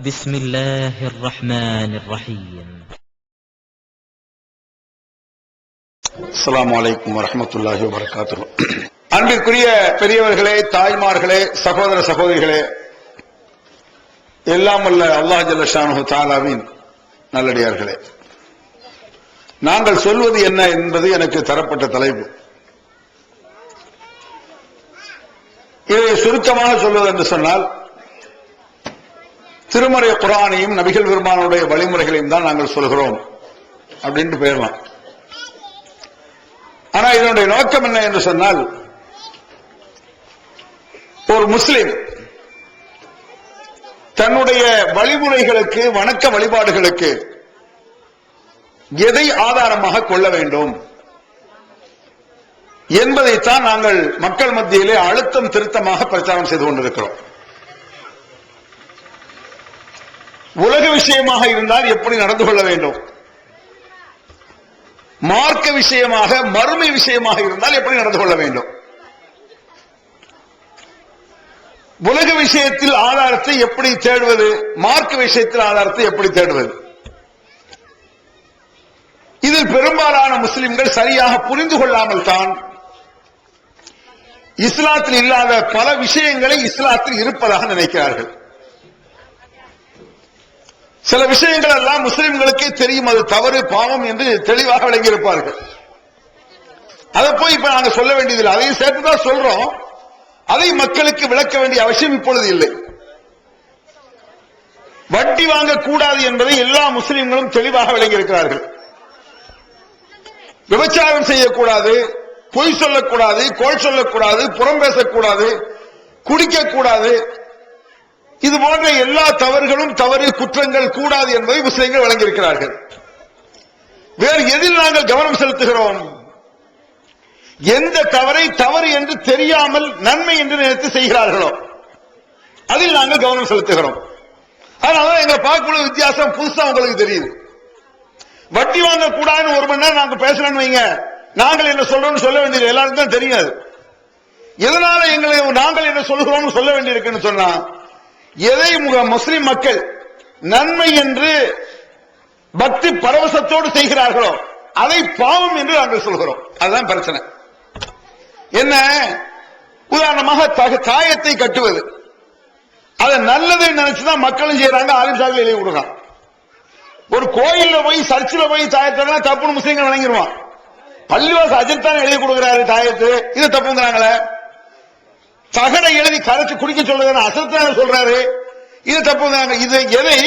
بسم الله الرحمن الرحيم. السلام عليكم ورحمة الله وبركاته. அன்பிற்குரிய பெரியவர்களே, தாய்மார்களே, சகோதர சகோதரிகளே, எல்லாம் வல்ல அல்லாஹ் ஜல்ல ஷானுஹு தஆலாவின் நல்லடியார்களே, நாங்கள் சொல்வது என்ன என்பது எனக்கு தரப்பட்ட தலைப்பு. இதை சுருக்கமாக சொல்வது என்று சொன்னால், திருமறை குர்ஆனையும் நபிகள் பெருமானுடைய வழிமுறைகளையும் தான் நாங்கள் சொல்கிறோம் அப்படின்ட்டு போயிடலாம். ஆனா இதனுடைய நோக்கம் என்ன என்று சொன்னால், ஒரு முஸ்லிம் தன்னுடைய வழிமுறைகளுக்கு, வணக்க வழிபாடுகளுக்கு எதை ஆதாரமாக கொள்ள வேண்டும் என்பதைத்தான் நாங்கள் மக்கள் மத்தியிலே அழுத்தம் திருத்தமாக பிரச்சாரம் செய்து கொண்டிருக்கிறோம். உலக விஷயமாக இருந்தால் எப்படி நடந்து கொள்ள வேண்டும், மார்க்க விஷயமாக, மறுமை விஷயமாக இருந்தால் எப்படி நடந்து கொள்ள வேண்டும், உலக விஷயத்தில் ஆதாரத்தை எப்படி தேடுவது, மார்க்க விஷயத்தில் ஆதாரத்தை எப்படி தேடுவது, இதில் பெரும்பாலான முஸ்லிம்கள் சரியாக புரிந்து கொள்ளாமல் தான் இஸ்லாத்தில் இல்லாத பல விஷயங்களை இஸ்லாத்தில் இருப்பதாக நினைக்கிறார்கள். சில விஷயங்கள் எல்லாம் முஸ்லிம்களுக்கே தெரியும், அது தவறு, பாவம் என்று தெளிவாக விளங்கியிருப்பார்கள். அதை போய் இப்ப நாங்க சொல்ல வேண்டியதில்லை, அதையும் சேர்த்துதான் சொல்றோம். அதை மக்களுக்கு விளக்க வேண்டிய அவசியம் இப்பொழுது இல்லை. வட்டி வாங்கக்கூடாது என்பதை எல்லா முஸ்லிம்களும் தெளிவாக விளங்கியிருக்கிறார்கள். விபச்சாரம் செய்யக்கூடாது, பொய் சொல்லக்கூடாது, கோள் சொல்லக்கூடாது, புறம் பேசக்கூடாது, குடிக்கக்கூடாது, இது போன்ற எல்லா தவறுகளும், தவறு குற்றங்கள் கூடாது என்பதை முஸ்லிம்கள் வழங்கியிருக்கிறார்கள். வேறு எதில் நாங்கள் கவனம் செலுத்துகிறோம்? எந்த தவறை தவறு என்று தெரியாமல் நன்மை என்று நினைத்து செய்கிறார்களோ அதில் நாங்கள் கவனம் செலுத்துகிறோம். அதனாலதான் எங்களை பார்க்கக்கூடிய வித்தியாசம் புதுசா உங்களுக்கு தெரியுது. வட்டி வாங்க கூடாதுன்னு ஒரு மணி நேரம் நாங்க பேசுறோம்னு வைங்க, நாங்கள் என்ன சொல்றோம்னு சொல்ல வேண்டியது எல்லாருக்கும் தான் தெரியாது. எதனால எங்களை நாங்கள் என்ன சொல்கிறோம்னு சொல்ல வேண்டியிருக்குன்னு சொன்னா, எதை முஸ்லிம் மக்கள் நன்மை என்று பக்தி பரவசத்தோடு செய்கிறார்களோ அதை பாவம் என்று நாங்கள் சொல்கிறோம். அதுதான் பிரச்சனை. என்ன, உதாரணமாக தாயத்தை கட்டுவது, அதை நல்லதை நினைச்சுதான் மக்களும் செய்யறாங்க, ஆலிம் சாஹிப் எழுதி கொடுக்கலாம். ஒரு கோயில்ல போய், சர்ச்சில் போய் தாயத்தை தப்புன்னு முஸ்லீம்கள் வழங்கிடுவான். பள்ளிவாச அஜித்தான் எழுதி கொடுக்கிறாரு தாயத்து, இது தப்புங்கிறாங்களே. தகடை எழுதி கரைச்சு குடிக்க சொல்லுங்க அசத்தான சொல்றாரு, இது தப்புங்கிறாங்க. இது எதை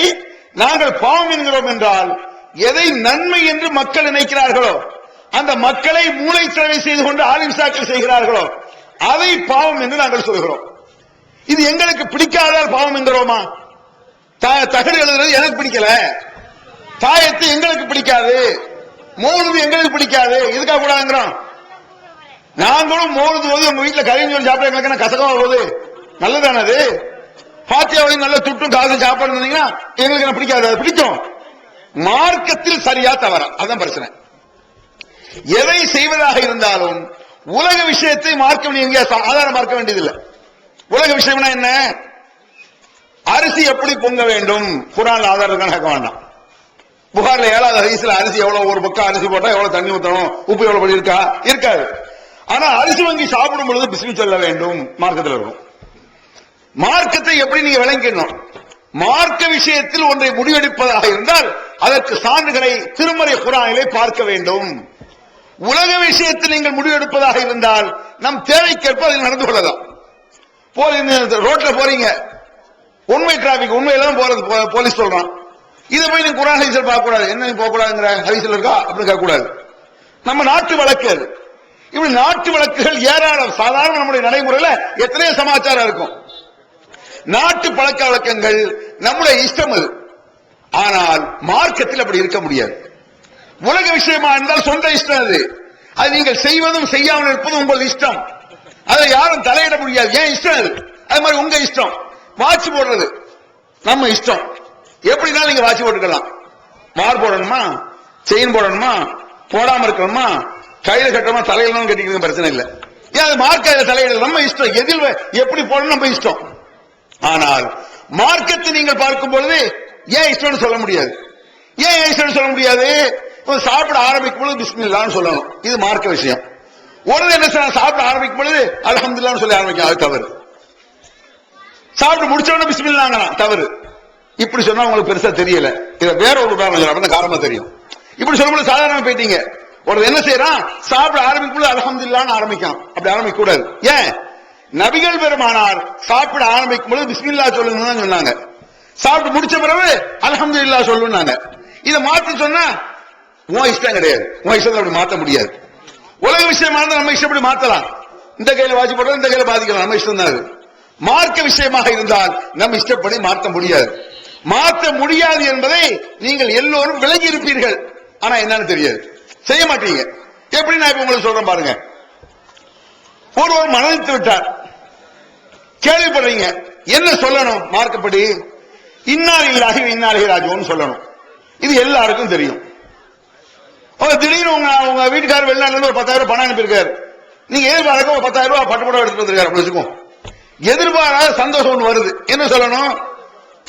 நாங்கள் பாவம் என்கிறோம் என்றால், எதை நன்மை என்று மக்கள் நினைக்கிறார்களோ, அந்த மக்களை மூளைச்சலவை செய்து கொண்டு ஆலிம் சாக்கள் செய்கிறார்களோ அதை பாவம் என்று நாங்கள் சொல்கிறோம். இது எங்களுக்கு பிடிக்காதால் பாவம் என்கிறோமா? தகடு எழுதுறது எனக்கு பிடிக்கல, தாயத்து எங்களுக்கு பிடிக்காது, மௌலுது எங்களுக்கு பிடிக்காது, இதுக்காக கூடாதுங்கிறோம். நாங்களும் மௌலுது போது உங்க வீட்டுல கறிஞ்சோல் சாப்பிட எங்களுக்கு கசகமா போகுது, நல்லதானது. பாத்தியாவையும் நல்ல துட்டும் காசு சாப்பாடு இருந்தீங்கன்னா எங்களுக்கு என்ன பிடிக்காது, அது பிடிக்கும். மார்க்கத்தில் சரியா தவறா, அதான் பிரச்சனை. எதை செய்வதாக இருந்தாலும் உலக விஷயத்தை மார்க்க ஆதாரம் பார்க்க வேண்டியதில்லை. உலக விஷயம்னா என்ன? அரிசி எப்படி பொங்க வேண்டும், குர்ஆன்ல ஆதாரம் கேட்க வேண்டாம். புகார்ல 7வது ஹதீஸ்ல அரிசி எவ்வளவு, ஒரு பக்கம் அரிசி போட்டா எவ்வளவு தண்ணி ஊத்தணும், உப்பு எவ்வளவு படி இருக்கா, இருக்காது. ஆனா அரிசி வாங்கி சாப்பிடும் பொழுது பிஸ்மி சொல்ல வேண்டும், மார்க்கத்தில் இருக்கும். மார்க்கத்தை எப்படி நீங்க விளங்கிடணும்? மார்க்க விஷயத்தில் ஒன்றை முடிவெடுப்பதாக இருந்தால் அதற்கு சான்றுகளை திருமறை குர்ஆனிலே பார்க்க வேண்டும். உலக விஷயத்தில் நீங்கள் முடிவெடுப்பதாக இருந்தால் நம் தேவைக்கேற்ப அதில் நடந்து கொள்ளலாம். ரோட்ல போறீங்க, உண்மை டிராபிக், உண்மையெல்லாம் போறது போலீஸ் சொல்றான், இதை போய் நீங்க குர்ஆன் ஹதீஸில் பார்க்க கூடாது. என்ன நீ போக கூடாதுங்கிற ஹதீஸில் இருக்கா அப்படின்னு கேட்க கூடாது. நம்ம நாட்டு வழக்கு அது. இப்படி நாட்டு வழக்குகள் ஏராளம். சாதாரண நம்முடைய நடைமுறையில எத்தனையோ சமாச்சாரம் இருக்கும். நாட்டு பழக்க வழக்கங்கள் நம்முடைய இஷ்டம் அது. ஆனால் மார்க்கத்தில் அப்படி இருக்க முடியாது. உலக விஷயமா இருந்தால் சொந்த இஷ்டம் அது. அது நீங்கள் செய்வதும் செய்யாமல் இருப்பதும் உங்கள் இஷ்டம். அதை யாரும் தலையிட முடியாது. ஏன் இஷ்டம் அது. அது மாதிரி உங்க இஷ்டம். வாட்ச் போடுறது நம்ம இஷ்டம். எப்படினாலும் நீங்க வாட்ச் போட்டுக்கலாம். மார் போடணுமா, செயின் போடணுமா, போடாம இருக்கணுமா, கையில கட்டணுமா, தலையில கட்டிக்கிறது பிரச்சனை இல்லை. ஏன் அது மார்க்க தலையிட நம்ம இஷ்டம். எதில் எப்படி போடணும் நம்ம இஷ்டம். ஆனால் மார்க்கத்தை நீங்கள் பார்க்கும் பொழுது ஏன் இஷ்டம் சொல்ல முடியாது? ஏன் இஷ்டம் சொல்ல முடியாது? சாப்பிட ஆரம்பிக்கும் பொழுது பிஸ்மில்லான்னு சொல்லணும், இது மார்க்க விஷயம். ஒரு என்ன சாப்பிட ஆரம்பிக்கும் பொழுது அல்ஹம்துலில்லாஹ்னு சொல்லி ஆரம்பிக்கும், அது தவறு. சாப்பிட்டு முடிச்ச உடனே பிஸ்மில்லாங்க தவறு. இப்படி சொன்னா உங்களுக்கு பெருசா தெரியல, இதை வேற ஒரு உதாரணம் காரணமா தெரியும். இப்படி சொல்லும்போது சாதாரணமா போயிட்டீங்க. ஒரு என்ன செய்யறான், சாப்பிட ஆரம்பிக்கும் பொழுது அல்ஹம்துலில்லாஹ்னு ஆரம்பிக்கும், அப்படி ஆரம்பிக்க கூடாது. ஏன்? நபிகள் பெருமானார் சாப்பிட ஆரம்பிக்கும் பொழுது பிஸ்மில்லா சொல்லுங்கன்னு சொன்னாங்க, சாப்பிட்டு முடிச்ச பிறகு அல்ஹம்துலில்லாஹ் சொல்லுனாங்க. இதை மாத்தி சொன்னா உன் இஷ்டம் கிடையாது, உன் இஷ்டத்தை அப்படி மாத்த முடியாது. உலக விஷயமா இருந்தா நம்ம இஷ்டப்படி மாத்தலாம், இந்த கையில வாசி போடுறது இந்த கையில பாதிக்கலாம், நம்ம இஷ்டம் தான். மார்க்க விஷயமாக இருந்தால் நம்ம இஷ்டப்படி மாற்ற முடியாது. மாற்ற முடியாது என்பதை நீங்கள் எல்லோரும் விலகி இருப்பீர்கள், ஆனா என்னன்னு தெரியாது, செய்ய மாட்டீங்க. எப்படி நான் இப்ப உங்களுக்கு சொல்றேன் பாருங்க. ஒருவர் மரணித்து விட்டார், கேள்விப்படுறீங்க, என்ன சொல்லணும் மார்க்கப்படி? இன்னா லில்லாஹி வ இன்னா இலைஹி ராஜிஊன் சொல்லணும். இது எல்லாருக்கும் தெரியும். திடீர்னு உங்க வீட்டுக்காரர் வெளிநாட்டுல இருந்து ஒரு 10,000 பணம் அனுப்பியிருக்காரு, நீங்க எதிர்பார்க்க ஒரு 10,000 ரூபாய் பட்டு புடவை எடுத்துட்டு வந்திருக்காரு வச்சுக்கோ. எதிர்பாராத சந்தோஷம் ஒன்று வருது, என்ன சொல்லணும்?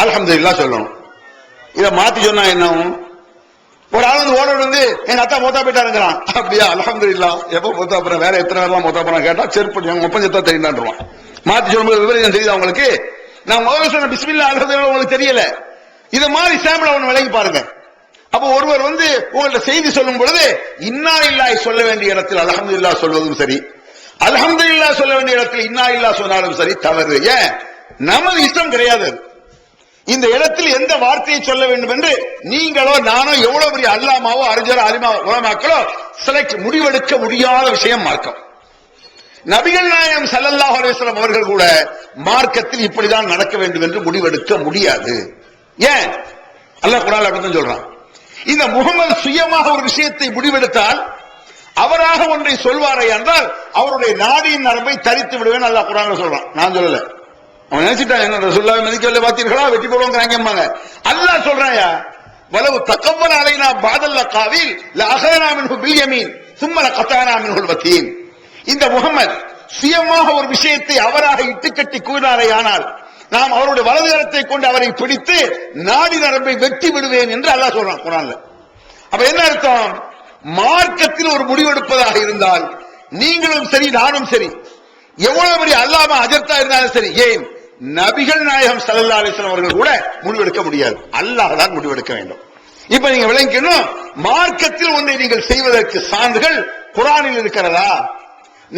அல்ஹம்துலில்லாஹ் சொல்லணும். இதை மாத்தி சொன்னா என்ன ஆகும்? ஒரு ஆள் வந்து ஓட வந்து எங்க அத்தா மொத்தா போயிட்டாருங்கிறான், அப்படியா அல்ஹம்துலில்லாஹ், எப்ப மொத்தா போறேன், வேற எத்தனை பேர்லாம் மொத்தா போறேன் கேட்டா செருப்பு ஒப்பஞ்சத்தா தெரியுதான்றான். மாத்தி சொல்லும்போது விவரம் தெரியுது அவங்களுக்கு. நான் முதல்ல சொன்ன பிஸ்மில்லாஹ் அல்ஹம்துலில்லாஹ் உங்களுக்கு தெரியல, இத மாதிரி சாம்பிள் ஒன்று விளங்கி பாருங்க. அப்ப ஒருவர் வந்து உங்கள்ட்ட செய்தி சொல்லும் பொழுது இன்னா லில்லாஹி சொல்ல வேண்டிய இடத்தில் அல்ஹம்துலில்லாஹ் சொல்வதும் சரி, அல்ஹம்துலில்லாஹ் சொல்ல வேண்டிய இடத்தில் இன்னா லில்லாஹ் சொன்னாலும் சரி தவறு. ஏன்? நமது இஷ்டம் கிடையாது. இந்த இடத்தில் எந்த வார்த்தையை சொல்ல வேண்டும் என்று நீங்களோ நானோ எவ்வளவு பெரிய அல்லாமாவோ அறிஞரோ அலிமா உலமாக்களோ செலக்ட் முடிவெடுக்க முடியாத விஷயம் மார்க்கம். நபிகள் நாயகம் ஸல்லல்லாஹு அலைஹி வஸல்லம் அவர்கள் கூட மார்க்கத்தில் இப்படிதான் நடக்க வேண்டும் என்று முடிவெடுக்க முடியாது. ஏன்? அல்லாஹ் குர்ஆன்ல அப்படிதான் சொல்றான். இந்த முகமது சுயமாக ஒரு விஷயத்தை முடிவெடுத்தால், அவராக ஒன்றை சொல்வாரே என்றால் அவருடைய நாடியின் நரம்பை தரித்து விடுவேன் அல்லாஹ் குர்ஆன்ல சொல்றான், நான் சொல்லல. அவன் நினைச்சிட்டான் என்ன ரசூலுல்லாஹி மதிக்கவில்லை பார்த்தீர்களா, வெட்டி போடுவாங்க. அல்லாஹ் சொல்றாயா, வலவு தகவ்வல அலைனா பாதல் லகாவில் லஅഖனா மின்ஹு பில் யமீன் ثم لقطعنا منه الوتين. இந்த முகமது சுயமாக ஒரு விஷயத்தை அவராக இட்டுக்கட்டி கூறினாரே ஆனால் நாம் அவருடைய வலது கரத்தை கொண்டு அவரை பிடித்து நாடி நரம்பை வெட்டி விடுவேன் என்று அல்லாஹ் சொல்றான் குர்ஆன்ல. அப்ப என்ன அர்த்தம்? மார்க்கத்தில் ஒரு முடிவெடுப்பதாக இருந்தால் நீங்களும் சரி நானும் சரி, எவ்வளவு பெரிய அல்லாமா அஜர்த்தா இருந்தாலும் சரி, ஏன் நபிகள் நாயகம் ஸல்லல்லாஹு அலைஹி வஸல்லம் அவர்கள் கூட முடிவெடுக்க முடியாது, அல்லாஹ் தான் முடிவெடுக்க வேண்டும். இப்ப நீங்க விளங்கிக்கணும், மார்க்கத்தில் ஒன்றை நீங்கள் செய்வதற்கு சான்றுகள் குர்ஆனில் இருக்கிறதா,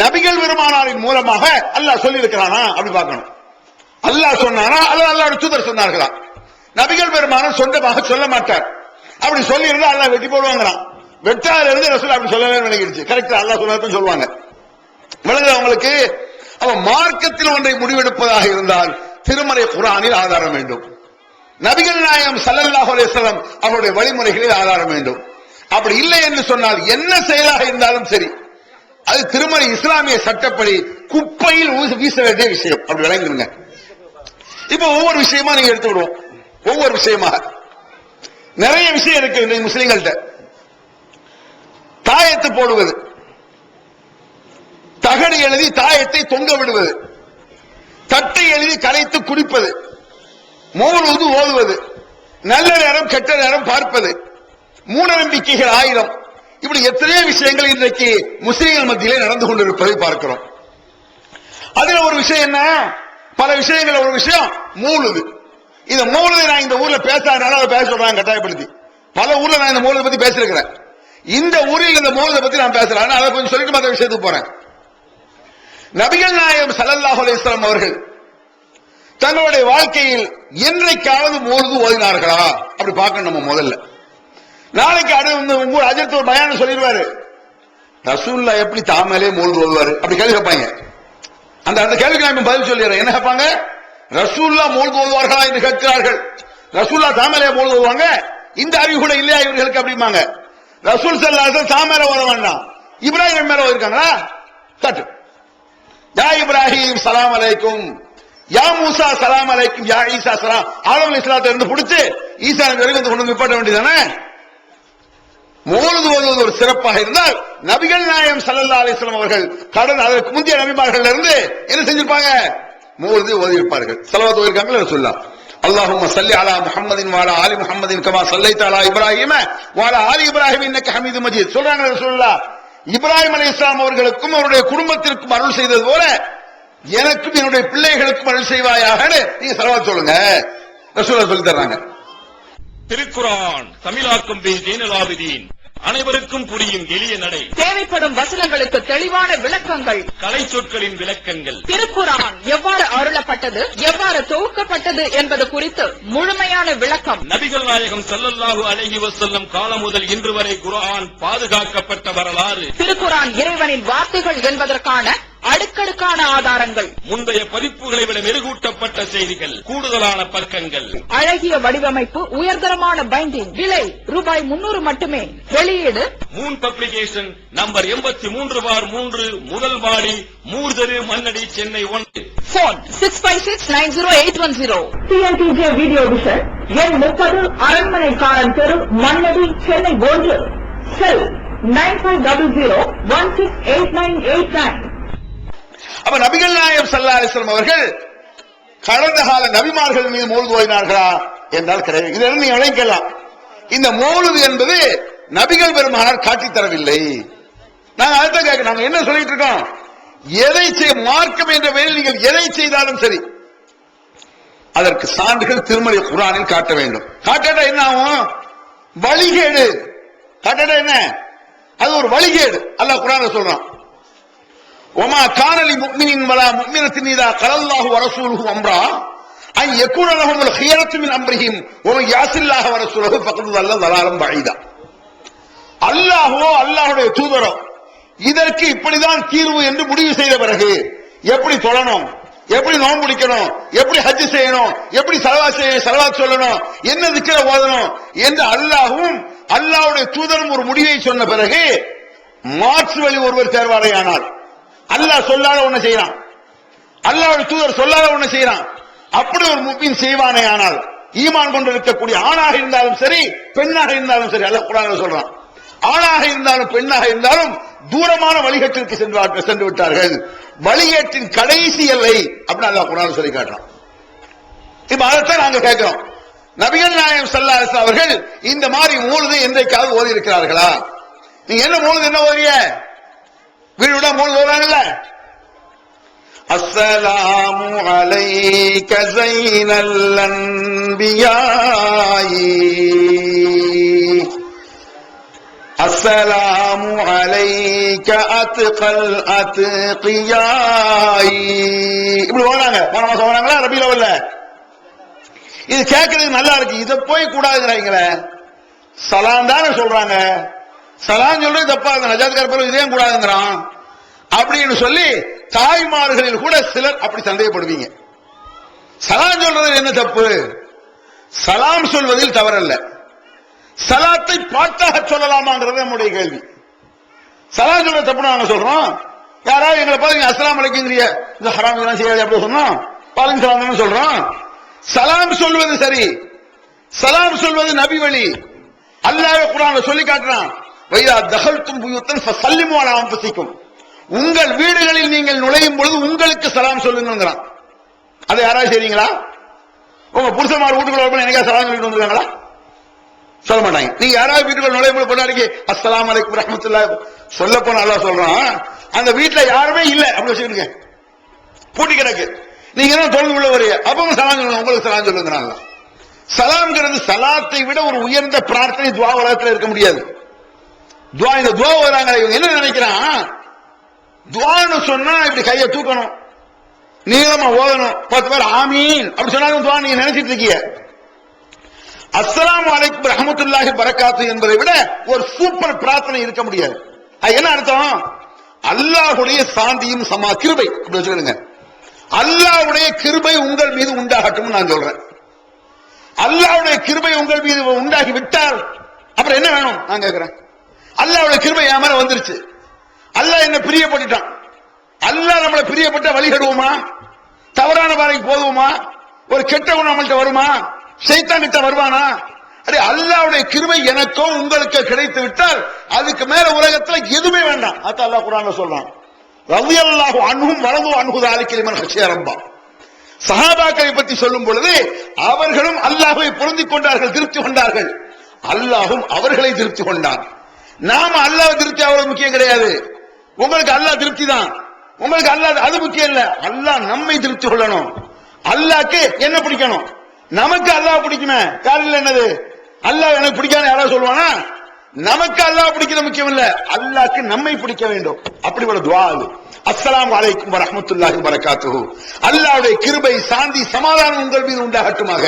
நபிகள் பெருமானாரின் மூலமாக அல்லாஹ் சொல்லி இருக்கிறானா அப்படி பார்க்கணும். அல்லாஹ் சொன்னாரா அல்லது அல்லாஹ்வுடைய தூதர் சொன்னார்களா? நபிகள் பெருமானார் சொந்தமாக சொல்ல மாட்டார், அப்படி சொல்லி இருந்தா அல்லாஹ் வெட்டி போடுவாங்களாம். வெட்டால இருந்து ரசூல் அப்படி சொல்லவே விளங்கிடுச்சு, கரெக்டா அல்லாஹ் சொன்னதான் சொல்லுவாங்க. விளங்குது அவங்களுக்கு? அவன் மார்க்கத்தில் ஒன்றை முடிவெடுப்பதாக இருந்தால் திருமறை குர்ஆனில் ஆதாரம் வேண்டும், நபிகள் நாயகம் ஸல்லல்லாஹு அலைஹி வஸல்லம் அவருடைய வழிமுறைகளில் ஆதாரம் வேண்டும். அப்படி இல்லை என்று சொன்னால் என்ன செயலாக இருந்தாலும் சரி, அது திருமறை இஸ்லாமிய சட்டப்படி குப்பையில் வீச வேண்டிய விஷயம், அப்படி விளங்கிடுங்க. இப்ப ஒவ்வொரு விஷயமா நீங்க எடுத்து விடுவோம், ஒவ்வொரு விஷயமாக நிறைய விஷயம் இருக்கு முஸ்லிம்கள்ட்ட. தாயத்து போடுவது, தகடு எழுதி தாயத்தை தொங்க விடுவது, தட்டை எழுதி கலைத்து குடிப்பது, மௌலூது ஓதுவது, நல்ல நேரம் கெட்ட நேரம் பார்ப்பது, மூட நம்பிக்கைகள் 1000, இப்படி எத்தனையோ விஷயங்கள் இன்றைக்கு முஸ்லிம்கள் மத்தியிலே நடந்து கொண்டிருப்பதை பார்க்கிறோம். அதுல ஒரு விஷயம் என்ன, பல விஷயங்கள் ஒரு விஷயம் மௌலூது. இந்த மௌலூதை நான் இந்த ஊர்ல பேசாதனால அதை பேச சொல்றாங்க கட்டாயப்படுத்தி. பல ஊர்ல நான் இந்த மௌலூதை பத்தி பேசிருக்கிறேன், இந்த ஊரில் இந்த மௌலூதை பத்தி நான் பேசுறேன், அதை கொஞ்சம் சொல்லிட்டு மற்ற விஷயத்துக்கு போறேன். நபிகள் நாயகம் ஸல்லல்லாஹு அலைஹி வஸல்லம் அவர்கள் தங்களுடைய வாழ்க்கையில் என்றைக்காவது மௌலூது ஓதினார்களா அப்படி பார்க்கணும் நம்ம முதல்ல. நாளைக்கு அடுத்த அஜர்த்து ஒரு பயான் சொல்லிடுவாரு, ரசூலுல்லாஹ் எப்படி தாமலே மௌலூது ஓதுவாரு அப்படி கேள்வி கேட்பாங்க. அந்த கேள்விக்கு நான் பதில் சொல்லிடுறேன். என்ன கேட்பாங்க? ரசூலுல்லாஹ் மௌலூது ஓதுவார்களா என்று கேட்கிறார்கள். ரசூலுல்லாஹ் தாமலே மௌலூது ஓதுவாங்க, இந்த அறிவு கூட இல்லையா இவர்களுக்கு அப்படிம்பாங்க. ரசூல் ஸல்லல்லாஹு அலைஹி வஸல்லம் தாமலே ஓத வேண்டாம், இப்ராஹிம் மேல ஓதிருக்காங்களா? காட்டு. யா இப்ராஹிம் சலாம் அலைக்கும், யா மூசா சலாம் அலைக்கும், யா ஈசா சலாம், ஆதம் அலைஹிஸ்ஸலாத்தை இருந்து பிடிச்சு ஈசா நபி வரைக்கும் வந்து கொண்டு நிப்பாட்ட வேண்டியதானே? மௌலூது ஓதுவது ஒரு சிறப்பாக இருந்தால் நபிகள் நாயகம் ஸல்லல்லாஹு அலைஹி வஸல்லம் அவர்கள் கடந்த அதற்கு முந்தைய நபிமார்கள் இருந்து என்ன செஞ்சிருப்பாங்க? மௌலூது ஓதி இருப்பார்கள், ஸலவாத் ஓதிருக்காங்களா ரசூலுல்லாஹ். அல்லாஹும்ம ஸல்லி அலா முஹம்மதின் வ அலா ஆலி முஹம்மதின் கமா ஸல்லைத அலா இப்ராஹீம வ அலா ஆலி இப்ராஹீம் இன்னக ஹமீதும் மஜீத். சொல்றாங்க ரசூலுல்லாஹ், இப்ராஹிம் அலைஹிஸ்ஸலாம் அவர்களுக்கும் அவருடைய குடும்பத்திற்கும் அருள் செய்தது போல எனக்கும் என்னுடைய பிள்ளைகளுக்கும் அருள் செய்வாயாக. நீங்க ஸலவாத் சொல்லுங்க. ரசூலுல்லாஹ் சொல்லி தர்றாங்க. திருக்குர்ஆன் தமிழாக்கம் பி ஜீனுல் ஆபிதீன். அனைவருக்கும் புரியும் எளிய நடை. தேவைப்படும் வசனங்களுக்கு தெளிவான விளக்கங்கள். கலை சொற்களின் விளக்கங்கள். திருக்குர்ஆன் எவ்வாறு அருளப்பட்டது, எவ்வாறு தொகுக்கப்பட்டது என்பது குறித்து முழுமையான விளக்கம். நபிகள் நாயகம் ஸல்லல்லாஹு அலைஹி வஸல்லம் காலம் முதல் இன்று வரை குர்ஆன் பாதுகாக்கப்பட்ட வரலாறு. திருக்குர்ஆன் இறைவனின் வார்த்தைகள் என்பதற்கான அடுக்கடுக்கான ஆதாரங்கள். முந்தைய பதிப்புகளை விட மெருகூட்டப்பட்ட செய்திகள், கூடுதலான பக்கங்கள், அழகிய வடிவமைப்பு, உயர்தரமான பைண்டிங். விலை ரூபாய் 300 மட்டுமே. வெளியீடு மூன் பப்ளிகேஷன், நம்பர் 83/3, முதல் மாடி, மூர்தரு, Mannadi, Chennai 1. Phone 65690810. TNTJ video vision எண் 30, அரண்மனைக்காரன் தெரு, மண்ணடி, சென்னை 1. செல் 9500168989. அப்ப நபிகள் நாயகம் ஸல்லல்லாஹு அலைஹி வஸல்லம் அவர்கள் கடந்த கால நபிமார்கள் மீது மௌலித் ஓதினார்களா என்றால் கிடையாது. இதிலிருந்து நீங்க விளங்கிக்கலாம், இந்த மௌலித் என்பது நபிகள் பெருமானார் காட்டித் தரவில்லை. நாங்க அதைத்தான் கேட்க, நாங்க என்ன சொல்லிட்டு இருக்கோம், எதை மார்க்கம் என்ற பெயரில் நீங்கள் எதை செய்தாலும் சரி அதற்கு சான்றுகள் திருமறை குர்ஆனில் காட்ட வேண்டும். காட்டாட்டா என்ன ஆகும்? வழிகேடு. காட்டாட்டா என்ன? அது ஒரு வழிகேடு. அல்லாஹ் குர்ஆன்ல சொல்றான், وما كان لمؤمن ولا مؤمنة إذا قضى الله ورسوله أمرا أن يكون لهم الخيرة من أمرهم ومن يعص الله ورسوله فقد ضل ضلالا بعيدا. அல்லாஹ்வோ அல்லாஹ்வுடைய தூதரோ இதற்கு இப்படிதான் தீர்வு என்று முடிவு செய்த பிறகு எப்படி தொழணும், எப்படி நோன்பு பிடிக்கணும், எப்படி ஹஜ் செய்யணும், எப்படி ஸலவாத் சொல்லணும், என்ன திக்ர ஓதணும் என்று அல்லாஹ்வும் அல்லாஹ்வுடைய தூதரும் ஒரு முடிவை சொன்ன பிறகு மாற்று வழி ஒருவர் தேர்வாரையானால், அல்லாஹ் சொல்லாத ஒண்ணு செய்யறான், அல்லாஹ்வுடைய தூதர் சொல்லாத ஒண்ணு செய்யறான், அப்படி ஒரு முஃமின் செய்வானே ஆனால், ஈமான் கொண்டு இருக்கக்கூடிய ஆணாக இருந்தாலும் சரி பெண்ணாக இருந்தாலும் சரி, அல்லாஹ் குர்ஆன்ல சொல்றான், ஆணாக இருந்தாலும் பெண்ணாக இருந்தாலும் தூரமான வழிகேட்டிற்கு சென்று விட்டார்கள். வழிகேட்டின் கடைசி எல்லை அப்படின்னு அல்லாஹ் குர்ஆன்ல சொல்லி காட்டுறான். இப்ப அதைத்தான் நாங்க கேட்கிறோம், நபிகள் நாயகம் ஸல்லல்லாஹு அலைஹி வஸல்லம் அவர்கள் இந்த மாதிரி மௌலிதை என்றைக்காவது ஓதி இருக்கிறார்களா? நீங்க என்ன மௌலிது என்ன ஓதிய? வீடு விட மௌலிது ஓதுறாங்கல்ல, அஸ்ஸலாமு அலைக ஸைனல் அன்பியாயி அஸ்ஸலாமு அலைக அத்கல் அத்கியாயி இப்படி ஓதுறாங்க. போன மாசம் ஓதுறாங்களா ரபீல் அவல்ல? இது கேட்கறதுக்கு நல்லா இருக்கு. இத போய் கூடாதுங்கிறாங்களே, சலாம் தானே சொல்றாங்க, சலாம் சொல்றது தப்பா, நஜாத்கார் பேர் இதே கூடாதுங்கிறான் அப்படின்னு சொல்லி தாய்மார்களில் கூட சிலர் அப்படி சந்தேகப்படுவீங்க. சலாம் சொல்றது என்ன தப்பு? சலாம் சொல்வதில் தவறல்ல, சலாத்தை பாட்டாக சொல்லலாமாங்கிறது நம்முடைய கேள்வி. சலாம் சொல்றது தப்புன்னு நாங்க சொல்றோம். யாராவது எங்களை பார்த்து அஸ்ஸலாமு அலைக்கும்ங்கறிய, இந்த ஹராம் இதெல்லாம் செய்யாது அப்படி சொன்னோம், பாருங்க சலாம் சொல்றோம். சலாம் சொல்வது சரி, சலாம் சொல்வது நபி வழி. அல்லாஹ் குர்ஆன்ல சொல்லி காட்டுறான், வைதா தகல்தும் புயூத்தன் ஃபஸல்லிமு அலா அன்ஃபுசிக்கும், உங்கள் வீடுகளில் நீங்கள் நுழையும் பொழுது உங்களுக்கு சலாம் சொல்லுங்கங்கறான். அதை யாராவது செய்றீங்களா? உங்க புருஷமார் வீட்டுக்குள்ள போய் எனக்கா சலாம் சொல்லிட்டு வந்துருக்காங்களா? சொல்ல மாட்டாங்க. நீங்க யாராவது வீட்டுக்குள்ள நுழையும் பொழுது பொண்டாட்டிக்கு அஸ்ஸலாமு அலைக்கும் ரஹ்மத்துல்லாஹி சொல்ல போன அல்லாஹ் சொல்றான், அந்த வீட்டுல யாருமே இல்ல அப்படி வச்சுக்கிடுங்க, பூட்டி கிடக்கு, நீங்க தான் தொடர்ந்து உள்ள வரீங்க, அப்பவும் சலாம் சொல்லுங்க, உங்களுக்கு சலாம் சொல்லுங்கிறாங்க. சலாம்ங்கிறது சலாத்தை விட ஒரு உயர்ந்த பிரார்த்தனை துஆ உலகத்தில் இருக்க முடியாது. துஆ, இந்த துஆ வராங்க, இவங்க என்ன நினைக்கிறான், துஆன்னு சொன்னா இப்படி கையை தூக்கணும், நீளமா ஓதணும், 10 பேர் ஆமீன் அப்படி சொன்னாலும் துஆ நீங்க நினைச்சிட்டு இருக்கீங்க. அஸ்ஸலாமு அலைக்கும் ரஹ்மத்துல்லாஹி பரக்காத்து என்பதை விட ஒரு சூப்பர் பிரார்த்தனை இருக்க முடியாது. அது என்ன அர்த்தம்? அல்லாஹ்வுடைய சாந்தியும் சமா கிருபை அப்படி வச்சுக்கோங்க, அல்லாஹ்வுடைய கிருபை உங்கள் மீது உண்டாகட்டும் நான் சொல்றேன். அல்லாஹ்வுடைய கிருபை உங்கள் மீது உண்டாகி விட்டால் அப்புறம் என்ன வேணும் நான் கேட்கிறேன். அல்லாஹ்வுடைய கிருபை என் மேல வந்துருச்சு, அல்லாஹ் என்ன பிரியப்பட்டுட்டான், அல்லாஹ் நம்மளை பிரியப்பட்ட வழிகடுவோமா, தவறான பாதைக்கு போதுவோமா, ஒரு கெட்ட குணம் நம்மள்ட்ட வருமா, சைத்தான் கிட்ட வருவானா? அடே அல்லாஹ்வுடைய கிருபை எனக்கோ உங்களுக்கு கிடைத்து விட்டால் அதுக்கு மேல உலகத்துல எதுவுமே வேண்டாம். அல்லாஹ் குர்ஆன்ல சொல்றான், ரலியல்லாஹு அன்ஹும் வலது அன்ஹு ذلك لمن خشي ربه. சஹாபாக்களை பற்றி சொல்லும் பொழுது அவர்களும் அல்லாஹ்வை பொருந்திக் கொண்டார்கள், திருப்தி கொண்டார்கள். அல்லாஹும் அவர்களை திருப்தி கொண்டான். நாம அல்லாஹ் திருப்தி அவ்வளவு முக்கியம் கிடையாது. உங்களுக்கு அல்லாஹ் திருப்தி தான், உங்களுக்கு அல்லாஹ் அது முக்கியம் இல்ல. அல்லாஹ் நம்மை திருப்தி கொள்ளணும். அல்லாஹ்க்கு என்ன பிடிக்கணும்? நமக்கு அல்லாஹ் பிடிக்குமே. காலையில் என்னது அல்லாஹ் எனக்கு பிடிக்காத யாராவது சொல்லுவானா? நமக்கு அல்லாஹ் பிடிக்கிறது முக்கியம் இல்ல, அல்லாஹ்க்கு நம்மை பிடிக்க வேண்டும். அப்படி ஒரு துஆ அது. அஸ்ஸலாமு அலைக்கும் வரஹ்மத்துல்லாஹி வபரகாத்துஹு. அல்லாஹ்வுடைய கிருபை, சாந்தி, சமாதானம் உங்கள் மீது உண்டாகட்டுமாக.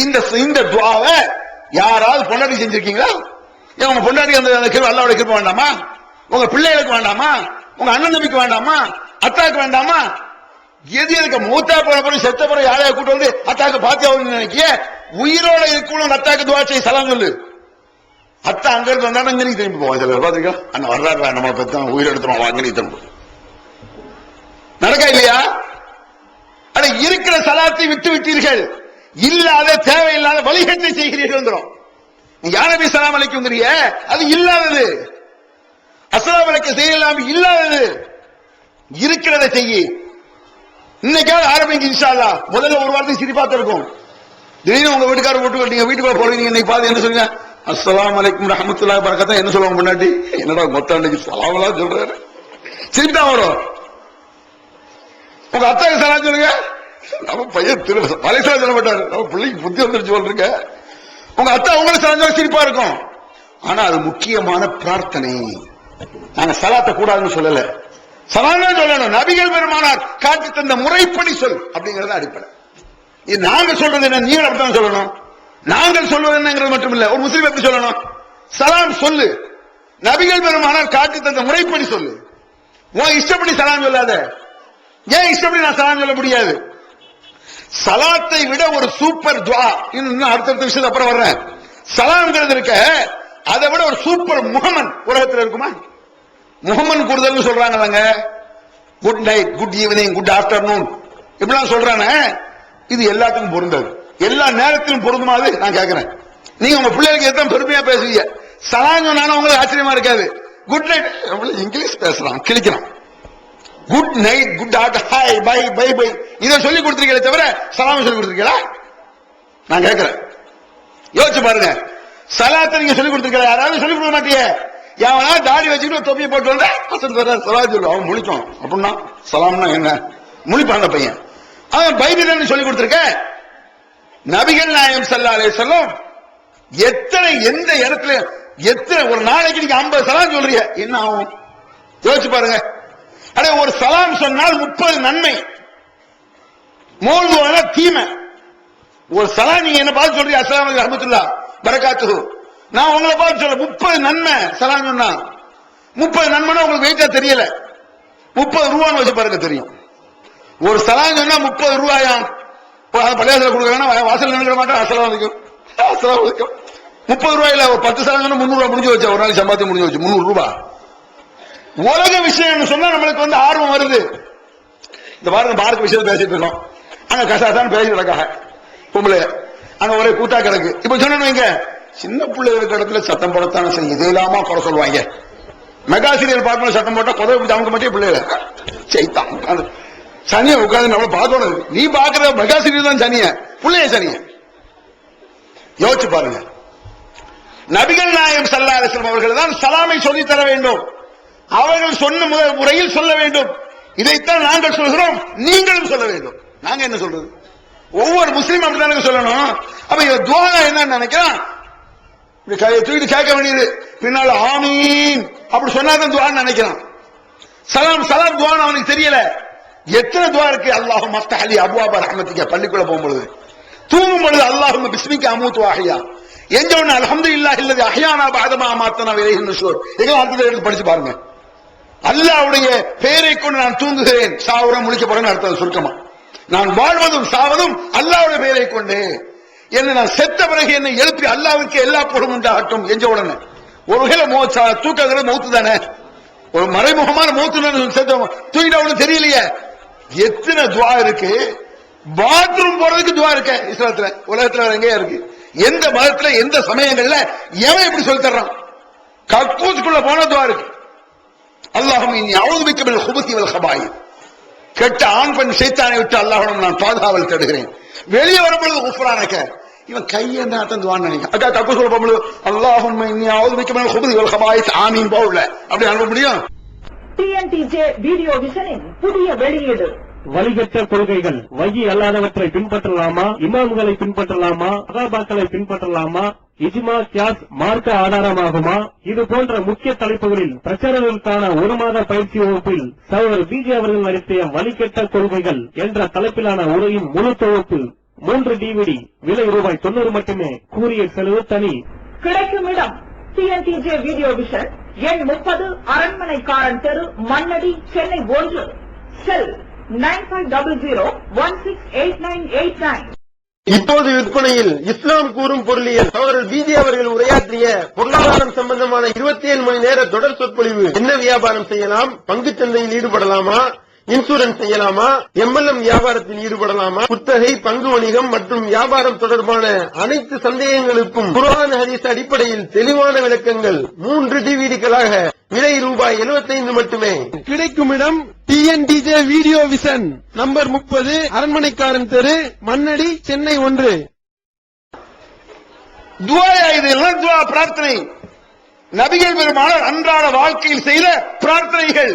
இந்த துஆவை யாராவது பொண்டாட்டி செஞ்சிருக்கீங்களா? உங்க பொண்டாட்டி அந்த கிருபை, அல்லாஹ்வுடைய கிருபை வேண்டாமா? உங்க பிள்ளைகளுக்கு வேண்டாமா? உங்க அண்ணன் தம்பிக்கு வேண்டாமா? அத்தாக்கு வேண்டாமா? எது எதுக்கு மூத்தா போற பிறகு செத்த பிறகு யாரையா கூட்டு வந்து அத்தாக்கு பாத்தியா நினைக்கிய? உயிரோட இருக்கணும் அத்தாக்கு துஆ செய், சலாம் சொல்லு. அத்தா அங்க இருந்து வந்தா அங்க நீ திரும்பி போவான். சில பாத்துக்கா அண்ணன் வர்றாரு, நம்ம பத்தி உயிர் எடுத்துருவோம், அங்க நீ திரும்ப நடக்கா இல்லையா? அட இருக்கிற சலாத்தை விட்டு விட்டீர்கள், இல்லாத தேவையில்லாத வழிகட்டை செய்கிறீர்கள். வந்துடும் யா நபி ஸலாம் அலைக்கும்ங்கறிய, அது இல்லாதது. அஸ்ஸலாமு அலைக்கும் செய்யலாம், இல்லாதது. இருக்கிறத செய்யி. இன்னைக்காவது ஆரம்பிங்க இன்ஷா அல்லாஹ். முதல்ல ஒரு வாரத்தை சிரிப்பாத்த இருக்கும். திடீர்னு உங்க வீட்டுக்காரர் போட்டு நீங்க வீட்டுக்குள்ள போறீங்க, இன்னைக்கு பாத்து என்ன சொல்லுங்க? அஸ்ஸலாமு அலைக்கும் ரஹ்மத்துல்லாஹி வபரகாத்துஹு. என்ன சொல்லுவாங்க முன்னாடி? என்னடா மொத்த அன்னைக்கு சலாமெல்லாம் சொல்றாரு, சிரிப்பா வரும். உங்க அத்தாக்கு சலாம் சொல்லுங்க, நம்ம பையன் மலைசா சொல்ல மாட்டாரு, நம்ம பிள்ளைக்கு புத்தி வந்துருச்சு சொல்றீங்க. உங்க அத்தா உங்களுக்கு சலாம் சொல்ல சிரிப்பா இருக்கும். ஆனா அது முக்கியமான பிரார்த்தனை. நாங்க சலாத்தை கூடாதுன்னு சொல்லல, சலாம் சொல்லணும். நபிகள் பெருமானார் காட்டி தந்த முறைப்படி சொல் அப்படிங்கறத அடிப்படை. இது நாங்க சொல்றது என்ன, நீங்க அப்படித்தான் சொல்லணும். நாங்கள் சொல்வது என்னங்கிறது மட்டும் இல்ல, ஒரு முஸ்லீம் எப்படி சொல்லணும்? சலாம் சொல்லு. நபிகள் பெருமானார் காட்டி தந்த முறைப்படி சொல்லு. உன் இஷ்டப்படி சலாம் சொல்லாத. ஏன் இஷ்டப்படி நான் சலாம் சொல்ல முடியாது? சலாத்தை விட ஒரு சூப்பர் துஆ, இன்னும் அடுத்தடுத்த விஷயத்தை அப்புறம் வர்றேன். சலாம்ங்கிறது இருக்க, அதை விட ஒரு சூப்பர் முகமன் உலகத்தில் இருக்குமா? முகமன் கூடுதல் சொல்றாங்க. Good night, good evening, good afternoon இப்படிலாம் சொல்றானே, இது எல்லாத்துக்கும் பொருந்தாது. எல்லா நேரத்திலும் பொருந்துமாது நான் கேட்கிறேன். நீங்க உங்க பிள்ளைகளுக்கு எத்தனை பெருமையா பேசுவீங்க. சலாம் சொன்னாலும் உங்களுக்கு ஆச்சரியமா இருக்காது. குட் நைட் இங்கிலீஷ் பேசுறான், கிழிக்கிறான். குட் நைட், குட் ஆட், ஹாய், பை, பை பை இதை சொல்லி கொடுத்திருக்கீங்களே தவிர சலாம் சொல்லி கொடுத்திருக்கீங்களா? நான் கேட்கிறேன். யோசிச்சு பாருங்க. சலாத்தை நீங்க சொல்லி கொடுத்திருக்கீங்களா? யாராவது சொல்லி கொடுக்க மாட்டீங்க. எவனா தாடி வச்சுக்கிட்டு தொப்பியை போட்டு வந்தா சலாம் சொல்லு, அவன் முழிக்கும். அப்படின்னா சலாம்னா என்ன? முழிப்பான் அந்த பையன். அவன் பைபிள் சொல்லி கொடுத்திருக்க. நபிகள் நாயகம் ஸல்லல்லாஹு அலைஹி வஸல்லம் எத்தனை எந்த இடத்துல எத்தனை ஒரு நாளைக்கு நீங்க 50 சலாம் சொல்றீங்க, என்ன ஆகும் யோசிச்சு பாருங்க. அட ஒரு சலாம் சொன்னால் 30 நன்மை, மோல்வான தீமை. ஒரு சலாம் நீங்க என்ன பார்த்து சொல்றீங்க, அஸ்ஸலாமு அலைக்கும் ரஹ்மத்துல்லாஹி பரகாத்துஹு. நான் உங்களை பார்த்து சொல்ல 30 நன்மை சலாம் சொன்னா. 30 நன்மைனா உங்களுக்கு வெயிட்டா தெரியல, 30 ரூபான்னு வச்சு பாருங்க தெரியும். ஒரு சலாம் சொன்னா 30 ரூபாயா? பள்ளியாசல கொடுக்கறா, வாசல் நினைக்கிற மாட்டேன். அஸ்ஸலாமு அலைக்கும், அஸ்ஸலாமு அலைக்கும். 30 ரூபாயில ஒரு 10 சலாம் சொன்னா 300 ரூபாய் முடிஞ்சு வச்சா, ஒரு நாளைக்கு சம்பாத்தி முடிஞ்சு வச்சு 300 ரூபாய். உலக விஷயம் சொன்னா நம்மளுக்கு ஆர்வம் வருது. இந்த பாருங்க, பார்க்க விஷயத்தை பேசிட்டு இருக்கோம். அங்க கசாதான் பேசி கிடக்காக பொம்பளை, அங்க ஒரே கூத்தா கிடக்கு. இப்ப சொன்னீங்க, சின்ன பிள்ளை இருக்கிற இடத்துல சத்தம் போடத்தானே செய்யும், இது இல்லாம குறை சொல்லுவாங்க. மெகா சீரியல் பார்க்கணும், சத்தம் போட்டா குறை அவங்க மட்டும் பிள்ளைங்க செய்தான் சனிய உட்காந்து நம்ம பார்க்கணும். நீ பாக்குற மெகா சீரியல் தான் சனிய, பிள்ளைய சனிய. யோசிச்சு பாருங்க. நபிகள் நாயகம் ஸல்லல்லாஹு அலைஹி வஸல்லம் அவர்கள் தான் சலாமை சொல்லி தர வேண்டும். அவர்கள் சொன்ன முறையில் சொல்ல வேண்டும். இதைத்தான் நாங்கள் சொல்கிறோம், நீங்களும் சொல்ல வேண்டும். நாங்க என்ன சொல்றது? ஒவ்வொரு முஸ்லீம் அப்படித்தானே சொல்லணும். அப்ப இந்த துஆ என்ன நினைக்கிறான், தூக்கிட்டு கேட்க வேண்டியது. பின்னால ஆமீன் அப்படி சொன்னாதான் துஆன்னு நினைக்கிறான். சலாம் சலாம் துஆன்னு அவனுக்கு தெரியல. எத்தனை துஆ இருக்கு? அல்லாஹும்ம அஃப்தஹ் லி அப்வாப ரஹ்மத்திக, பள்ளிக்குள்ள போகும்பொழுது, தூங்கும் பொழுது அல்லாஹும்ம பிஸ்மிக அமூது வ அஹ்யா, எஞ்சவன அல்ஹம்துலில்லாஹி அல்லதி அஹ்யானா பஅதமா அமாத்தனா வ இலைஹி நுஷூர். இதெல்லாம் அர்த்தத்தை எடுத்து படிச்சு பாருங்க. அல்லாஹ்வுடைய பெயரை கொண்டு நான் தூங்குகிறேன், சாவுறேன், முழிக்க போறேன்னு அர்த்தம் சுருக்கமா. நான் வாழ்வதும் சாவதும் அல்லாஹ்வுடைய பெயரை கொண்டு, என்ன நான் செத்த பிறகு என்னை எழுப்பி அல்லாஹ்வுக்கு எல்லா புகழும் உண்டாகட்டும் என்ற உடனே ஒரு வகையில தூக்கங்கிறது மௌத்து தானே, ஒரு மறைமுகமான மௌத்து. செத்த தூக்கிட்ட ஒண்ணு தெரியலையே. எத்தனை துஆ இருக்கு. பாத்ரூம் போறதுக்கு துஆ இருக்கு இஸ்லாத்துல, உலகத்துல எங்கேயா இருக்கு? எந்த மதத்துல எந்த சமயங்கள்ல எவன் எப்படி சொல்லி தர்றான்? கக்கூசுக்குள்ள போன துஆ இருக்கு. அல்லாஹும்ம இன்னி அஊது பிக்க மினல் குபுஸி வல் கபாயிஸ். கெட்ட ஆண் பெண் சைத்தானை விட்டு அல்லாஹ்விடம் நான் பாதுகாவல் தேடுகிறேன். வெளியே வரும்பொழுது குஃப்ரானக, இவன் கையை தந்துவான்னு நினைக்கிறேன். அக்கா தப்பு சொல்ல போகும்போது அல்லாஹும்ம இன்னி அஊது பிக்க மினல் குபுதி வல் கபாயிஸ் ஆமீன் போகல அப்படி அனுப்ப முடியும்? டிஎன்டிஜே வீடியோ விஷனின் புதிய வெளியீடு. வழிகட்ட கொள்கைகள் வகி அல்லாதவற்றை பின்பற்றலாமா, இமாம்களை பின்பற்றலாமா, சஹாபாக்களை பின்பற்றலாமா, இஜ்மா கியாஸ் மார்க்க ஆதாரமாகுமா? இது போன்ற முக்கிய தலைப்புகளில் பிரச்சாரங்களுக்கான ஒரு மாத பயிற்சி வகுப்பில் சகோதரர் பிஜே அவர்கள் நடத்திய வழிகட்ட கொள்கைகள் என்ற தலைப்பிலான உரையின் முழு தொகுப்பு 3 DVD, விலை ₹90 மட்டுமே. கூரியர் செலவு தனி. கிடைக்கும் இடம் டிஎன்டிஜே வீடியோ விஷன், எண் 30, அரண்மனைக்காரன் தெரு, மண்ணடி, சென்னை 1. செல் 9500168989. இப்போது விற்பனையில் இஸ்லாம் கூறும் பொருளியல் சகோதரர் பிஜே அவர்கள் உரையாற்றிய பொருளாதாரம் சம்பந்தமான 27 மணி நேர தொடர் சொற்பொழிவு. என்ன வியாபாரம் செய்யலாம், பங்குச் சந்தையில் ஈடுபடலாமா, இன்சூரன்ஸ் செய்யலாமா, MLM வியாபாரத்தில் ஈடுபடலாமா, குத்தகை, பங்கு வணிகம் மற்றும் வியாபாரம் தொடர்பான அனைத்து சந்தேகங்களுக்கும் குர்ஆன் ஹதீஸ் அடிப்படையில் தெளிவான விளக்கங்கள் 3 DVDக்களாக விலை ₹75 மட்டுமே. கிடைக்கும் இடம் டிஎன்டிஜே வீடியோ விஷன், நம்பர் 30, அரண்மனைக்காரன் தெரு, மண்ணடி, சென்னை 1. துஆயா இது எல்லாம் துஆ பிரார்த்தனை. நபிகள் பெருமானார் அன்றாட வாழ்க்கையில் செய்த பிரார்த்தனைகள்.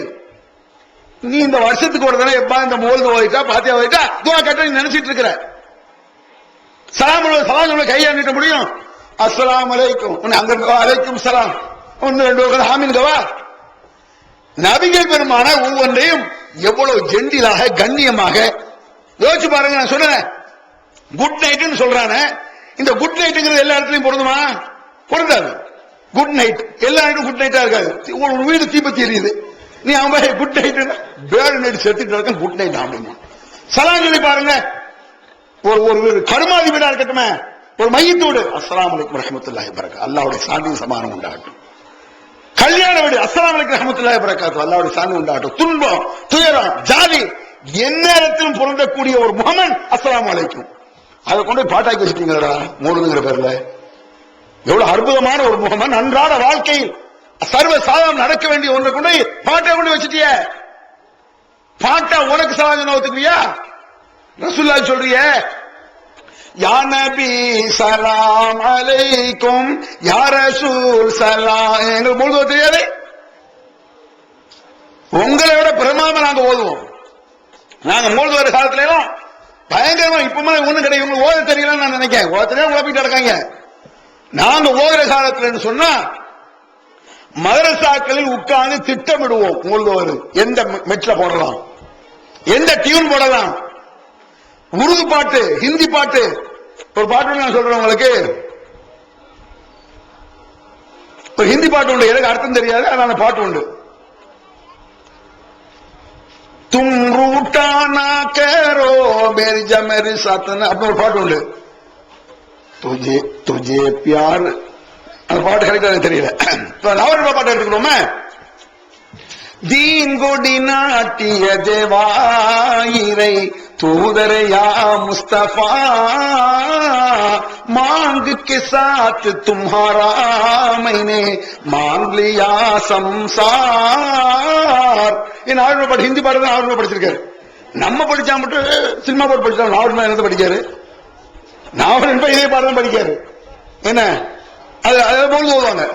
நீ இந்த வருஷத்துக்கு ஒரு தடவை எப்பா இந்த மோல்து ஓதிட்டா பாத்தியா ஓதிட்டா துஆ கேட்ட நீ நினைச்சிட்டு இருக்கிற. சலாம் கையா நீட்ட முடியும்? அஸ்ஸலாமு அலைக்கும், அங்க அலைக்கும் சலாம், 1 2 ஹாமின்கவா. நபிகள் பெருமானார் ஒவ்வொன்றையும் எவ்வளவு ஜெண்டிலாக கண்ணியமாக யோசிச்சு பாருங்க. நான் சொல்றேன் குட் நைட்னு சொல்றானே, இந்த குட் நைட்ங்கிறது எல்லா இடத்துலயும் பொருந்துமா? பொருந்தாது. குட் நைட் எல்லா இடத்தும் குட் நைட்டா இருக்காது. ஒரு வீடு தீபத்தி எரியுது, நீ அவன் குட் நைட் பேர்டு நைட் செத்துட்டு இருக்க குட் நைட் அப்படிமா. சலாம் சொல்லி பாருங்க. ஒரு கருமாதி வீடா இருக்கட்டுமே, ஒரு மையத்தோடு அஸ்ஸலாமு அலைக்கும் ரஹ்மத்துல்லாஹி வபரகாத்துஹு, அல்லாஹ்வுடைய சாந்தி சமாதானம் உண்டாகட்டும். கல்யாண வீடு அஸ்ஸலாமு அலைக்கும் ரஹ்மத்துல்லாஹி வபரகாத்துஹு, அல்லாஹ்வுடைய சாந்தி உண்டாகட்டும். துன்பம், துயரம், ஜாதி எந்நேரத்திலும் பொருந்தக்கூடிய ஒரு முஹம்மன் அஸ்ஸலாமு அலைக்கும். அதை கொண்டு பாட்டாக்கி வச்சுட்டீங்களா மூணுங்கிற பேர்ல? எவ்வளவு அற்புதமான ஒரு முஹம்மன் அன்றாட வாழ்க்கையில் சர்வ சாதாரணம் நடக்க வேண்டிய ஒன்றை கொண்டு பாட்டை கொண்டு வச்சுட்டிய. பாட்டா உனக்கு சாதாரண ஒத்துக்குவியா? ரசூலுல்லாஹி சொல்றிய யா நபி சலாம் அலைக்கும், யா ரசூல் சலாம், எங்களுக்கு மூழ்க தெரியாது. உங்களை விட பிரமாதமா நாங்க ஓதுவோம். நாங்க மூழ்க வர காலத்திலும் பயங்கரமா இப்பமா ஒண்ணும் கிடையாது. உங்களுக்கு ஓத தெரியலன்னு நான் நினைக்கிறேன். ஓதத்திலே உழப்பிட்டு இருக்காங்க. நாங்க ஓதுற காலத்துல சொன்னா மதரசாக்களில் உட்கார்ந்து திட்டமிடுவோம். மூழ்கவர் எந்த மெட்ல போடலாம், எந்த டியூன் போடலாம், உருது பாட்டு, ஹிந்தி பாட்டு. ஒரு பாட்டு நான் சொல்றேன் உங்களுக்கு, ஒரு ஹிந்தி பாட்டு உண்டு, எனக்கு அர்த்தம் தெரியாது, அதனால பாட்டு உண்டு. தும் ரூட்டா நா கரோ மேரி ஜா மேரி சாத்னா அப்படி ஒரு பாட்டு உண்டு. துஜே துஜே பியார், அந்த பாட்டு கிடைக்காது தெரியல. நவரூபா பாட்டு எடுத்துக்கிறோமே. தீங்கொடி நாட்டிய தேவாயிரை தூதரையா முஸ்தபா, மாங்கு கே சாத் தும்ஹாரா மைனே மாங் லியா சம்சார். என் நவரூபா பாட்டு ஹிந்தி பாட்டு தான் நவரூபா படிச்சிருக்காரு. நம்ம படிச்சா மட்டும் சினிமா பாட்டு படிச்சா நாவல் என்ன படிக்காரு? நாவல் என்ப இதே பாட்டு தான் படிக்காரு. என்ன அது போல் ஓதுவாங்க.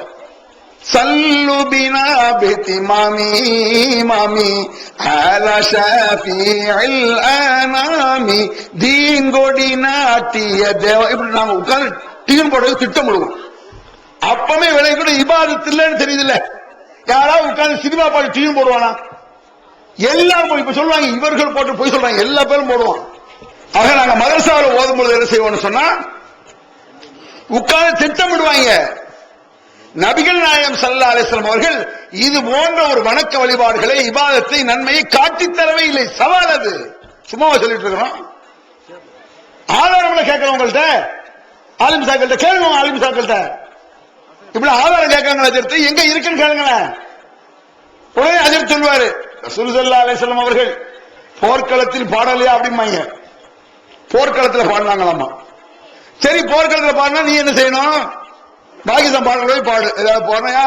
சல்லு பினா பிதி மாமி மாமி அலா ஷஃபீஇல் அனாமி தீங்கொடி நாட்டிய தேவ. இப்படி நாம உட்கார்ந்து டீம் போடுறது திட்டம் போடுவோம். அப்பவே விலை கூட இபாதத் இல்லைன்னு தெரியுது இல்ல. யாராவது உட்கார்ந்து சினிமா பாட்டு டீம் போடுவானா? எல்லாரும் இப்ப சொல்லுவாங்க இவர்கள் போட்டு போய் சொல்றாங்க, எல்லா பேரும் போடுவான். ஆக நாங்க மதரசாவில் ஓதும்போது என்ன செய்வோம்னு சொன்னா உட்கார்ந்து திட்டமிடுவாங்க. நபிகள் நாயகம் ஸல்லல்லாஹு அலைஹி வஸல்லம் அவர்கள் இது போன்ற ஒரு வணக்க வழிபாடுகளை, இபாதத்தை, நன்மையை காட்டித்தரவே இல்லை. சவால் அது. சும்மாவா சொல்லிட்டு இருக்கிறோம்? ஆதாரம் கேட்கிறோம் உங்கள்கிட்ட, ஆலிம் சாக்கள்கிட்ட கேளுங்க. ஆலிம் சாக்கள்கிட்ட இப்படி ஆதாரம் கேட்கறாங்க. அஜர்த்து எங்க இருக்குன்னு கேளுங்களேன். உடனே அஜர்த் சொல்வாரு ரசூல் ஸல்லல்லாஹு அலைஹி வஸல்லம் அவர்கள் போர்க்களத்தில் பாடலையா அப்படிம்பாங்க. போர்க்களத்தில் பாடினாங்களாமா. சரி, போர்க்களத்தில் பாடினா நீ என்ன செய்யணும்? பாகிஸ்தான் பாடுற பாடு. ஏதாவது போனா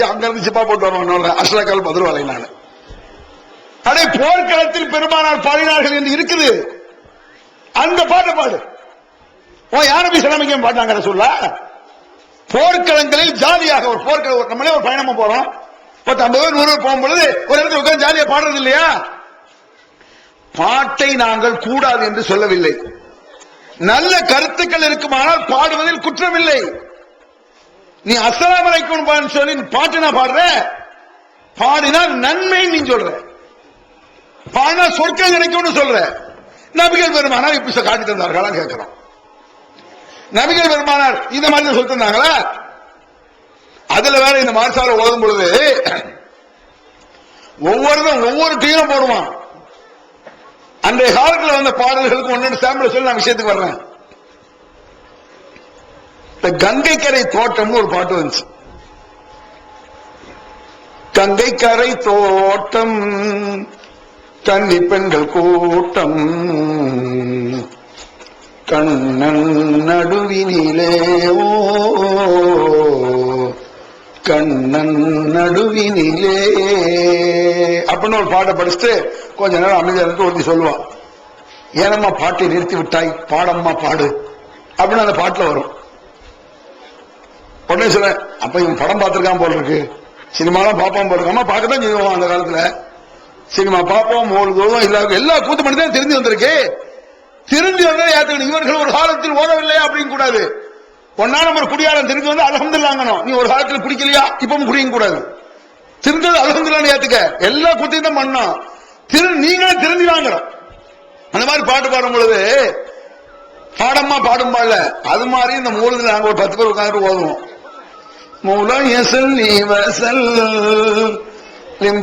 அங்க இருந்து சிப்பா போட்டு வருவாங்க. அஷ்ரகல் பதில் வலை. நான் அடே போர்க்களத்தில் பெருமானார் பாடினார்கள் என்று இருக்குது, அந்த பாட்டை பாடு. யா நபி ஸல்லல்லாஹு பாட்டாங்க சொல்ல. போர்க்களங்களில் ஜாலியாக ஒரு போர்க்களம், நம்மளே ஒரு பயணமா போறோம், 50 பேர் 100 பேர் போகும்பொழுது ஒரு இடத்துல உட்கார்ந்து ஜாலியா பாடுறது இல்லையா? பாட்டை நாங்கள் கூடாது என்று சொல்லவில்லை. நல்ல கருத்துக்கள் இருக்குமானால் பாடுவதில் குற்றமில்லை. நீ அஸ்ஸலாமு அலைக்கும் சொல்லி பாட்டு நான் பாடுற, பாடினால் நன்மை நீ சொல்ற, பாடினா சொர்க்கம் கிடைக்கும்னு சொல்ற. நபிகள் பெருமானார் இப்படி காட்டி தந்தார்களா கேட்கிறோம். நபிகள் பெருமானார் இந்த மாதிரி சொல்லி தந்தாங்களா? அதுல வேற இந்த மார்சால ஓதும் பொழுது ஒவ்வொருத்தரும் ஒவ்வொரு டீனும் போடுவான். அன்றைய காலத்தில் வந்த பாடல்களுக்கு ஒன்னு சாம்பிள் சொல்லி நான் விஷயத்துக்கு வர்றேன். இந்த கங்கைக்கரை தோட்டம் ஒரு பாட்டு வந்துச்சு. கங்கைக்கரை தோட்டம் கன்னி பெண்கள் கூட்டம் கண்ணன் நடுவினிலே ஓ கண்ணன் நடுவினிலே அப்படின்னு ஒரு பாட்டை படிச்சுட்டு கொஞ்ச நேரம் அமைதியா இருந்து ஒருத்தி சொல்லுவான், ஏனம்மா பாட்டை நிறுத்தி விட்டாய், பாடம்மா பாடு அப்படின்னு அந்த பாட்டுல வரும். உடனே சொல்ல, அப்ப இவன் படம் பார்த்திருக்கான் போல இருக்கு, சினிமாலாம் பார்ப்பான் போல இருக்காம, பார்க்கத்தான் செய்வோம். அந்த காலத்துல சினிமா பார்ப்போம், எல்லா கூத்து பண்ணி தான் தெரிஞ்சு வந்திருக்கு. திரும்பி வந்தா ஏத்துக்கணும். இவர்கள் ஒரு காலத்தில் ஓதவில்லையா அப்படின்னு கூடாது. ஒன்னா நம்ம குடியாரம் திரும்பி வந்து அல்ஹம்துலில்லாஹ்ங்கணும். நீ ஒரு காலத்தில் குடிக்கலையா, இப்பவும் குடிக்க கூடாது. திருந்தது அல்ஹம்துலில்லாஹ்னு ஏத்துக்க. எல்லா கூத்தையும் தான் பண்ணோம். நீங்களும் திரும்பி வாங்கணும். அந்த மாதிரி பாட்டு பாடும் பொழுது பாடம்மா பாடும்பால அது மாதிரி இந்த மூலத்துல நாங்க ஒரு 10 பேர் உட்கார்ந்து ஓதுவோம். மூலம் எசல் நீ வசல்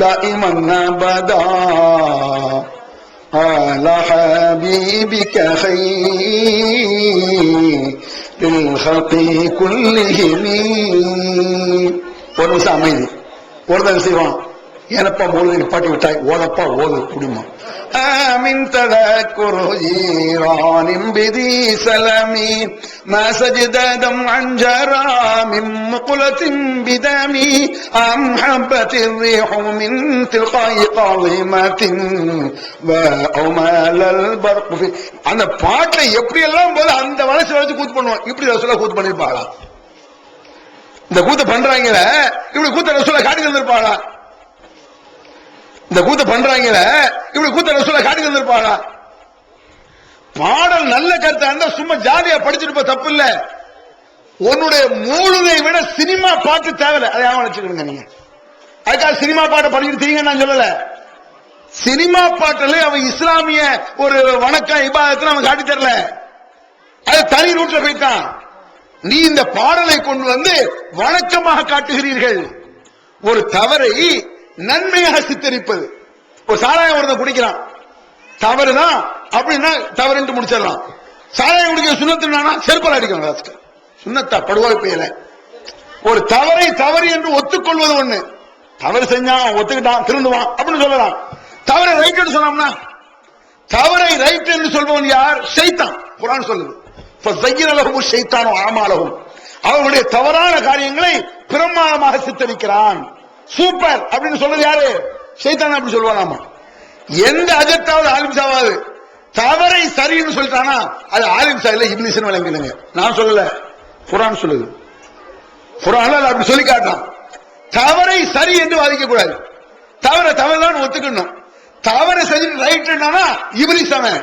دائما ابدا على حبيبك خير الخلق كلهم. ஒரு நிமிஷம் அமைதி. ஒரு தடவை செய்வான், ஏனப்பா மூலத்தை பாட்டி விட்டாய், ஓதப்பா ஓது குடிமா. من تذكر جيران بذي سلمي ما سجد دمعا جرى من مقلة بدمي أم حبت الريح من تلقاء قاضمة وأمال البرق في. அந்த பாட்டை எப்படி எல்லாம் போல அந்த வளர்ச்சி வச்சு கூத்து பண்ணுவோம். இப்படி ரசூலா கூத்து பண்ணிருப்பாளா? இந்த கூத்து பண்றாங்கள இப்படி கூத்த ரசூலா காட்டி வந்திருப்பாளா? இந்த கூத்த பண்றாங்கள இப்படி கூத்த ரசூலா காட்டி வந்திருப்பாளா? பாடல் நல்ல கருத்தா இருந்தா சும்மா ஜாலியா படிச்சுட்டு தப்பு இல்ல. உன்னுடைய மூழுதை விட சினிமா பாட்டு தேவையில்லை. அதை வச்சுக்கணுங்க. நீங்க அதுக்காக சினிமா பாட்டை படிச்சுட்டு தீங்க நான் சொல்லல. சினிமா பாட்டுல அவன் இஸ்லாமிய ஒரு வணக்கம் இபாதத்தை அவன் காட்டி தரல. அது தனி ரூட்ல போயிட்டான். நீ இந்த பாடலை கொண்டு வந்து வணக்கமாக காட்டுகிறீர்கள். ஒரு தவறை நன்மையாக சித்தரிப்பது. ஒரு சாராயம் ஒருத்தன் குடிக்கிறான், தவறுதான் அப்படின்னா தவறு முடிச்சிடலாம். சாராயம் குடிக்க சுண்ணத்துனா செருப்பல் அடிக்கணும். சுண்ணத்தா படுவாய் பெயல. ஒரு தவறை தவறு என்று ஒத்துக்கொள்வது ஒண்ணு. தவறு செஞ்சான், ஒத்துக்கிட்டான், திருந்துவான் அப்படின்னு சொல்லலாம். தவறை ரைட் என்று சொன்னோம்னா, தவறை ரைட் என்று சொல்பவன் யார்? ஷைத்தான். குர்ஆன் சொல்லுது, அவர்களுடைய தவறான காரியங்களை பிரமாதமாக சித்தரிக்கிறான். சூப்பர் அப்படின்னு சொல்றது யாரு? ஷைத்தான் அப்படி சொல்லுவானாமா. எந்த அஜத்தாவது ஆலிம்சாவாது தவறை சரின்னு சொல்லிட்டானா அது ஆலிம்சா இல்ல, இப்லீஸ்னு விளங்குங்க. நான் சொல்லல, குர்ஆன் சொல்லுது. குர்ஆன்ல அப்படி சொல்லி காட்டான். தவறை சரி என்று வாதிக்க கூடாது. தவறை தவறுதான் ஒத்துக்கணும். தவறை சரி ரைட் இப்லீஸ் அவன்.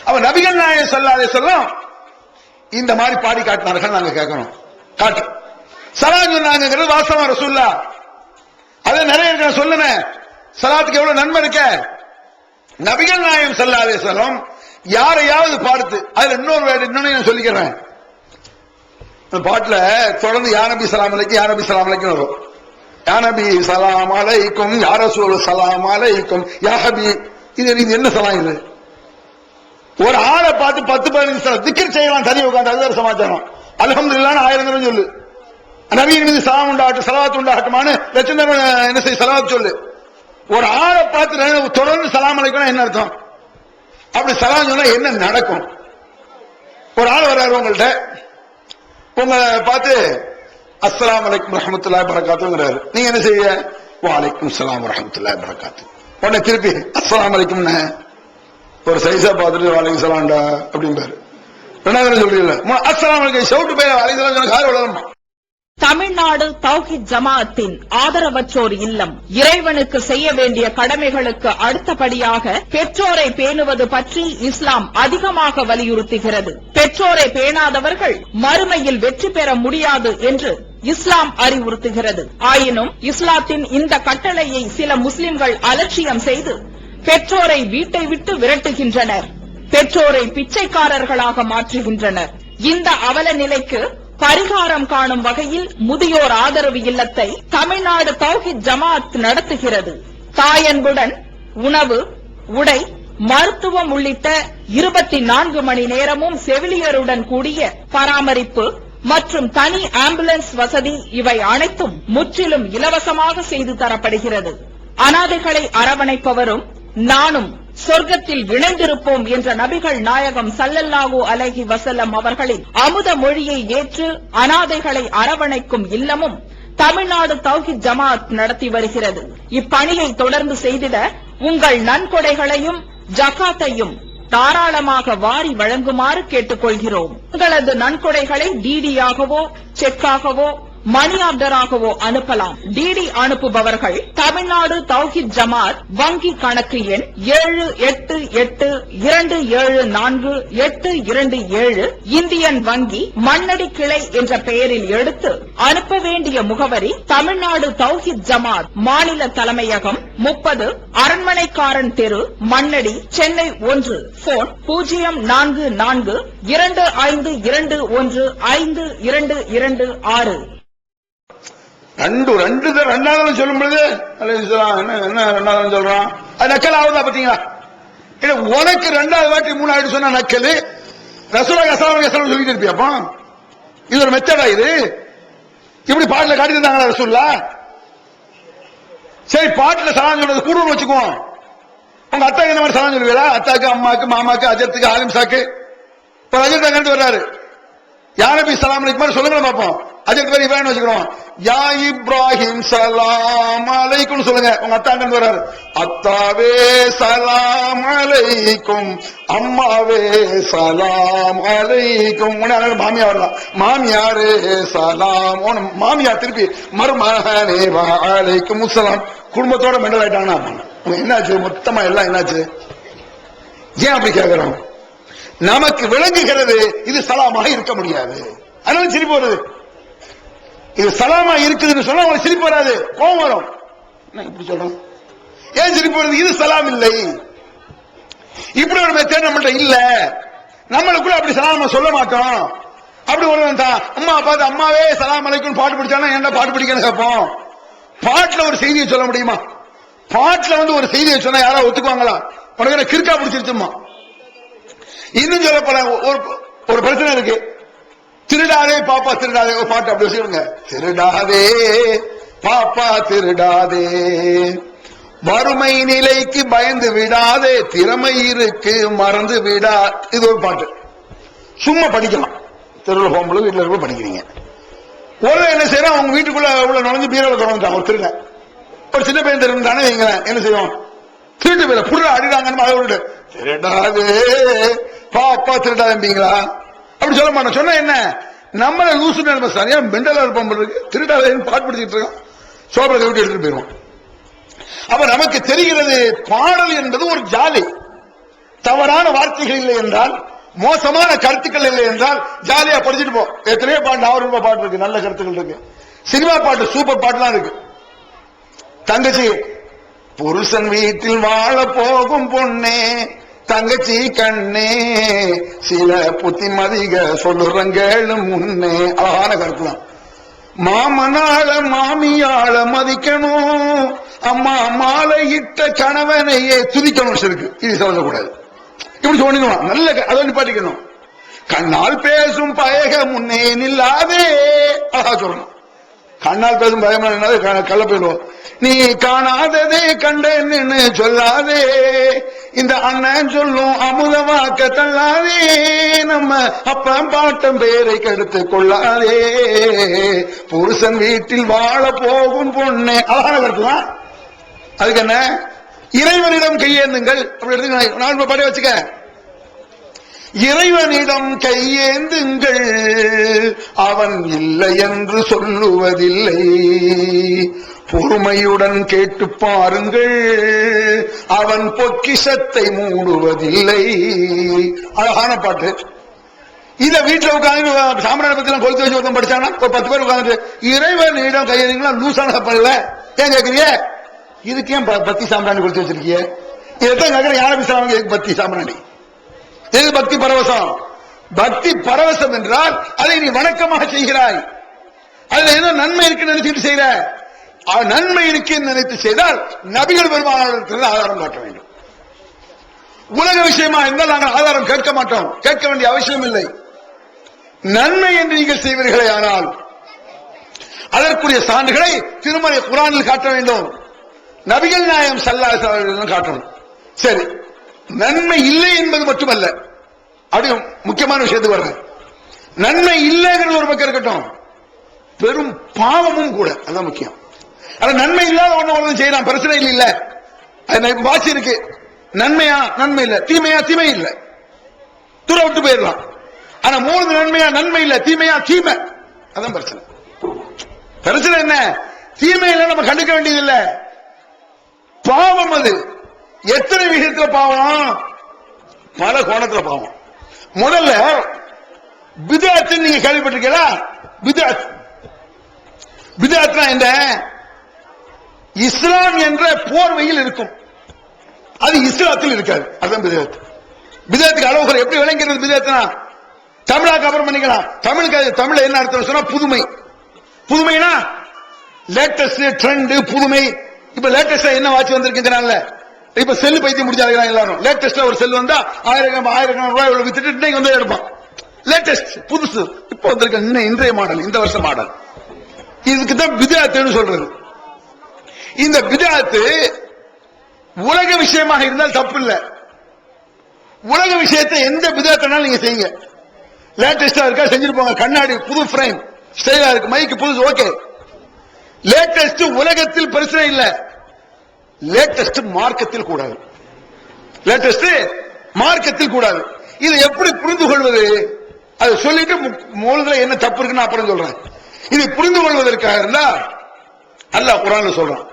அவன் நபிகள் நாயகம் ஸல்லல்லாஹு அலைஹி வஸல்லம் இந்த மாதிரி பாடி காட்டினார்கள். நாங்க கேட்கணும், காட்டு சலாம் சொன்னாங்கிறது வாஸ்தவம் ரசூலுல்லாஹ். அதை நிறைய சொல்லுனேன். சலாத்துக்கு எவ்வளவு நன்மை இருக்க. நபிகள் நாயகம் ஸல்லல்லாஹு அலைஹி வஸல்லம் யாரையாவது பார்த்து அதுல இன்னொன்னு சொல்லிக்கிறேன். பாட்டுல தொடர்ந்து யா நபி ஸலாம் அலைக்கும் யா நபி ஸலாம் அலைக்கும் வரும். யா நபி ஸலாம் அலைக்கும் யா ரசூல் ஸலாம் அலைக்கும் யா ஹபீப். இது என்ன சலாம்? இது ஒரு ஆளை பார்த்து 10-15 திக்ர் செய்யலாம் தனி உட்காந்து. அது சமாச்சாரம். அல்ஹம்துலில்லாஹ் 1000 தடவை சொல்லு. நபியின் மீது சலாம் உண்டாகட்டும், ஸலவாத் உண்டாகட்டுமான்னு லட்சம் என்ன செய்ய ஸலவாத் சொல்லு. ஒரு ஆளை பார்த்து தொடர்ந்து சலாம் அலைக்கும் என்ன அர்த்தம்? அப்படி சலாம் சொன்னா என்ன நடக்கும்? ஒரு ஆள் வர்றாரு உங்கள்கிட்ட, உங்களை பார்த்து அஸ்ஸலாமு அலைக்கும் வரஹ்மத்துல்லாஹி வபரகாத்துஹுங்கிறாரு. நீங்க என்ன செய்ய? வ அலைக்கும் ஸலாம் வரஹ்மத்துல்லாஹி வபரகாத்துஹு. உடனே திருப்பி அஸ்ஸலாமு அலைக்கும்னு ஒரு சைஸா பார்த்துட்டு வலைக்கு சலாம்டா அப்படின்பாரு. ரெண்டாவது சொல்றீங்களா அஸ்ஸலாமு அலைக்கும் ஷவுட் போய் வலைக்கு சலாம் கார் வளரமா. தமிழ்நாடு தௌஹீத் ஜமாஅத்தின் ஆதரவற்றோர் இல்லம் இறைவனுக்கு செய்ய வேண்டிய கடமைகளுக்கு அடுத்தபடியாக பெற்றோரை பேணுவது பற்றி இஸ்லாம் அதிகமாக வலியுறுத்துகிறது. பெற்றோரை பேணாதவர்கள் மறுமையில் வெற்றி பெற முடியாது என்று இஸ்லாம் அறிவுறுத்துகிறது. ஆயினும் இஸ்லாத்தின் இந்த கட்டளையை சில முஸ்லிம்கள் அலட்சியம் செய்து பெற்றோரை வீட்டை விட்டு விரட்டுகின்றனர். பெற்றோரை பிச்சைக்காரர்களாக மாற்றுகின்றனர். இந்த அவல நிலைக்கு பரிகாரம் காணும் வகையில் முதியோர் ஆதரவு இல்லத்தை தமிழ்நாடு தௌஹீத் ஜமாஅத் நடத்துகிறது. தாயன்புடன் உணவு, உடை, மருத்துவம் உள்ளிட்ட 24 மணி நேரமும் செவிலியருடன் கூடிய பராமரிப்பு மற்றும் தனி ஆம்புலன்ஸ் வசதி இவை அனைத்தும் முற்றிலும் இலவசமாக செய்து தரப்படுகிறது. அனாதைகளை அரவணைப்பவரும் நானும் சொர்க்கத்தில் இணைந்திருப்போம் என்ற நபிகள் நாயகம் ஸல்லல்லாஹு அலைஹி வஸல்லம் அவர்களின் அமுத மொழியை ஏற்று அனாதைகளை அரவணைக்கும் இல்லமும் தமிழ்நாடு தௌஹீத் ஜமாஅத் நடத்தி வருகிறது. இப்பணியை தொடர்ந்து செய்திட உங்கள் நன்கொடைகளையும் ஜகாத்தையும் தாராளமாக வாரி வழங்குமாறு கேட்டுக் கொள்கிறோம். உங்களது நன்கொடைகளை டிடியாகவோ செக்காகவோ மணி ஆர்டராகவோ அனுப்பலாம். டிடி அனுப்புபவர்கள் தமிழ்நாடு தௌஹீத் ஜமாஅத் வங்கி கணக்கு எண் 7882748227 இந்தியன் வங்கி மண்ணடி கிளை என்ற பெயரில் எடுத்து அனுப்ப வேண்டிய முகவரி தமிழ்நாடு தௌஹீத் ஜமாஅத் மாநில தலைமையகம் 30 அரண்மனைக்காரன் தெரு மண்ணடி சென்னை 1 போன் 044215215226. ரெண்டாவது சொல்லும் பொழுது என்ன ரெண்டாவது சொல்றான் அது நக்கல் ஆகுதா பாத்தீங்களா? உனக்கு ரெண்டாவது வாட்டி மூணாவது சொன்னா நக்கல். ரசூலுல்லாஹி ஸல்லல்லாஹு அலைஹி வஸல்லம் சொல்லிட்டு இருப்பியாப்பா? இது ஒரு மெத்தடா? இது இப்படி பாட்டுல காட்டி இருந்தாங்களா ரசூலுல்லாஹ்? சரி, பாட்டுல சலாம் சொல்றது கூடுன்னு வச்சுக்குவோம். உங்க அத்தாக்கு என்ன மாதிரி சலாம் சொல்லுவீங்களா? அத்தாக்கு, அம்மாக்கு, மாமாக்கு, அஜத்துக்கு, ஆலிம்சாக்கு. இப்ப அஜத் அங்கிட்டு வர்றாரு, யா நபி ஸலாம் அலைக்கும் சொல்லுங்க பாப்போம். அஜத் பேர் இப்ராஹிம் வச்சுக்கிறோம். யா இப்ராஹிம் சலாம் அலைக்கும் சொல்லுங்க. உங்க அத்தாண்டு வர்றாரு, அத்தாவே சலாம் அலைக்கும், அம்மாவே சலாம் அலைக்கும். மாமியா வரலாம், மாமியாரே சலாம். மாமியார் திருப்பி மருமகனே அலைக்கும் சலாம். குடும்பத்தோட மெண்டல் ஆயிட்டாங்கன்னா என்னாச்சு? மொத்தமா எல்லாம் என்னாச்சு? ஏன் அப்படி கேட்கிறோம்? நமக்கு விளங்குகிறது இது சலாமாக இருக்க முடியாது. அதனால சிரிப்பு வருது. இது சலாமா இருக்குதுன்னு சொன்னா உங்களுக்கு சிரிப்பு வராது, கோபம் வரும். இப்படி சொல்றோம், ஏன் சிரிப்பு வருது? இது சலாம் இல்லை. இப்படி ஒரு மெத்தட் நம்மள்ட்ட இல்ல. நம்மளுக்குள்ள அப்படி சலாமா சொல்ல மாட்டோம். அப்படி ஒரு அம்மா பார்த்து அம்மாவே சலாம் அலைக்கும் பாட்டு பிடிச்சானா என்ன பாட்டு பிடிக்கணும் கேட்போம். பாட்டுல ஒரு செய்தியை சொல்ல முடியுமா? பாட்டுல ஒரு செய்தியை சொன்னா யாராவது ஒத்துக்குவாங்களா? உனக்கு கிறுக்கா பிடிச்சிருச்சுமா. இன்னும் சொல்ல போல ஒரு பிரச்சனை இருக்கு. திருடாதே பாப்பா திருடாதே ஒரு பாட்டு அப்படி வச்சுக்கோங்க. திருடாதே பாப்பா திருடாதே, வறுமை நிலைக்கு பயந்து விடாதே, திறமை இருக்கு மறந்து விடா. இது ஒரு பாட்டு. சும்மா படிக்கலாம். தெருவில் போகும்போது வீட்டுல இருக்க படிக்கிறீங்க. ஒரு என்ன செய்யறோம், அவங்க வீட்டுக்குள்ள உள்ள நுழைஞ்சு பீரோல தொடர்ந்துட்டான் ஒரு திருட. ஒரு சின்ன பையன் திருந்தானே என்ன செய்வோம்? திருட்டு பேர புடுற அடிடாங்கன்னு அதை விட்டு திருடாதே பாப்பா திருடாதீங்களா அப்படி சொல்ல மாட்டோம். சொன்ன என்ன, நம்மள லூசு நிலைமை சரியா மெண்டலா இருப்போம். திருடாதேன்னு பாட்டு பிடிச்சிட்டு இருக்கோம், சோபரத்தை விட்டு எடுத்துட்டு போயிருவோம். அப்ப நமக்கு தெரிகிறது பாடல் என்பது ஒரு ஜாலி. தவறான வார்த்தைகள் இல்லை என்றால், மோசமான கருத்துக்கள் இல்லை என்றால் ஜாலியா படிச்சுட்டு போ. எத்தனையோ பாட்டு, 1000 ரூபாய் பாட்டு இருக்கு, நல்ல கருத்துக்கள் இருக்கு. சினிமா பாட்டு, சூப்பர் பாட்டுலாம் இருக்கு. தங்கச்சி புருஷன் வீட்டில் வாழ போகும் பொண்ணே, தங்கச்சி கண்ணே, சில புத்திமதிக சொல்லுறங்களும் முன்னே. அழகான கருத்து தான். மாமனால மாமியால மதிக்கணும், அம்மா மாலையிட்ட கணவனையே துதிக்கணும். இருக்கு இது சொல்லக்கூடாது. இப்படி சொன்னிடுவான். நல்ல அதை நிப்பாட்டிக்கணும். கண்ணால் பேசும் பயக முன்னே நில்லாதே. அழகா சொல்லணும். கண்ணால் பேசும் பயம் கள்ள போயிடுவோம். நீ காணாததே கண்டேன்னு சொல்லாதே, இந்த அண்ணன் சொல்லும் அமுதமாக்க தள்ளாதே, நம்ம அப்ப பாட்டம் பேரை கெடுத்து கொள்ளாதே, புருஷன் வீட்டில் வாழ போகும் பொண்ணே. அழகான கருத்துதான். அதுக்கு என்ன, இறைவனிடம் கையேந்துங்கள். அப்படி எடுத்து நான் பாடி வச்சுக்க. இறைவனிடம் கையேந்துங்கள், அவன் இல்லை என்று சொல்லுவதில்லை. பொறுமையுடன் கேட்டு பாருங்கள், அவன் பொக்கிஷத்தை மூடுவதில்லை. அழகான பாட்டு. இத வீட்டுல உட்காந்து சாம்பிராணி பத்தி கொளுத்து வச்சு ஒருத்தன் படிச்சானா ஒரு 10 பேர் உட்காந்து இறைவனிடம் கையேந்துங்களா லூசான பண்ணல. ஏன் கேக்குறீங்க? இதுக்கு ஏன் பத்தி சாம்பிராணி கொளுத்து வச்சிருக்கீங்க? இதான் கேக்குற. யாரை பேசுறாங்க? பத்தி சாம்பிராணி எது பக்தி பரவசம்? பக்தி பரவசம் என்றால் அதை நீ வணக்கமாக செய்கிறாய். அதுல ஏதோ நன்மை இருக்குன்னு நினைச்சிட்டு செய்யற. நன்மை இருக்குன்னு நினைத்து செய்தால் நபிகள் பெருமானாரிடத்தில் ஆதாரம் காட்ட வேண்டும். உலக விஷயமா இருந்தால் நாங்கள் ஆதாரம் கேட்க மாட்டோம், கேட்க வேண்டிய அவசியம் இல்லை. நன்மை என்று நீங்கள் செய்வீர்களே ஆனால் அதற்குரிய சான்றுகளை திருமறை குர்ஆனில் காட்ட வேண்டும். நபிகள் நாயகம் ஸல்லல்லாஹு அலைஹி வஸல்லம் காட்டணும். சரி, நன்மை இல்லை என்பது மட்டுமல்ல, அப்படி முக்கியமான விஷயத்துக்கு வர்ற நன்மை இல்லைங்கிறது ஒரு பக்கம் இருக்கட்டும், பெரும் பாவமும் கூட, அதான் முக்கியம். ஆனா நன்மை இல்லாத ஒண்ணு செய்யலாம், பிரச்சனை இல்ல. அது வாசி இருக்கு. நன்மையா நன்மை இல்ல, தீமையா தீமை இல்ல, தூர விட்டு போயிடலாம். ஆனா 3 நன்மையா நன்மை இல்ல, தீமையா தீமை, அதான் பிரச்சனை. பிரச்சனை என்ன? தீமை இல்ல, நம்ம கண்டுக்க வேண்டியது இல்ல, பாவம். அது எத்தனை விஷயத்துல பாவம்? பல கோணத்துல பாவம். முதல்ல பித்அத் நீங்க கேள்விப்பட்டிருக்கீங்களா? பித்அத் என்ன? இஸ்லாம் என்ற போர்வையில் இருக்கும், அது இஸ்லாத்தில் இருக்காது. அதுதான் பித்அத். பித்அத்துக்கு அளவுகள் எப்படி விளங்கிறது? பித்அத்னா தமிழாக்கு அப்புறம் பண்ணிக்கலாம். தமிழ் என்ன அர்த்தம் சொன்னா புதுமை. புதுமைனா லேட்டஸ்ட் ட்ரெண்ட், புதுமை. இப்ப லேட்டஸ்டா என்ன வாட்ச் வந்திருக்குங்கிறாங்கல்ல, இப்ப செல்லு பைத்தியம் முடிச்சாங்க எல்லாரும். லேட்டஸ்டா ஒரு செல் வந்தா 1000 ரூபாய் வித்துட்டு இன்னைக்கு வந்து எடுப்பான். லேட்டஸ்ட் புதுசு இப்ப வந்திருக்க இன்றைய மாடல், இந்த வருஷம் மாடல். இதுக்கு தான் பித்அத்னு சொல்றது. இந்த பித்அத் உலக விஷயமாக இருந்தால் தப்பு இல்ல. உலக விஷயத்தை எந்த பித்அத்னாலும் நீங்க செய்யுங்க. லேட்டஸ்டா இருக்கா செஞ்சுட்டு போங்க. கண்ணாடி புது ஃப்ரேம் ஸ்டைலா இருக்கு, மைக்கு புதுசு, ஓகே. லேட்டஸ்ட் உலகத்தில் பிரச்சனை இல்ல, லேட்டஸ்ட் மார்க்கத்தில் கூடாது. லேட்டஸ்ட் மார்க்கத்தில் கூடாது. இது எப்படி புரிந்து கொள்வது? அதை சொல்லிட்டு மூலத்துல என்ன தப்பு இருக்குன்னு அப்புறம் சொல்றேன். இது புரிந்து கொள்வதற்காக இருந்தா அல்லாஹ் குர்ஆன்ல சொல்றான்,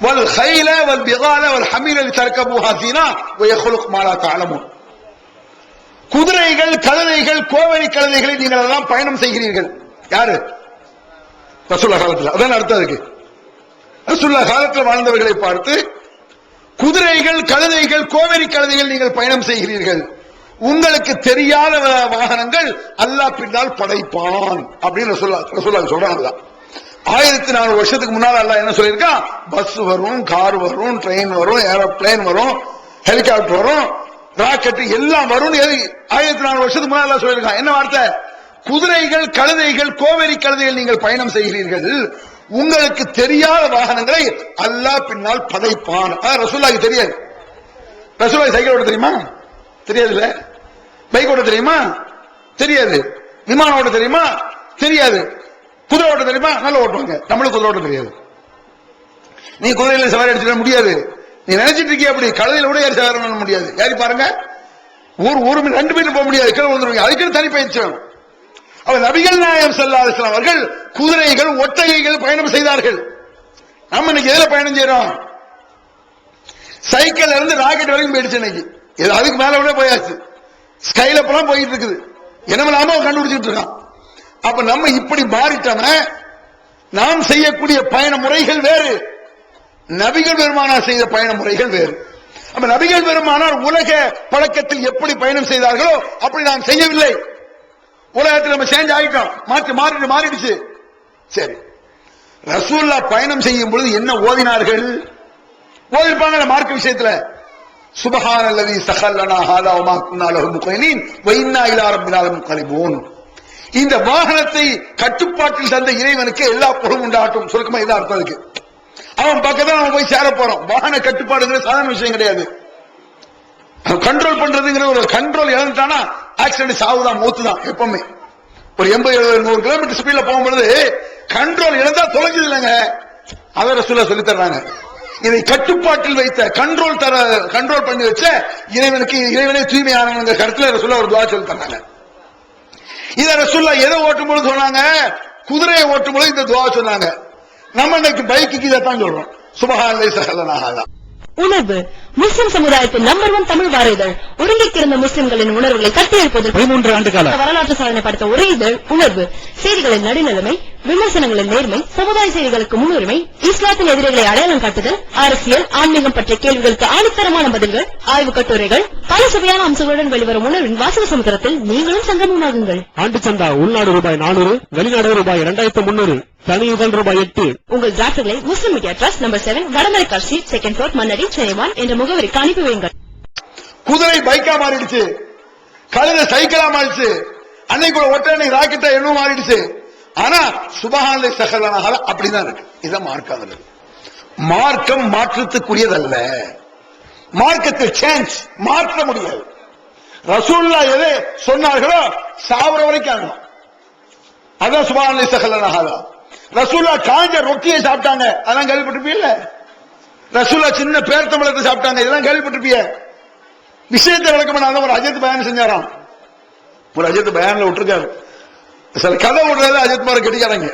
வல் கைல வல் பிகால வல் ஹமீல லிதர்கபூஹா ஸீனா வ யخلق மா லா தஅலமூன். குதிரைகள், கழுதைகள், கோவரி கழுதைகளை நீங்கள் எல்லாம் பயணம் செய்கிறீர்கள். யாரு? ரசூலுல்லாஹ் காலத்துல. அதான் அர்த்தம் இருக்கு. ரசூலுல்லாஹ் காலத்தில் வாழ்ந்தவர்களை பார்த்து குதிரைகள், கழுதைகள், கோவரி கழுதைகள் நீங்கள் பயணம் செய்கிறீர்கள், உங்களுக்கு தெரியாத வாகனங்கள் அல்லாஹ் பின்னால் படைப்பான் அப்படின்னு ரசூலுல்லாஹ் சொல்றாங்க. 1400 வருஷத்துக்கு முன்னால அல்லாஹ் என்ன சொல்லியிருக்கான்? பஸ் வரும், கார் வரும், ட்ரெயின் வரும், ஏரோப்ளேன் வரும், ஹெலிகாப்டர் வரும், ராக்கெட் எல்லாம் வரும். 1400 வருஷத்துக்கு முன்னால அல்லாஹ் சொல்லியிருக்கான். என்ன வார்த்தை? குதிரைகள், கழுதைகள், கோவரி கழுதைகள் நீங்கள் பயணம் செய்கிறீர்கள், உங்களுக்கு தெரியாத வாகனங்களை அல்லாஹ் பின்னால் படைப்பான். ரசூலுல்லாஹ்க்கு தெரியாது. ரசூலுல்லாஹ் சைக்கிள் ஓட்ட தெரியுமா? தெரியாதுல்ல. பைக் ஓட்ட தெரியுமா? தெரியாது. விமானம் ஓட்ட தெரியுமா? தெரியாது. குதிரை ஓட்ட தெரியுமா? நல்லா ஓட்டுவாங்க. நம்மளுக்கு குதிரை ஓட்ட தெரியாது. நீ குதிரையில சவாரி அடிச்சிட முடியாது. நீ நினைச்சிட்டு இருக்கிய அப்படி கழுதையில கூட ஏறி சவாரி பண்ண முடியாது. ஏறி பாருங்க, ஒரு 2 பேர் போக முடியாது, கீழே வந்துருவீங்க. அதுக்கு தனி பயிற்சி வேணும். அவர் நபிகள் நாயகம் ஸல்லல்லாஹு அலைஹி வஸல்லம் அவர்கள் குதிரைகள், ஒட்டகைகள் பயணம் செய்தார்கள். நம்ம இன்னைக்கு எதுல பயணம் செய்யறோம்? சைக்கிள் இருந்து ராக்கெட் வரைக்கும் போயிடுச்சு. இன்னைக்கு அதுக்கு மேல விட போயாச்சு. ஸ்கைல எல்லாம் போயிட்டு இருக்குது. என்னமெல்லாம கண்டுபிடிச்சிட்டு இருக்கான். அப்ப நம்ம இப்படி மாறிட்டோம். நாம் செய்யக்கூடிய பயண முறைகள் வேறு, நபிகள் பெருமானார் செய்த பயண முறைகள் வேறு. அப்ப நபிகள் பெருமானார் உலக பழக்கத்தில் எப்படி பயணம் செய்தார்களோ அப்படி நாம் செய்யவில்லை. உலகத்தில் நம்ம சேஞ்ச் ஆகிட்டோம், மாறிடுச்சு. சரி, ரசூலுல்லாஹ் பயணம் செய்யும் பொழுது என்ன ஓதினார்கள்? ஓதிருப்பாங்க மார்க்க விஷயத்துல. சுப்ஹானல்லதி ஸஹல்லனா ஹாதா வ மா குன்னா லஹு முக்ரினீன் வ இன்னா இலா ரப்பில் ஆலமீன் முன்கலிபூன். இந்த வாகனத்தை கட்டுப்பாட்டில் தந்த இறைவனுக்கு எல்லா புகழும் உண்டாகட்டும். சுருக்கமா இதான் அர்த்தம் இருக்கு. அவன் பக்கத்துல நம்ம போய் சேர போறோம். வாகன கட்டுப்பாடுங்கிற சாதாரண விஷயம் கிடையாது. கண்ட்ரோல் பண்றதுங்கிற ஒரு கண்ட்ரோல் இழந்துட்டானா ஆக்சிடென்ட், சாவுதான், மூத்துதான். எப்பவுமே ஒரு 80-100 கிலோமீட்டர் ஸ்பீட்ல போகும்பொழுது கண்ட்ரோல் இழந்தா தொலைஞ்சது இல்லைங்க. அதை ரசூலுல்லாஹ் சொல்லி தர்றாங்க. இதை கட்டுப்பாட்டில் வைத்த கண்ட்ரோல் பண்ணி வச்ச இறைவனே தூய்மையானவங்க கருத்துல ரசூலுல்லாஹ் ஒரு துஆ சொல்லி தந்தாங்க. இத ரசூலுல்லாஹ் எதை ஓட்டும் பொழுது சொன்னாங்க? குதிரையை ஓட்டும் பொழுது இந்த துஆ சொன்னாங்க. நம்ம இன்னைக்கு பைக்குக்கு இதைத்தான் சொல்றோம். சுப்ஹானல்லாஹி ஸல்லல்லாஹு. உணர்வு முஸ்லிம் சமுதாயத்தின் நம்பர் 1 தமிழ் வார இதழ். ஒருங்கிக்கிருந்த முஸ்லிம்களின் உணர்வுகளை கட்டியெழுப்பதற்கு 13 ஆண்டு கால வரலாற்று சாதனை படைத்த ஒரே இதழ் உணர்வு. செய்திகளின் நடுநிலைமை, விமர்சனங்களின் நேர்மை, சமுதாய செய்திகளுக்கு முன்னுரிமை, இஸ்லாத்தின் எதிரிகளை அடையாளம் காட்டுதல், அரசியல், ஆன்மீகம் பற்றிய கேள்விகளுக்கு ஆணித்தரமான பதில்கள், ஆய்வு கட்டுரைகள், பல சுவையான அம்சங்களுடன் வெளிவரும் உணர்வின் வாசக சமுத்திரத்தில் நீங்களும் சங்கமமாகுங்கள். ஆண்டு சந்தா உள்நாடு ரூபாய் 400, வெளிநாடு ரூபாய் 2300, தனி இதழ் ரூபாய் 8. உங்கள் டிராஃப்ட்களை முஸ்லிம் மீடியா ட்ரஸ்ட் நம்பர் 7 வடமலை காட்சி 2nd floor மன்னடி சென்னை 1 என்ற முகவரிக்கு அனுப்பி வையுங்கள். குதிரை பைக்கா மாறிடுச்சு, கழுதை சைக்கிளா மாறிடுச்சு, அன்னைக்கு ஒட்டனை ராக்கெட்டா என்ன மாறிடுச்சு. ஆனா சுப்ஹானல்லாஹி ஸல்லல்லாஹு அப்படிதான் இருக்கு. இதான் மார்க்கம். மார்க்கம் மாற்றத்துக்குரியதல்ல. மார்க்கத்தை சேஞ்ச் மாற்ற முடியாது. ரசூலுல்லாஹ் எதை சொன்னார்களோ சாவர வரைக்கும் ஆகணும். அதான் சுப்ஹானல்லாஹி ஸல்லல்லாஹு. ரசூலுல்லாஹ் காஞ்ச ரொட்டியை சாப்பிட்டாங்க, அதான் கேள்விப்பட்டிருப்பீங்க. ரசூலுல்லாஹ் சின்ன பேர்த்தம்பழத்தை சாப்பிட்டாங்க, இதெல்லாம் கேள்விப்பட்டிருப்பீங்க. விஷயத்தை விளக்கம் பண்ணாத ஒரு அஜத் பயான் செஞ்சாராம். ஒரு அஜத் பயான்ல விட்டுருக்காரு. சில கதை விடுறது அஜத் மாதிரி கெட்டிக்காரங்க.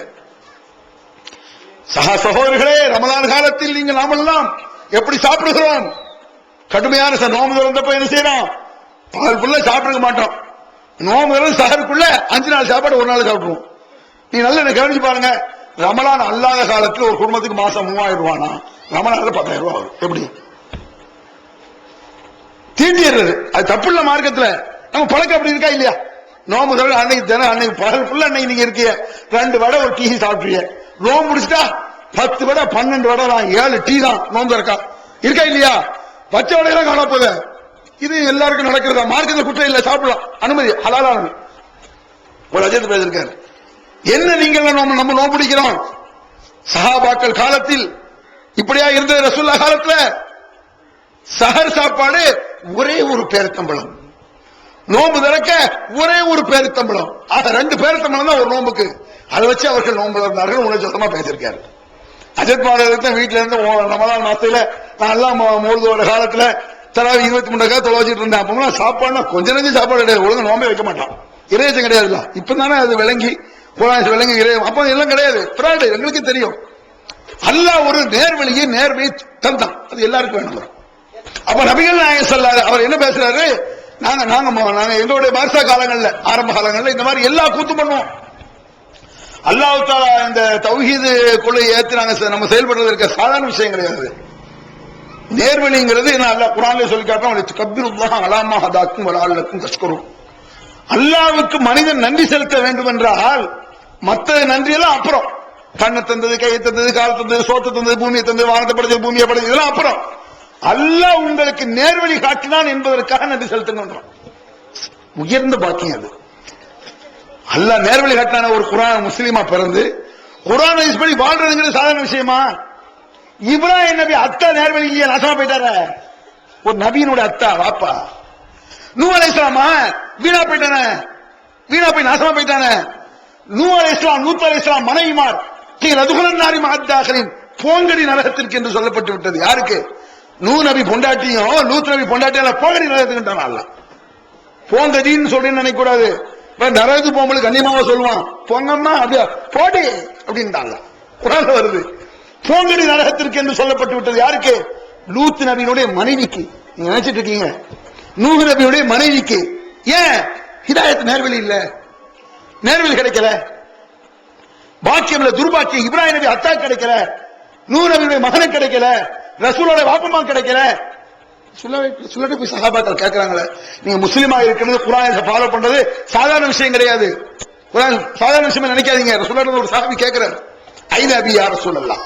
சகோதரர்களே, ரமலான் காலத்தில் நீங்க நாமெல்லாம் எப்படி சாப்பிடுகிறோம்? கடுமையான நோம்பு திறந்தப்ப என்ன செய்யறோம்? பகல் ஃபுல்லா சாப்பிட மாட்டோம். நோம்பு திறந்து சஹருக்குள்ள 5 நாள் சாப்பாடு ஒரு நாள் சாப்பிடுவோம். நீ நல்லா கவனிச்சு பாருங்க. ரமலான் அல்லாத காலத்தில் ஒரு குடும்பத்துக்கு மாசம் 3000 ரூபானா, ரமலான்ல 10000 ரூபாய் வரும். எப்படி தீண்டிடுறது? அது தப்பு இல்ல. மார்க்கத்துல நம்ம பழக்கம் அப்படி இருக்கா இல்லையா? நோம்பு திறந்து அன்னைக்கு தினம் அன்னைக்கு பகல் ஃபுல்லா அன்னைக்கு நீங்க இருக்கீங்க, 2 வடை ஒரு டீ சாப்பிடுறீங்க. நோம்பு முடிச்சுட்டா 10 வடை 12 வடை தான், 7 டீ தான் நோம்பு இருக்கா இல்லையா? பச்சை வடையெல்லாம் காண போகுது. இது எல்லாருக்கும் நடக்கிறதா? மார்க்கத்தில் குற்றம் இல்ல, சாப்பிடலாம், அனுமதி, ஹலாலான. ஒரு அஜத் பேசிருக்காரு. என்ன நீங்கள் நம்ம நோம்பு பிடிக்கிறோம்? சஹாபாக்கள் காலத்தில் இப்படியா இருந்தது? ரசூலுல்லாஹ் காலத்துல சஹர் சாப்பாடு ஒரே ஒரு பேரித்தம்பழம், நோம்பு திறக்க ஒரே ஒரு பேரித்தம்பழம். ஆக 2 பேரித்தம்பழம் தான் ஒரு நோம்புக்கு. அதை வச்சு அவர்கள் நோம்பு திறந்தார்கள். உணர்ச்சி சொந்தமா பேசியிருக்காரு. அஜத் மாதத்தை வீட்டுல இருந்து ரமலான் மாசத்துல நான் எல்லாம் மூழ்குவோட காலத்துல தராவி 23 தொலை வச்சுட்டு இருந்தேன். அப்ப சாப்பாடுனா கொஞ்ச நெஞ்சு சாப்பாடு கிடையாது, ஒழுங்கு நோம்பே வைக்க மாட்டான். இறையச்சம் கிடையாது. இப்பதானே அது விளங்கி விளங்கி அப்ப எல்லாம் கிடையாது. எங்களுக்கு தெரியும். அல்லாஹ் ஒரு நேர்வழியை நேர்மையை தந்தான், அது எல்லாருக்கும் வேணும். அப்ப நபிகள் நாயகம் ஸல்லல்லாஹு அவர் என்ன பேசுறாரு? நாங்க எங்களுடைய பாஷா காலங்கள்ல, ஆரம்ப காலங்கள்ல இந்த மாதிரி எல்லா கூத்தும் பண்ணுவோம். அல்லாஹ் தஆலா இந்த தௌஹீது கொள்கையை ஏத்து நாங்க நம்ம செயல்படுறது இருக்க சாதாரண விஷயம் கிடையாது. நேர்வழிங்கிறது என்ன அல்லாஹ் குர்ஆன்ல சொல்லி காட்டுறான். கப்பிருல்லாஹ் அலாமா ஹதாக்கும் வலஅல்லக்கும் தஷ்குரூன். அல்லாஹ்வுக்கு மனிதன் நன்றி செலுத்த வேண்டும் என்றால் மற்ற நன்றி எல்லாம் அப்புறம். கண்ணை தந்தது, கையை தந்தது, கால் தந்தது, சோத்தை தந்தது, பூமியை தந்தது, வானத்தை படைச்சது, பூமியை படைச்சது, இதெல்லாம் அப்புறம். அல்லாஹ் உங்களுக்கு நேர்வழி காட்டினான் என்பதற்காக நன்றி செலுத்துங்க. உயர்ந்த பாக்கியம் அது. அல்லாஹ் நேர்வழி காட்டினான ஒரு குர்ஆன் முஸ்லிமா பிறந்து குர்ஆனை படி வாழ்றதுங்கிறது சாதாரண விஷயமா? இப்ராஹிம் நபி அத்தா நேர்வழி இல்லையா, நாசமா போயிட்டார. ஒரு நபியினுடைய அத்தா வாப்பா நூஹ் அலைஹிஸ்ஸலாமா வீணா போய் நாசமா போயிட்டானே. நூஹ் அலைஹிஸ்ஸலாம், லூத் அலைஹிஸ்ஸலாம் மனைவிமார் போங்கடி நரகத்திற்கு என்று சொல்லப்பட்டு விட்டது. யாருக்கு? நூஹ் நபி பொண்டாட்டியும் லூத் நபி பொண்டாட்டியும் போங்கடி நரகத்துக்கு. அல்ல போங்கடின்னு சொல்றேன்னு நினைக்க கூடாது. நரகத்துக்கு போகும்போது கண்ணியமாவா சொல்லுவான், போங்கம்மா அப்படியா போடி அப்படின்ட்டாங்க. குர்ஆன்ல வருது போங்கடி நரகத்திற்கு என்று சொல்லப்பட்டு விட்டது. யாருக்கு? லூத் நபியினுடைய மனைவிக்கு. நீங்க நினைச்சிட்டு இருக்கீங்க நூஹ் நபியுடைய மனைவிக்கு. ஏன்? ஹிதாயத் நேர்வழி இல்ல, நேர்வழி கிடைக்கல, பாக்கியம் இல்ல, துர்பாக்கியம். இப்ராஹிம் நபி அத்தா கிடைக்கல, நூஹ் நபியுடைய மகனை கிடைக்கல, ரசூலோட வாப்பமா கிடைக்கல. சொல்லிட்டு போய் சஹாபாக்கள் கேட்கிறாங்களே, நீங்க முஸ்லீமா இருக்கிறது, குர்ஆனை ஃபாலோ பண்றது சாதாரண விஷயம் கிடையாது. குர்ஆன் சாதாரண விஷயம் நினைக்காதீங்க. ரசூலுல்லாஹ் ஒரு சஹாபி கேட்கிறார், ஐன அபி யா ரசூலல்லாஹ்,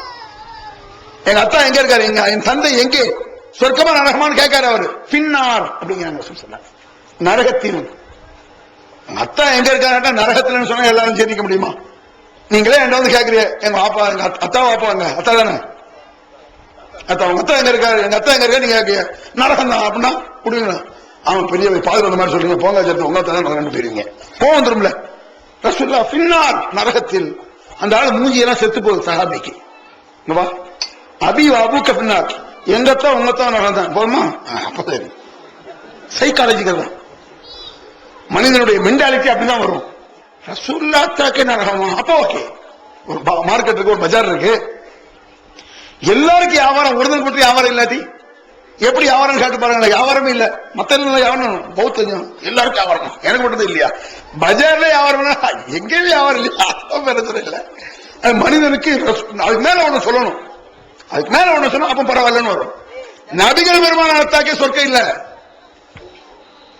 எங்க அத்தா எங்க இருக்காரு, என் தந்தை எங்கே, சொர்க்கமா நரகமான்னு கேட்காரு அவரு. பின்னார் அப்படிங்கிறாங்க ரசூலுல்லாஹ், நரகத்தில். அத்தா எங்க இருக்காருன்னா நரகத்தில் சொன்னா எல்லாரும் ஜெயிக்க முடியுமா? நீங்களே என்கிட்ட வந்து கேட்கிறீங்க, எங்க பாப்பா, எங்க அத்தா பாப்பாங்க, அத்தா தானே அத்தா, உங்க அத்தா எங்க இருக்காரு, எங்க அத்தா எங்க இருக்கா, நீங்க கேட்க நரகம் தான் அப்படின்னா குடிங்க. அவன் பெரிய பாதுகாப்பு அந்த மாதிரி சொல்றீங்க, போங்க சேர்த்து உங்க அத்தா தான் ரெண்டு போயிருவீங்க, போக வந்துரும்ல. ரசூலுல்லாஹ் பின்னார் நரகத்தில். அந்த ஆள் மூஞ்சியெல்லாம் செத்து போகுது சஹாபிக்கு. அபி அபுக்க பின்னார், எங்கத்தான் உங்கத்தான் நடந்தான் போதுமா? அப்ப சரி, சைக்காலஜிக்கல் தான், மனிதனுடைய மென்டாலிட்டி அப்படிதான் வரும். ரசூலுல்லாஹ்வுக்கு நரகமா? அப்ப ஓகே. ஒரு மார்க்கெட் இருக்கு, ஒரு பஜார் இருக்கு, எல்லாருக்கும் வியாபாரம், ஒருதல் பற்றி வியாபாரம் இல்லாட்டி எப்படி வியாபாரம் கேட்டு பாருங்க. வியாபாரமே இல்ல, மத்த வியாபாரம் பௌத்தம் எல்லாருக்கும் வியாபாரம், எனக்கு மட்டும் இல்லையா? பஜார்ல வியாபாரம் எங்கேயும் வியாபாரம் இல்லையா? பிரச்சனை இல்ல. மனிதனுக்கு அதுக்கு மேல ஒண்ணு சொல்லணும், அதுக்கு மேல ஒண்ணு சொன்னா அப்ப பரவாயில்லன்னு வரும். நபிகள் பெருமான அத்தாக்கே சொர்க்கம் இல்ல.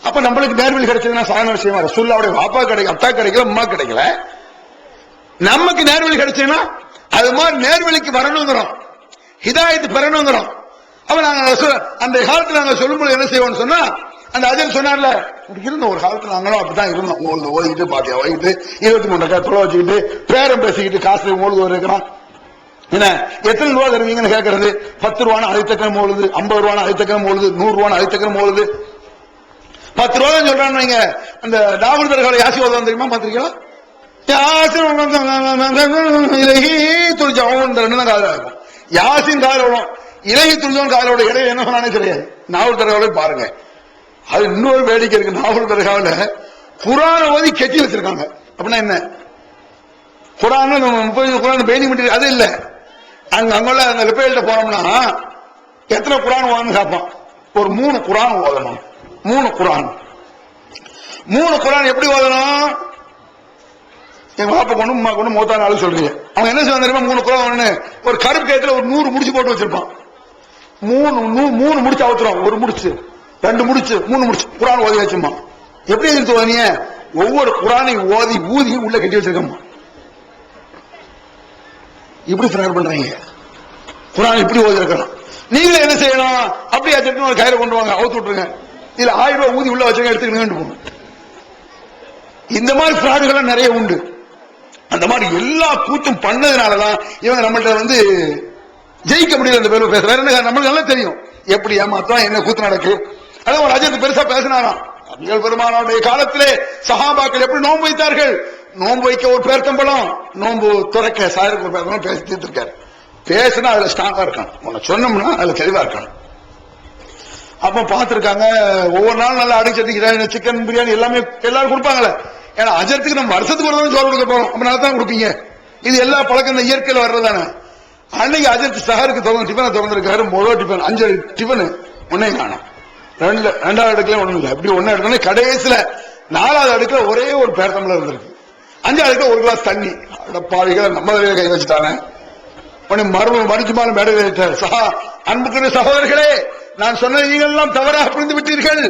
அப்ப நம்மளுக்கு நேர்வழி கிடைச்சதுன்னா சாதாரண விஷயமா? ரசூலுல்லாஹ்வுடைய வாப்பா கிடைக்கல, அத்தா கிடைக்கல, அம்மா கிடைக்கல, நமக்கு நேர்வழி கிடைச்சதுன்னா அது மாதிரி நேர்வழிக்கு வரணுங்கிறோம், ஹிதாயத்து பெறணுங்கிறோம். அப்ப நாங்க அந்த காலத்துல நாங்க சொல்லும்போது என்ன செய்வோம்னு சொன்னா, அந்த அஜன் சொன்னார்ல, இருந்தோம் ஒரு காலத்துல நாங்களும் அப்படிதான் இருந்தோம். ஓதிக்கிட்டு பாத்தியா ஓதிக்கிட்டு 23 ரக்காத் தொழ வச்சுக்கிட்டு பேரம் பேசிக்கிட்டு காசு ஓடுது இருக்கிறோம். என்ன எத்தனை ரூபா தருவீங்கன்னு கேட்கறது, 10 ரூபான்னு அழைத்தக்கம் ஓடுது, 50 ரூபான்னு அழைத்தக்கம் ஓடுது, 100 ரூபான்னு அழைத்தக்கம் ஓடுது. 10 ரூபா தான் சொல்றான்னு வைங்க. அந்த டாபர் தர்கால யாசி ஓதுவான் தெரியுமா? பாத்திருக்கீங்களா? யாசின் காதல இலகி துணிஞ்சவன் காதலோட இடையில என்ன சொன்னானே தெரியாது. நாவல் தர்காவில பாருங்க, அது இன்னொரு வேடிக்கை இருக்கு. நாவல் தர்காவில குரான ஓதி கெட்டி வச்சிருக்காங்க. அப்படின்னா என்ன? குரான் 30 குரான் பேணி மெட்டீரியல் அது இல்ல. அங்குள்ள அந்த ரிப்பேர்ட்ட போனோம்னா எத்தனை குரான் ஓதணும் கேட்பான். ஒரு 3 குரான் ஓதணும். 3 குரான். 3 குரான் எப்படி ஓதணும்? எங்க பாப்பா கொண்டு உமா கொண்டு மூத்தான ஆளு சொல்றீங்க. அவங்க என்ன செய்வாங்க தெரியுமா? 3 குரான் ஒரு கருப்பு கேத்துல ஒரு 100 முடிச்சு போட்டு வச்சிருப்பான். 3 முடிச்சு அவுத்துறோம். 1 முடிச்சு, 2 முடிச்சு, 3 முடிச்சு குரான் ஓதி வச்சுமா. எப்படி எடுத்து ஓதினீங்க? ஒவ்வொரு குரானை ஓதி ஊதி உள்ள கட்டி வச்சிருக்கோம். இப்படி தயார் பண்றீங்க. குரான் இப்படி ஓதி இருக்கிறோம். நீங்களே என்ன செய்யணும்? அப்படியே அச்சட்டு ஒரு கயிறை கொண்டு வாங்க, அவுத்து விட்டுருங்க. இதுல 1000 ரூபாய் ஊதி உள்ள வச்சுங்க, எடுத்துக்கிட்டு போகணும். இந்த மாதிரி பிராடுகள் நிறைய உண்டு. அந்த மாதிரி எல்லா கூத்தும் பண்ணதுனாலதான் இவங்க நம்மள்ட்ட ஜெயிக்க முடியல. அந்த பேர் பேச வேற என்ன, நம்மளுக்கு நல்லா தெரியும் எப்படி ஏமாத்தான் என்ன கூத்து நடக்கு. அதான் ஒரு அஜயத்து பெருசா பேசினாராம். நபிகள் பெருமானுடைய காலத்திலே சஹாபாக்கள் எப்படி நோன்பு வைத்தார்கள்? நோன்பு வைக்க ஒரு பேர்த்தம்பளம், நோன்பு துறக்க சாயருக்கு ஒரு பேர்த்தம்பளம் பேசி தீர்த்திருக்காரு. பேசினா அதுல ஸ்ட்ராங்கா இருக்கணும், உன்னை சொன்னோம்னா அதுல தெளிவா இருக்கணும். அப்ப பாத்துருக்காங்க, ஒவ்வொரு நாளும் நல்லா அடிச்சதுக்கு சிக்கன் பிரியாணி எல்லாமே எல்லாரும் கொடுப்பாங்களே. ஏன்னா அஜரத்துக்கு நம்ம வருஷத்துக்கு ஒரு தடவை சோறு கொடுக்க போறோம், அப்ப நல்லா தான் கொடுப்பீங்க. இது எல்லா பழக்கம் இந்த இயற்கையில் வர்றதானே. அன்னைக்கு அஜரத்து சஹருக்கு டிஃபனை திறந்திருக்காரு. முதல் டிஃபன் 5 டிஃபன் ஒன்னையும் காணும். 2வது அடுக்கல ஒண்ணும் இல்லை. இப்படி ஒன்னு எடுக்கணும். கடைசியில 4வது அடுக்கல ஒரே ஒரு பேர்த்தம்பளம் இருந்திருக்கு. 5வது அடுக்கல ஒரு கிளாஸ் தண்ணி. பாவிகள் நம்ம கை வச்சுட்டாங்க. மறுச்சுமாலும் மேடை வைத்தார். அன்புக்குரிய சகோதரர்களே, நான் சொன்னது நீங்கள் எல்லாம் தவறாக புரிந்து விட்டீர்கள்.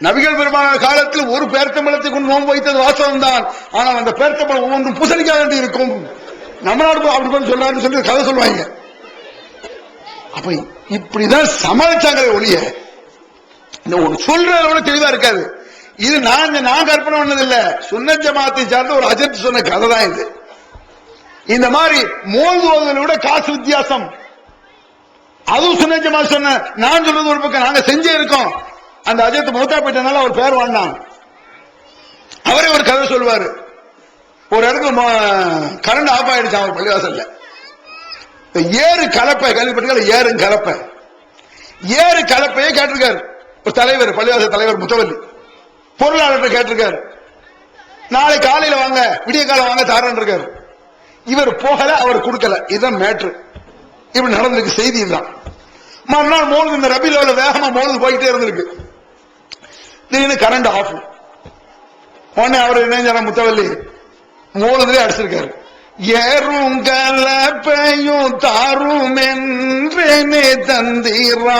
நபிகள் பெருமான காலத்தில் ஒரு பேர்த்தம்பளத்தை கொண்டு நோன்பு வைத்தது வாசகம் தான். ஆனால் அந்த பேர்த்தம்பளம் ஒவ்வொன்றும் பூசணிக்க வேண்டி இருக்கும். நம்மளோட அப்படி சொல்லாருன்னு சொல்லி கதை சொல்லுவாங்க. அப்ப இப்படிதான் சமாளிச்சாங்க ஒழிய இந்த ஒரு சொல்றதோட தெளிவா இருக்காது. இது நான் கற்பனை பண்ணது இல்ல, சுன்னத் ஜமாத்தை சார்ந்த ஒரு அஜர்த் சொன்ன கதை தான் இது. இந்த மாதிரி மோதுவதை விட காசு வித்தியாசம். அதுவும் சுன்னத் ஜமாத் சொன்ன, நான் சொல்றது ஒரு பக்கம், நாங்க செஞ்சே இருக்கோம். அந்த அஜர்த் மௌத்தா போயிட்டனால அவர் பேர் வாங்கினான். அவரே ஒரு கதை சொல்வாரு. ஒரு இடத்துல கரண்ட் ஆஃப் ஆயிடுச்சு அவர் பள்ளிவாசல்ல. ஏறு கலப்பை கேள்விப்பட்டிருக்காரு. ஏறு கலப்பையே கேட்டிருக்காரு ஒரு தலைவர், பள்ளிவாசல் தலைவர் முத்தவல்லி. பொருளாளர் கேட்டிருக்காரு, நாளை காலையில வாங்க, விடிய காலம் வாங்க தாரன் இருக்காரு. இவர் போகல, அவர் கொடுக்கல. இதுதான் மேட்ரு. இப்படி நடந்திருக்கு. செய்தி இதுதான். மறுநாள் மோலுது, இந்த ரபில வேகமா மோலுது போயிட்டே இருந்திருக்கு. திடீர்னு கரண்ட் ஆஃப். உடனே அவர் என்ன முத்தவல்லி மோலுதுலே அடிச்சிருக்காரு. ஏறும் கலப்பையும் தாரும் என்றே தந்தீரா.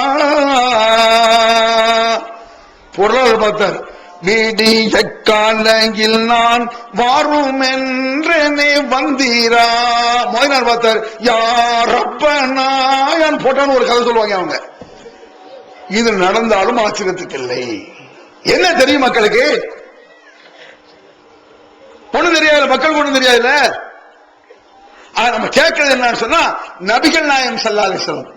பொருளாளர் பார்த்தார். விடிய காலையில் நான் வாரும் என்றே வந்தீரா. மோதினார் பார்த்தார். யாரப்பனான் போட்டான்னு ஒரு கதை சொல்லுவாங்க அவங்க. இது நடந்தாலும் ஆச்சரியத்துக்கு இல்லை. என்ன தெரியும் மக்களுக்கு? ஒண்ணு தெரியாது, மக்களுக்கு ஒண்ணு தெரியாதுல்ல. நம்ம கேட்கறது என்னன்னு சொன்னா, நபிகள் நாயகம் ஸல்லல்லாஹு அலைஹி வஸல்லம்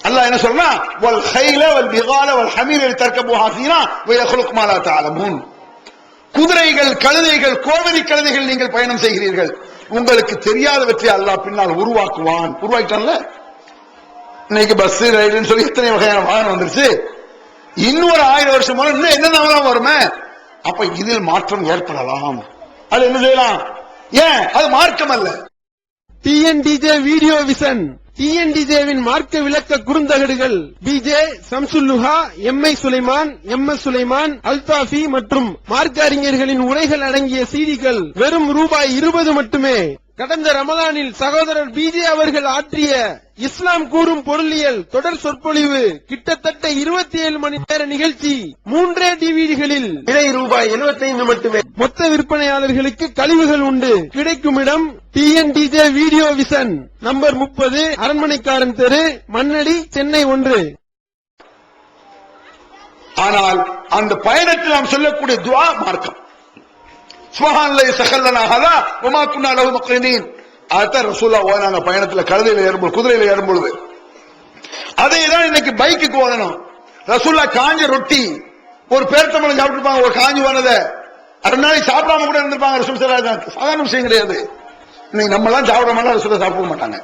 அல்லாஹ் என்ன சொல்றா, வல் கைல வல் பிகால வல் ஹமீர தர்கபுஹா ஃபீனா வ யخلق மா லா தஅலமூன். குதிரைகள், கழுதைகள், கோவரி கழுதைகள் நீங்கள் பயணம் செய்கிறீர்கள். உங்களுக்கு தெரியாதவற்றை அல்லாஹ் பின்னால் உருவாக்குவான். உருவாக்கிட்டான்ல. இன்னைக்கு பஸ் ரைடுன்னு சொல்லி எத்தனை வகையான வாகனம் வந்துருச்சு. இன்னொரு 1000 வருஷம் இன்னும் என்னென்ன வருமே. அப்ப இதில் மாற்றம் ஏற்படலாம். அது என்ன செய்யலாம்? ஏன் அது மார்க்கம் அல்ல. டிஎன்டிஜே வீடியோ விஷன், டிஎன்டிஜேவின் மார்க்க விளக்க குறுந்தகடுகள் PJ Shamsulluha, MI Sulaiman, MS Sulaiman, Althafi மற்றும் மார்க்க அறிஞர்களின் உரைகள் அடங்கிய சீடிகள் வெறும் ₹20 மட்டுமே. கடந்த ரமலானில் சகோதரர் பிஜே அவர்கள் ஆற்றிய இஸ்லாம் கூறும் பொருளியல் தொடர் சொற்பொழிவு கிட்டத்தட்ட 27 மணி நேர நிகழ்ச்சி 3 டிவிடிகளில் விலை ₹75 மட்டுமே. மொத்த விற்பனையாளர்களுக்கு கழிவுகள் உண்டு. கிடைக்கும் இடம் டிஎன்டிஜே வீடியோ விஷன், நம்பர் 30, அரண்மனைக்காரன் தெரு, மண்ணடி, சென்னை 1. ஆனால் அந்த பயணத்தில் நாம் சொல்லக்கூடிய துஆ மார்க்கம். சுப்ஹானல்லாஹி ஸஹல்லனா ஹதா வமா குன்னா லஹு முக்ரினீன். அத ரசூலுல்லாஹ் ஓதுனாங்க பயணத்துல, கழுதையில ஏறும்போது, குதிரையில ஏறும்போது. அதே தான் இன்னைக்கு பைக்குக்கு ஓதணும். ரசூலுல்லாஹ் காஞ்ச ரொட்டி ஒரு பேர்த்தம்பழம் சாப்பிட்டுருப்பாங்க, ஒரு காஞ்சி போனதை 2 நாளைக்கு சாப்பிடாம கூட இருந்திருப்பாங்க. ரசூல் ஸல்லல்லாஹு அலைஹி வஸல்லம் சாதாரண விஷயம் கிடையாது. இன்னைக்கு நம்ம எல்லாம் சாப்பிட மாட்டோம், ரசூலுல்லாஹ் சாப்பிட மாட்டாங்க.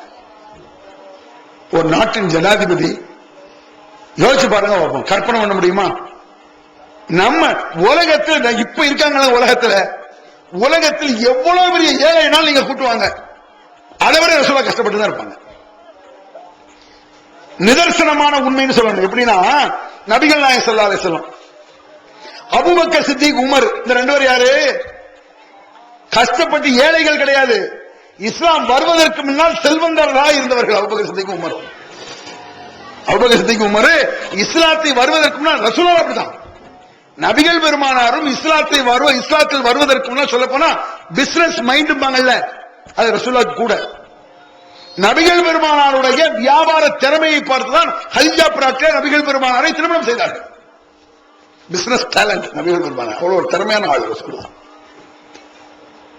ஒரு நாட்டின் ஜனாதிபதி யோசிச்சு பாருங்க, கற்பனை பண்ண முடியுமா? நம்ம உலகத்தில் இப்ப இருக்காங்களா, உலகத்தில் எவ்வளவு பெரிய ஏழைனாலும் நீங்க கூட்டுவாங்க, அதை விட ரசூலுல்லாஹ் கஷ்டப்பட்டு தான் இருப்பாங்க. நிதர்சனமான உண்மைன்னு சொல்லணும். எப்படின்னா, நபிகள் நாயகம் ஸல்லல்லாஹு அலைஹி வஸல்லம், அபூபக்கர் சித்திக், உமர், இந்த 2 பேர் யாரு? கஷ்டப்பட்டு ஏழைகள் கிடையாது. இஸ்லாம் வருவதற்கு முன்னால் செல்வந்தர்களாக இருந்தவர்கள் Abu Bakr Siddique, Umar. Abu Bakr Siddique, Umar இஸ்லாத்தை வருவதற்கு முன்னால் ரசூலுல்லாஹ் அப்படிதான். நபிகள் பெருமானாரும் இஸ்லாத்தில் வருவதற்கு முன்னால் சொல்ல போனா பிசினஸ் மைண்டும்பாங்கல்ல, அது ரசூலுல்லாஹ் கூட. நபிகள் பெருமானாருடைய வியாபார திறமையை பார்த்துதான் ஹதீஜா பிராட்டியார் நபிகள் பெருமானாரை திருமணம் செய்தார்கள். பிசினஸ் டேலண்ட் நபிகள் பெருமானார் அவ்வளவு ஒரு திறமையான ஆள் ரசூலுல்லாஹ்.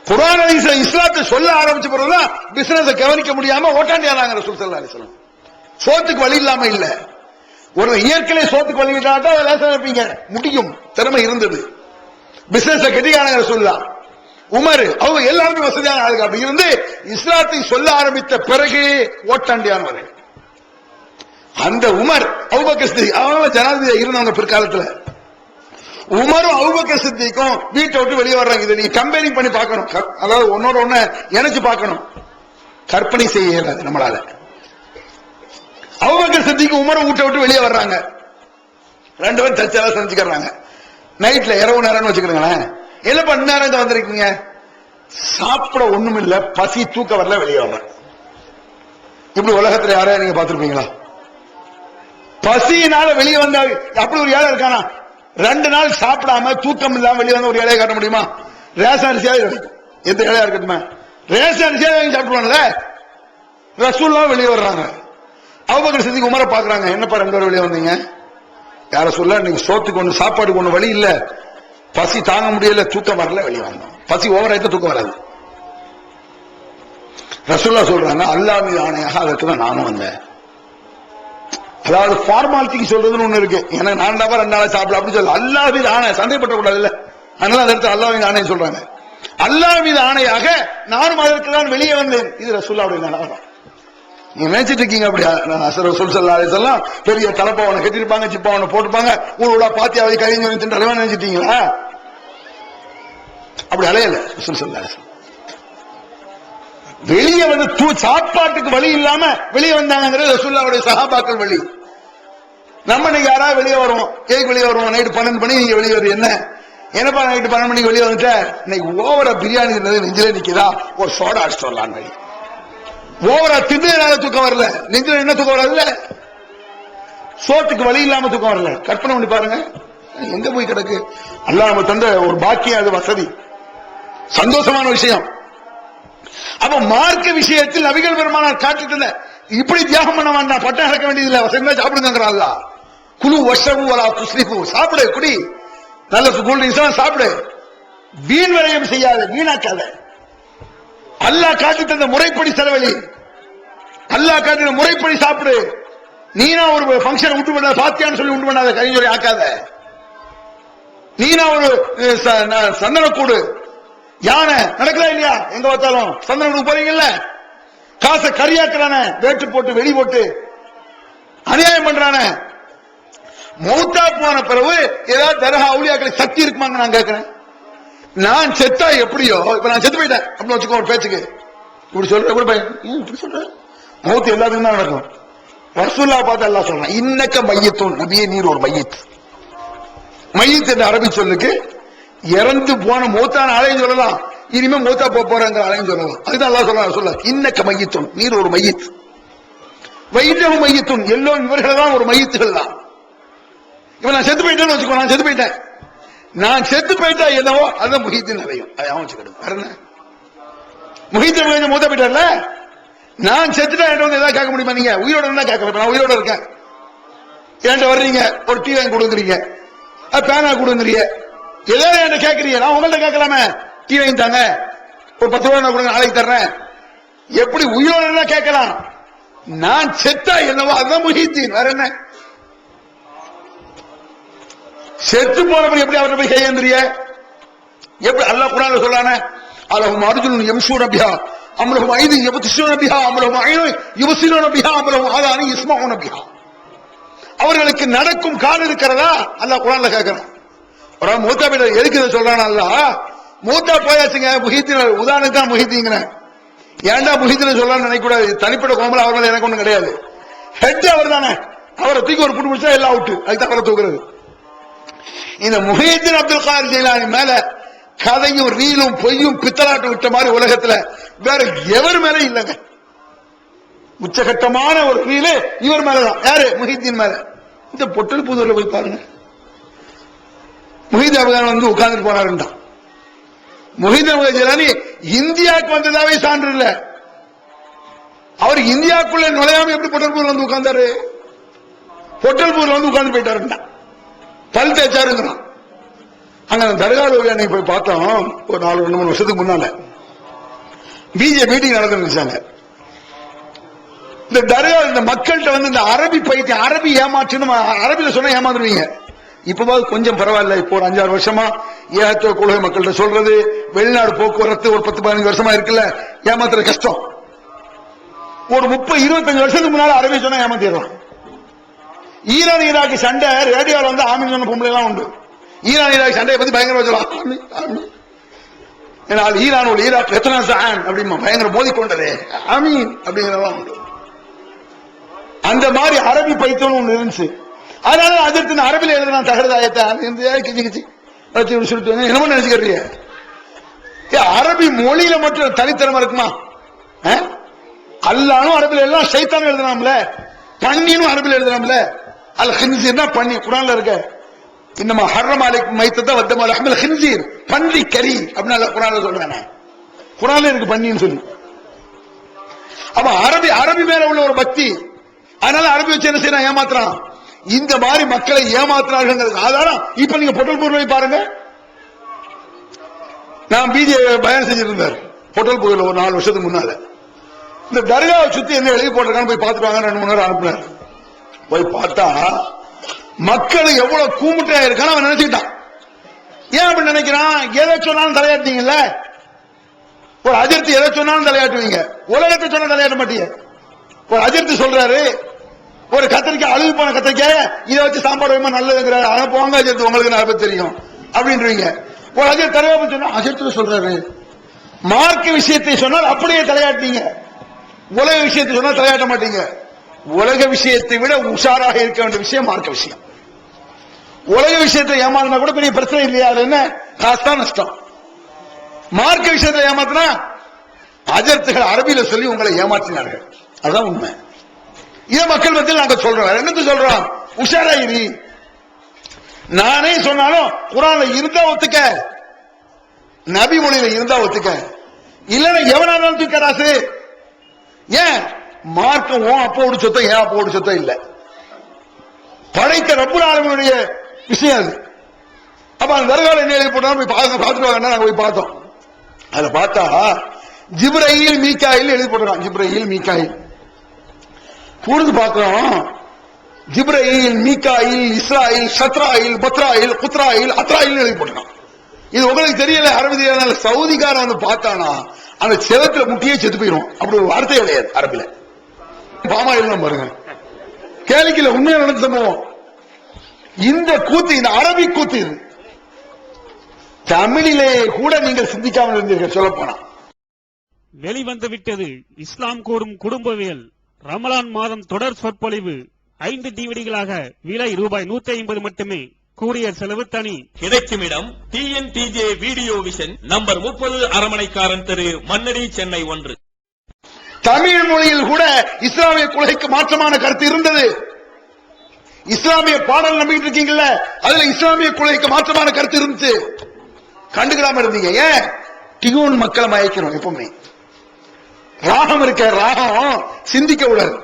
குர்ஆன் ஹதீஸ்ல இஸ்லாத்தை சொல்ல ஆரம்பிச்ச பிறகுதான் பிசினஸை கவனிக்க முடியாம ஓட்டாண்டியானாங்க ரசூல் ஸல்லல்லாஹு அலைஹி வஸல்லம். சோத்துக்கு வழி இல்லாம இல்ல, ஒரு இயற்கை சோத்துக்கு வழி விட்டாட்டா லேசா இருப்பீங்க, முடியும், திறமை இருந்தது. பிசினஸ் கெட்டிக்கான ரசூலுல்லாஹ். உமர் அவங்க எல்லாருமே வசதியான ஆளுங்க. அப்படி இருந்து இஸ்லாத்தை சொல்ல ஆரம்பித்த பிறகு ஓட்டாண்டியானவர்கள். அந்த உமர், அபூபக்கர் சித்திக் அவங்க ஜனாதிபதியா இருந்தவங்க பிற்காலத்துல. உமரும் அபூபக்கர் சித்திக்கும் வீட்டை விட்டு வெளியே வர்றாங்க. இதை நீங்க கம்பேரிங் பண்ணி பார்க்கணும், அதாவது ஒன்னோட ஒண்ணு இணைச்சு பார்க்கணும். கற்பனை செய்ய இயலாது நம்மளால. அபூபக்கர் சித்திக் உமரும் வீட்டை விட்டு வெளியே வர்றாங்க. 2 பேரும் தச்சலா செஞ்சுக்கிறாங்க. நைட்ல இரவு நேரம்னு வச்சுக்கிறீங்களேன். என்னப்பா நேரம் வந்திருக்கீங்க? சாப்பிட ஒண்ணும் இல்ல, பசி தூக்க வரல, வெளியே வர. இப்படி உலகத்துல யாரையா நீங்க பாத்துருப்பீங்களா? பசியினால வெளியே வந்த அப்படி ஒரு ஏழை இருக்கானா? 2 நாள் சாப்பிடாம தூக்கம் இல்லாம வெளியே வந்த ஒரு ஏழையை காட்ட முடியுமா? ரேஷன் அரிசியாக கிடைக்கும், எந்த ஏழையா இருக்கட்டுமே ரேஷன் அரிசியாக வாங்கி சாப்பிடுவாங்கல்ல. ரசூலுல்லாஹ் வெளியே வர்றாங்க. அபூபக்கர் சித்திக் உமரை பாக்குறாங்க. என்னப்பா 2 பேரும் வெளியே வந்தீங்க? யார சொல்ல, நீங்க சோத்துக்கு ஒண்ணு சாப்பாடுக்கு ஒண்ணு வழி இல்ல, பசி தாங்க முடியல, தூக்கம் வரல, வெளியே வந்தோம். பசி ஓவர் ஆயிட்டு தூக்கம் வராது. ரசூலுல்லாஹ் சொல்றாங்க, அல்லாஹ் மீது ஆணையாக அதற்கு தான் நானும் வந்தேன். அதாவது ஃபார்மாலிட்டிக்கு சொல்றதுன்னு ஒண்ணு இருக்கு. எனக்கு 4 நாள் 2 நாள் சாப்பிடல அப்படி சொல்ல, அல்லாஹ் மீது ஆணை, சந்தேகப்பட்ட கூடாது இல்ல, அதனால அந்த இடத்துல அல்லாஹ் மீது ஆணை சொல்றாங்க. அல்லாஹ் மீது ஆணையாக நானும் அதற்கு தான் வெளியே வந்தேன். இது ரசூலுல்லாஹ்வுடைய நலவரம். நீங்க நினைச்சிட்டு இருக்கீங்க அப்படியா? ரசூல் ஸல்லல்லாஹு அலைஹி வஸல்லம் பெரிய தலப்பாவனை கட்டிருப்பாங்க, சிப்பாவனை போட்டுப்பாங்க, ஊரோட பாத்தியாவை கையஞ்சு தின்றவன் நினைச்சிட்டீங்களா? அப்படி அலையல ரசூல் ஸல்லல்லாஹு அலைஹி வஸல்லம். வெளியே வந்து சாப்பாட்டுக்கு வழி இல்லாம வெளியே வந்தாங்கிறது ரசூலுல்லாஹ்வுடைய சஹாபாக்கள் வழி. நம்ம இன்னைக்கு யாராவது வெளியே வருவோம், ஏக்கு வெளியே வருவோம், நைட்டு 12 மணி நீங்க வெளியே வருது, என்னப்பா நைட்டு 12 மணிக்கு வெளியே வந்துட்ட, இன்னைக்கு ஓவரா பிரியாணி இருந்தது நெஞ்சில நிக்குதா, ஒரு சோடா அடிச்சுட்டு வரலான்னு வழி. ஓவரா திண்டுனால தூக்கம் வரல, நெஞ்சில என்ன தூக்கம் வரல, சோத்துக்கு வழி இல்லாம தூக்கம் வரல. கற்பனை பண்ணி பாருங்க, எங்க போய் கிடக்கு. அல்லாஹ் நம்ம தந்த ஒரு பாக்கியம், அது வசதி, சந்தோஷமான விஷயம். அப்ப மார்க்க விஷயத்தில் நபிகள் பெருமானார் காட்டிட்டு இப்படி தியாகம் பண்ண வேண்டாம், பட்டம் இறக்க வேண்டியதில்லை, வசதியா சாப்பிடுங்க. அல்லாஹ் குழு வஷவு வலா துஸ்ரிஃபு, சாப்பிடு, குடி, நல்ல கூல் ட்ரிங்க்ஸ் சாப்பிடு, வீண் விரயம் செய்யாத, வீணாக்காத. அல்லாஹ் காட்டி தந்த முறைப்படி செலவழி, அல்லாஹ் காட்டின முறைப்படி சாப்பிடு. நீனா ஒரு பங்கன் உண்டு பண்ணாத, பாத்தியான்னு சொல்லி உண்டு பண்ணாத, கைஞ்சொலி ஆக்காத. நீனா ஒரு சந்தனக்கூடு யானை நடக்கல இல்லையா? எங்க பார்த்தாலும் சந்திரனுக்கு போறீங்கல்ல, காசை கரியாக்குறான, வேட்டு போட்டு வெளி போட்டு அநியாயம் பண்றான. மௌத்தா போன பிறகு ஏதாவது தர்கா அவுலியாக்களுக்கு சக்தி இருக்குமாங்க நான் கேட்கிறேன். நான் செத்தா எப்படியோ, இப்ப நான் செத்து போயிட்டேன் அப்படின்னு வச்சுக்கோ ஒரு பேச்சுக்கு, இப்படி சொல்ற கூட இப்படி சொல்ற மௌத்து எல்லாத்துக்கும் தான் நடக்கும். ரசூலுல்லாஹ் பார்த்து அல்லாஹ் சொல்றான், இன்னக்க மையத்துன், நபியே நீர் ஒரு மையத். மையத் என்ற அரபி சொல்லுக்கு இறந்து போன மௌத்தான ஆளையும் சொல்லலாம், இனிமே மௌத்தா போறாங்கிற ஆளையும் சொல்லலாம். அதுதான் அல்லாஹ் சொல்றான், சொல்ல இன்னக்க மையத்துன், நீர் ஒரு மையத். வைத்தவும் மையத்துன், எல்லோரும் இவர்கள் தான் ஒரு மையத்துகள் தான். இப்ப நான் செத்து போயிட்டேன்னு வச்சுக்கோ, நான் செத்து போயிட்டேன், நான் செத்து போயிட்டா என்னவோ அதுதான் முஹீத்தின் அலையும். அதை அமைச்சுக்கிடும். வேற என்ன? முஹீத்தின் மூத்த போயிட்டார்ல, நான் செத்துட்டா என்கிட்ட வந்து ஏதாவது கேட்க முடியுமா? நீங்க உயிரோட இருந்தா கேட்கல, நான் உயிரோட இருக்கேன், என்கிட்ட வர்றீங்க, ஒரு டீ வாங்கி கொடுக்குறீங்க, பேனா கொடுக்குறீங்க, ஏதாவது என்கிட்ட கேட்கறீங்க, நான் உங்கள்ட்ட கேட்கலாமே, டீ வாங்கி தாங்க, ஒரு 10 ரூபாய் கொடுங்க, நாளைக்கு தர்றேன். எப்படி உயிரோட இருந்தா கேட்கலாம், நான் செத்தா என்னவோ அதுதான் முஹீத்தின். வேற என்ன? செத்து போனவர் எப்படி அவரை போய் கையேந்திரிய? எப்படி அல்லாஹ் குர்ஆன்ல சொல்றானே, அலஹும் அர்ஜுலுன் யம்ஷூன பிஹா அம்லஹும் ஐதி யப்துஷூன பிஹா அம்லஹும் ஐனுன் யுப்சிரூன பிஹா அம்லஹும் ஆதானி யஸ்மஊன பிஹா. அவர்களுக்கு நடக்கும் கால் இருக்கிறதா? அல்லாஹ் குர்ஆன்ல கேக்குறான். ஒரு மூத்தா போய் எதுக்கு இதை சொல்றான் அல்லாஹ்? மூத்தா போயாச்சுங்க, முஹீத்தின் உதாரணத்துக்கு தான் முஹீத்திங்கிறேன். ஏன்டா முஹீத்தின் சொல்லலாம்னு நினைக்க கூடாது. தனிப்பட்ட கோமல அவர் மேல எனக்கு ஒண்ணும் கிடையாது. ஹெட் அவர் தானே, அவரை தூக்கி ஒரு புட்டு பிடிச்சா எல்லாம் அவுட்டு, அதுக்கு அவரை தூக்குறது. இந்த முஹீத்தின் அப்துல் காதிர் ஜீலானி மேல கதையும் ரீலும் பொய்யும் பித்தலாட்டம் விட்ட மாதிரி உலகத்துல வேற எவர் மேல இல்லைங்க. உச்சகட்டமான ஒரு ரீலு இவர் மேலதான். யாரு? முஹீத்தின் மேல. இந்த பொட்டல் புதூர்ல போய் பாருங்க, முஹீத் அப்துல் வந்து உட்கார்ந்துட்டு போனாருன்றான். முஹீத் அப்துல் ஜீலானி இந்தியாவுக்கு வந்ததாவே சான்று இல்ல. அவர் இந்தியாவுக்குள்ள நுழையாம எப்படி பொட்டல்பூர்ல வந்து உட்கார்ந்தாரு? பொட்டல்பூர்ல வந்து உட்கார்ந்து போயிட்டாருன்னா பல் தேய்ச்சாருங்கிறான். அங்க தர்காவில் அன்னைக்கு போய் பார்த்தோம், ஒரு 4-3 வருஷத்துக்கு முன்னால பிஜேபி மீட்டிங் நடந்துருச்சாங்க. இந்த தர்கா இந்த மக்கள்கிட்ட வந்து இந்த அரபி பைத்தியம், அரபி ஏமாற்றுன்னு அரபியில சொன்னா ஏமாந்துருவீங்க. இப்பவாது கொஞ்சம் பரவாயில்ல. இப்போ ஒரு 5-6 வருஷமா ஏகத்துவ கொள்கை மக்கள்கிட்ட சொல்றது, வெளிநாடு போக்குவரத்து ஒரு 10-15 வருஷமா இருக்குல்ல, ஏமாத்துற கஷ்டம். ஒரு 30-25 வருஷத்துக்கு முன்னால அரபி சொன்னா ஏமாத்திடலாம். ஈரான் ஈராக்கு சண்டை ரேடியோல வந்து ஆமீன் சொன்ன பொம்பளை எல்லாம் உண்டு. ஈரான் ஈராக் சண்டையை பத்தி பயங்கர சொல்லலாம். ஈரான் ஈராக் எத்தனை அப்படிமா பயங்கர மோதிக்கொண்டதே ஆமீன் அப்படிங்கிறதெல்லாம் உண்டு. அந்த மாதிரி அரபி பைத்தியம் ஒண்ணு இருந்துச்சு. அதனால அதற்கு அரபில எழுதுனா தகரதாயத்தை கிச்சி கிச்சி வச்சு சொல்லிட்டு என்னமோ நினைச்சுக்கிறீங்க. அரபி மொழியில மட்டும் தனித்திறமை இருக்குமா? அல்லானும் அரபில எல்லாம் ஷைத்தானும் எழுதுனாம்ல, பன்னியும் அரபில எழுதுனாம்ல. அல் ஹின்சீர்னா பன்னி குர்ஆன்ல இருக்க. இன்னமா ஹர்ரம் அலைக்கும் மைத்தத வத்தமல் அஹ்மல் ஹின்சீர், பன்னி கறி அப்படின்னு குர்ஆன்ல சொல்றானே. குர்ஆன்ல இருக்கு பன்னின்னு சொல்லி. அப்ப அரபி மேல உள்ள ஒரு பக்தி, அதனால அரபி வச்சு என்ன செய்யறான்? ஏமாத்துறான். இந்த மாதிரி மக்களை ஏமாத்துறார்கள். ஆதாரம் இப்ப நீங்க பொட்டல்பூர் போய் பாருங்க. நான் பிஜேபி பயணம் செஞ்சிருந்தார் பொட்டல்பூர்ல ஒரு 4 வருஷத்துக்கு முன்னால. இந்த தர்காவை சுத்தி என்ன எழுதி போட்டிருக்கான்னு போய் பார்த்துட்டு வாங்க 2-3 நேரம் அனுப்புனார். போய் பார்த்தா மக்கள் எவ்வளவு கூமுட்டா இருக்கான்னு அவன் நினைச்சுக்கிட்டான். ஏன் அப்படி நினைக்கிறான்? எதை சொன்னாலும் தலையாட்டீங்கல்ல. ஒரு அஜர்த்தி எதை சொன்னாலும் தலையாட்டுவீங்க, உலகத்தை சொன்னா தலையாட்ட மாட்டீங்க. ஒரு அஜர்த்தி சொல்றாரு, ஒரு கத்திரிக்காய் அழுகு போன கத்திரிக்காய் இதை வச்சு சாம்பார் வைமா நல்லதுங்கிறாரு. ஆனா போங்க அஜர்த்தி, உங்களுக்கு நான் தெரியும் அப்படின்றீங்க. ஒரு அஜர்த்தி தலைவாப்பு சொன்னா அஜர்த்தி சொல்றாரு. மார்க்க விஷயத்தை சொன்னால் அப்படியே தலையாட்டீங்க, உலக விஷயத்தை சொன்னா தலையாட்ட மாட்டீங்க. உலக விஷயத்தை விட உஷாராக இருக்க வேண்டிய விஷயம் மார்க்க விஷயம். உலக விஷயத்தை ஏமாத்தினா கூட பெரிய பிரச்சனை இல்லையா? அது என்ன? காசு தான் நஷ்டம். மார்க்க விஷயத்தை ஏமாத்தினா அஜர்த்துகள் அரபியில சொல்லி உங்களை ஏமாற்றினார்கள். அதுதான் உண்மை. இதை மக்கள் மத்தியில் நாங்க சொல்றோம். என்னது சொல்றோம்? உஷாராயிரி. நானே சொன்னாலும் குர்ஆன்ல இருந்தா ஒத்துக்க, நபி மொழியில இருந்தா ஒத்துக்க, இல்லன்னா எவனாலும் தூக்கராசு. ஏன்? மார்க்கம் அப்போடு சொத்தம், ஏன் அப்போடு சொத்தம் இல்ல, படைத்த ரப்புல் ஆலமீனுடைய விஷயம் அது. அப்ப அந்த தர்கால என்ன எழுதி போட்டாலும் போய் பார்த்துட்டு வாங்க. நாங்க போய் பார்த்தோம். அதுல பார்த்தா ஜிப்ரீல் மீகாயில் எழுதி போட்டுருக்கான். ஜிப்ரீல் மீகாயில் கூர்ந்து பார்க்கிறோம். ஜிப்ரீல் மீகாயில் இஸ்ராயில் சத்ராயில் பத்ராயில் குத்ராயில் அத்ராயில் எழுதி போட்டுருக்கான். இது உங்களுக்கு தெரியல, அரபு சவுதிக்காரன் வந்து பார்த்தானா அந்த செவத்துல முட்டியே செத்து போயிடும். அப்படி ஒரு வார்த்தை கிடையாது அரபில. பாமாயில் பாருங்க, கேளிக்கல உண்மையா நடந்த சம்பவம். இந்த கூத்து, இந்த அரபி கூத்து இது தமிழிலே கூட நீங்கள் சிந்திக்காமல் இருந்தீர்கள். சொல்ல போனா வெளிவந்து விட்டது இஸ்லாம் கூறும் குடும்பவியல் ரமலான் மாதம் தொடர் சொற்பொழிவு 5 டிவிடிகளாக விலை ரூபாய் 150 மட்டுமே. கூரியர் செலவு தனி. கிடைக்கும் இடம் TNTJ வீடியோ விஷன், நம்பர் 30, அரமனைக்காரன் தெரு, மன்னடி, சென்னை 1. தமிழ் மொழியில் கூட இஸ்லாமிய கொள்கைக்கு மாற்றமான கருத்து இருந்தது. இஸ்லாமிய பாடல் நம்பிட்டு இருக்கீங்கல்ல, அதுல இஸ்லாமிய கொள்கைக்கு மாற்றமான கருத்து இருந்துச்சு, கண்டுக்கிடாம இருந்தீங்க. ஏன்? டியூன் மக்களை மயக்கணும். எப்பவுமே ராகம் இருக்க, ராகம் சிந்திக்க விடாது.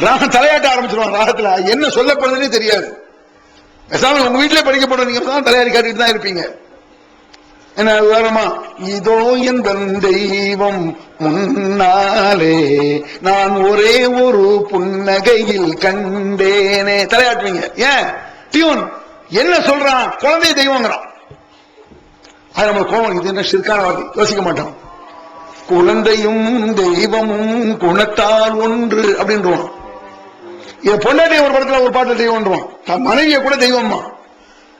ராகம் தலையாட்ட ஆரம்பிச்சிருவாங்க. ராகத்துல என்ன சொல்லப்படுதுன்னே தெரியாது. பேசாம உங்க வீட்டிலே படிக்கப்படும், நீங்க தான் தலையாடி காட்டிட்டு தான் இருப்பீங்க. என்ன உதாரணமா, இதோ எந்த தெய்வம் முன்னாலே நான் ஒரே ஒரு புன்னகையில் கண்டேனே, தலையாட்டுவீங்க. ஏன்? டியூன் என்ன சொல்றான்? குழந்தை தெய்வங்கிறான். அது நம்ம கோவம், இது என்ன சிற்கான வார்த்தை, யோசிக்க மாட்டோம். குழந்தையும் தெய்வமும் குணத்தால் ஒன்று அப்படின்றோம். இத பொண்டாட்டி ஒரு படத்துல ஒரு பாட்டு தெய்வம்ன்றோம். மனைவிய கூட தெய்வமா,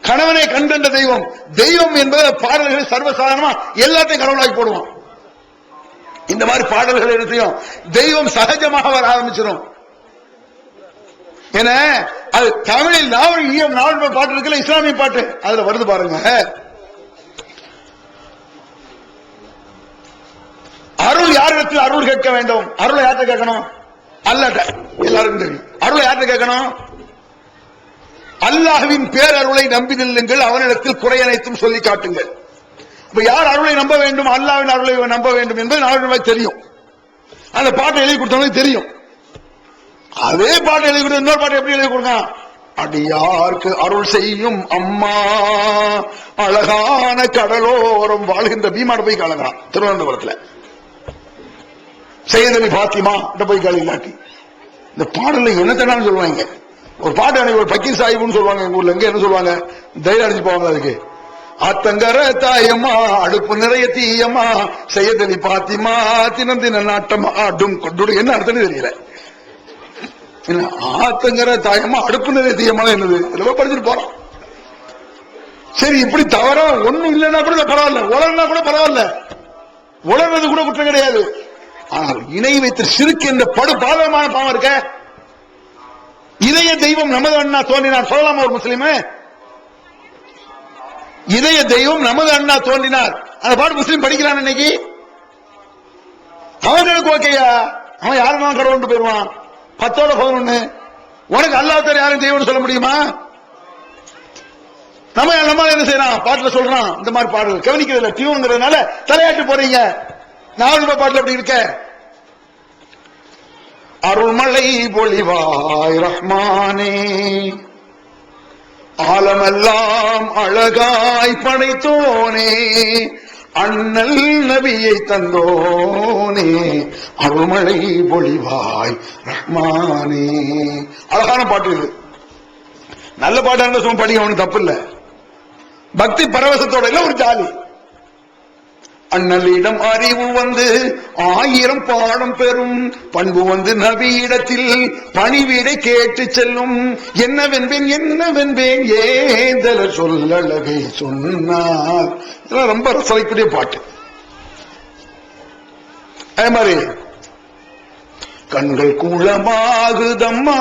கணவனை கண்ட தெய்வம். தெய்வம் என்பது பாடல்கள் சர்வசாதாரணமா எல்லாத்தையும் கடவுளாக்கி போடுவோம். இந்த மாதிரி பாடல்கள் எடுத்தையும் தெய்வம் சகஜமாக வர ஆரம்பிச்சிடும். ஏன்னா அது தமிழில் நாவல் பாட்டு இருக்குல்ல, இஸ்லாமிய பாட்டு, அதுல வருது பாருங்க. அருள் யாரிடத்தில் அருள் கேட்க வேண்டும்? அருளை யார்கிட்ட கேட்கணும்? அல்லாஹ்ட்ட. எல்லாருக்கும் தெரியும். அருளை யார்கிட்ட கேட்கணும்? அல்லாஹ்வின் பேரருளை நம்பி நில்லுங்கள், அவனிடத்தில் குறை அனைத்தும் சொல்லி காட்டுங்கள். இப்ப யார் அருளை நம்ப வேண்டும்? அல்லாஹ்வின் அருளை நம்ப வேண்டும் என்பது நாலு தெரியும். அந்த பாட்டை எழுதி கொடுத்தவங்களுக்கு தெரியும். அதே பாட்டை எழுதி கொடுத்த இன்னொரு பாட்டை எப்படி எழுதி கொடுங்க? அடியார்க்கு அருள் செய்யும் அம்மா அழகான கடலோரம் வாழ்கின்ற பீமாட போய் கலங்கிறான் திருவனந்தபுரத்துல. சையதலி பாத்திமா போய் கலங்காட்டி இந்த பாடல என்னத்தான் சொல்லுவாங்க. ஒரு பாட்டு அன்னைக்கு ஒரு பக்கீர் சாஹிப்னு சொல்லுவாங்க எங்க ஊர்ல. எங்க என்ன சொல்லுவாங்க? தைரியம் அடிச்சு போவாங்க. அதுக்கு ஆத்தங்கர தாயம்மா அடுப்பு நிறைய தீயம்மா சையதலி பாத்திமா தினம் தின நாட்டமா ஆடும் கொண்டு என்ன அர்த்தம் தெரியல. ஆத்தங்கர தாயம்மா அடுப்பு நிறைய தீயம்மா என்னது ரொம்ப படிச்சுட்டு போறோம். சரி, இப்படி தவறா ஒண்ணும் இல்லைன்னா கூட பரவாயில்ல, உலர்னா கூட பரவாயில்ல, உலர்றது கூட குற்றம் கிடையாது. ஆனால் இணை வைத்து சிறுக்கு என்ற படு பாதகமான பாவம் இருக்க. இதய தெய்வம் நமது அண்ணா தோன்றினார் சொல்லலாமா ஒரு முஸ்லீம்? இதய தெய்வம் நமது அண்ணா தோன்றினார், அந்த பாட்டு முஸ்லீம் படிக்கிறான் இன்னைக்கு. அவங்களுக்கு ஓகேயா? அவன் யாருன்னா கடவுள் போயிருவான் 10-11. உனக்கு அல்லாஹ் யாரும் தெய்வம்னு சொல்ல முடியுமா? நம்ம என்ன செய்யறான்? பாட்டுல சொல்றான். இந்த மாதிரி பாடல் கவனிக்கிறதுல டியூன்ங்கிறதுனால தலையாட்டு போறீங்க. 4 ரூபாய் பாட்டுல அப்படி இருக்க. அருள்மலை பொழிவாய் ரஹ்மானே, ஆலமெல்லாம் அழகாய் படைத்தோனே, அண்ணல் நபியை தந்தோனே, அருள்மலை பொழிவாய் ரஹ்மானே. அழகான பாட்டு இது. நல்ல பாட்டா இருந்தா சும்மா படிக்க ஒன்றும் தப்பு இல்ல. பக்தி பரவசத்தோட இல்ல, ஒரு ஜாலி. அண்ணலிடம் அறிவு வந்து 1000 பாடம் பெறும், பண்பு வந்து நபியிடத்தில் பணிவிடை கேட்டு செல்லும். என்னவென்பேன் என்னவென்பேன் ஏந்தல சொல்லழகை சொன்னார். இதெல்லாம் ரொம்ப ரசனைக்குரிய பாட்டு. அதே மாதிரி கண்கள் குளமாகுதம்மா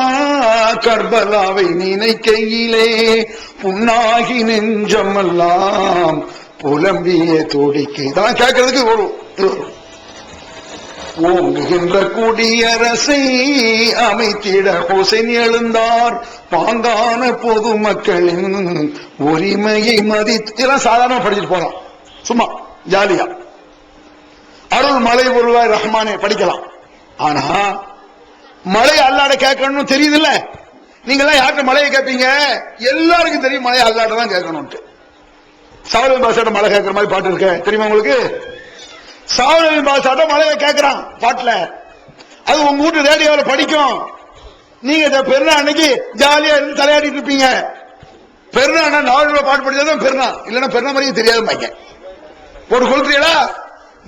கர்பலாவை நினைக்கையிலே, புண்ணாகி நெஞ்சமெல்லாம் புலம்பிய தோடிக்கை. தான் கேட்கறதுக்கு வரும். ஓங்குகின்ற குடியரசை அமைத்திட ஹுசைன் எழுந்தார், பாங்கான பொதுமக்களின் உரிமையை மதித்து. இதெல்லாம் சாதாரண படிச்சுட்டு போலாம், சும்மா ஜாலியா. அருள் மலை பொருளாய் ரஹ்மானே படிக்கலாம். ஆனா மழை அல்லாட கேட்கணும்னு தெரியுது இல்ல? நீங்க எல்லாம் யார்கிட்ட மழையை கேட்பீங்க? எல்லாருக்கும் தெரியும் மழையை அல்லாட தான் கேட்கணும். சாவலின் பாசாட்ட மழை கேட்கிற மாதிரி பாட்டு இருக்க தெரியுமா உங்களுக்கு? சாவலின் பாசாட்ட மழையை கேட்கிறான் பாட்டுல. அது உங்க வீட்டு ரேடியோவில் படிக்கும். நீங்க பெருநாள் அன்னைக்கு ஜாலியா இருந்து தலையாடிட்டு இருப்பீங்க. பெருனா 4 ரூபாய் பாட்டு படிச்சாதான் பெருனா, இல்லன்னா பெருனா மாதிரியே தெரியாது. ஒரு கொள்கையா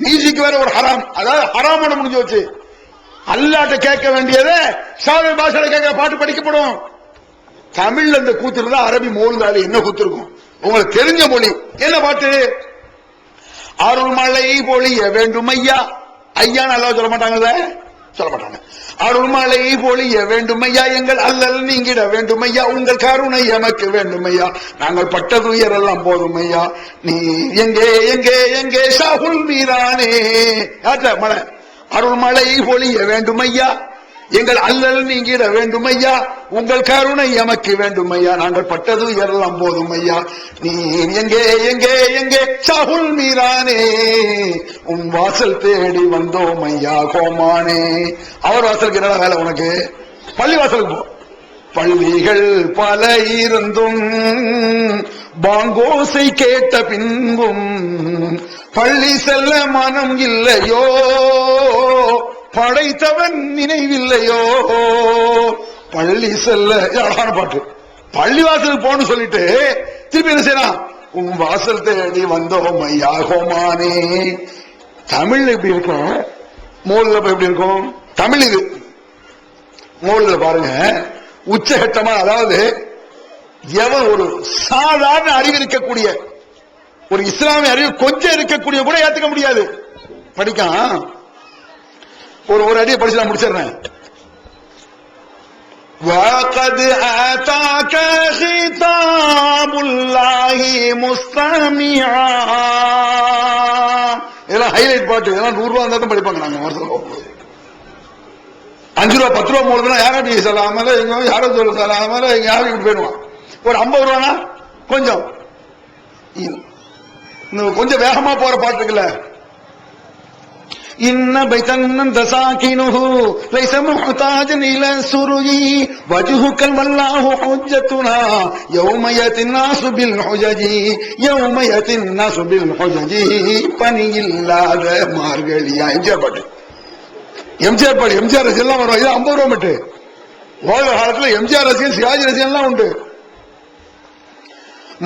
மியூசிக் வேற ஒரு ஹராம், அதாவது ஹராமோட முடிஞ்சு வச்சு அல்லாட்ட கேட்க வேண்டியதை சாமி பாஷையில கேட்க பாட்டு படிக்கப்படும். தமிழ்ல இந்த கூத்து இருந்தா அரபி மோல்தால என்ன கூத்து இருக்கும் உங்களுக்கு தெரிஞ்ச மொழி. என்ன பாட்டு? அருள்மழை பொழிய வேண்டும் ஐயா. ஐயான்னு அல்லா சொல்ல மாட்டாங்கல்ல, சொல்ல மாட்டாங்க. அருள்மழை பொழிய வேண்டும் ஐயா, எங்கள் அல்லல் நீங்கிட வேண்டும் ஐயா, உங்கள் கருணை எமக்கு வேண்டும் ஐயா, நாங்கள் பட்ட துயர் எல்லாம் போதும் ஐயா, நீ எங்கே எங்கே எங்கே ஷாகுல் மீரானே. மழை அருள்மழை பொழிய வேண்டும் ஐயா, எங்கள் அல்லல் நீங்கிட வேண்டும் ஐயா, உங்கள் கருணை எமக்கு வேண்டும் ஐயா, நாங்கள் பட்டது எல்லாம் போதும் ஐயா, நீ எங்கே எங்கே எங்கே ஷாகுல் மீரானே, உன் வாசல் தேடி வந்தோம் ஐயா கோமானே. அவர் வாசலுக்கு என்னடா வேலை உனக்கு? பள்ளி வாசலுக்கு போ. பள்ளிகள் பல இருந்தும் பாங்கோசை கேட்ட பின்பும் பள்ளி செல்ல மனம் இல்லையோ, படைத்தவன் நினைவில்லையோ, பள்ளி செல்ல அழகான பாட்டு. பள்ளிவாசலுக்கு போன்னு சொல்லிட்டு திருப்பி என்ன செய்யலாம்? உன் வாசல் தேடி வந்தோம் ஐயா கோமானே. தமிழ் எப்படி இருக்கும், மோல்ல எப்படி இருக்கும்? தமிழ் இது மோல்ல பாருங்க உச்சகட்டமா, அதாவது எவன் ஒரு சாதாரண அறிவு இருக்கக்கூடிய ஒரு இஸ்லாமிய அறிவு கொஞ்சம் இருக்கக்கூடிய கூட ஏத்துக்க முடியாது. படிக்கான் ஒரு அடியை படிச்சு நான் முடிச்சிடுறேன். وَقَدْ آتَاكَ خِطَابُ اللَّهِ مُسْتَمِعًا. இதெல்லாம் ஹைலைட் பாட்டு. இதெல்லாம் 100 ரூபா தான் படிப்பாங்க. நாங்க வருஷம் 5 ரூபா 10 ரூபா போடுதுன்னா யாரும் சொல்லாமல எங்க யாரும் சொல்ல சொல்லாமல எங்க யாரும் இப்படி போயிடுவான். ஒரு 50 ரூபானா கொஞ்சம் கொஞ்சம் வேகமா போற பாட்டு இருக்குல்ல. إن بيتا أنت ساكنه ليس محتاجا إلى سرج وجهك والله حجتنا يوم يأتي الناس بالحجج يوم يأتي الناس بالحجج பனி இல்லாத மார்கழியா. எம்ஜிஆர் பாட்டு, எம்ஜிஆர் பாட்டு, எம்ஜிஆர் ரசிகன் எல்லாம் வரும். இது 50 ரூபா மட்டும். ஓய்வு காலத்துல எம்ஜிஆர் ரசிகன் சிவாஜி ரசிகன் எல்லாம் உண்டு.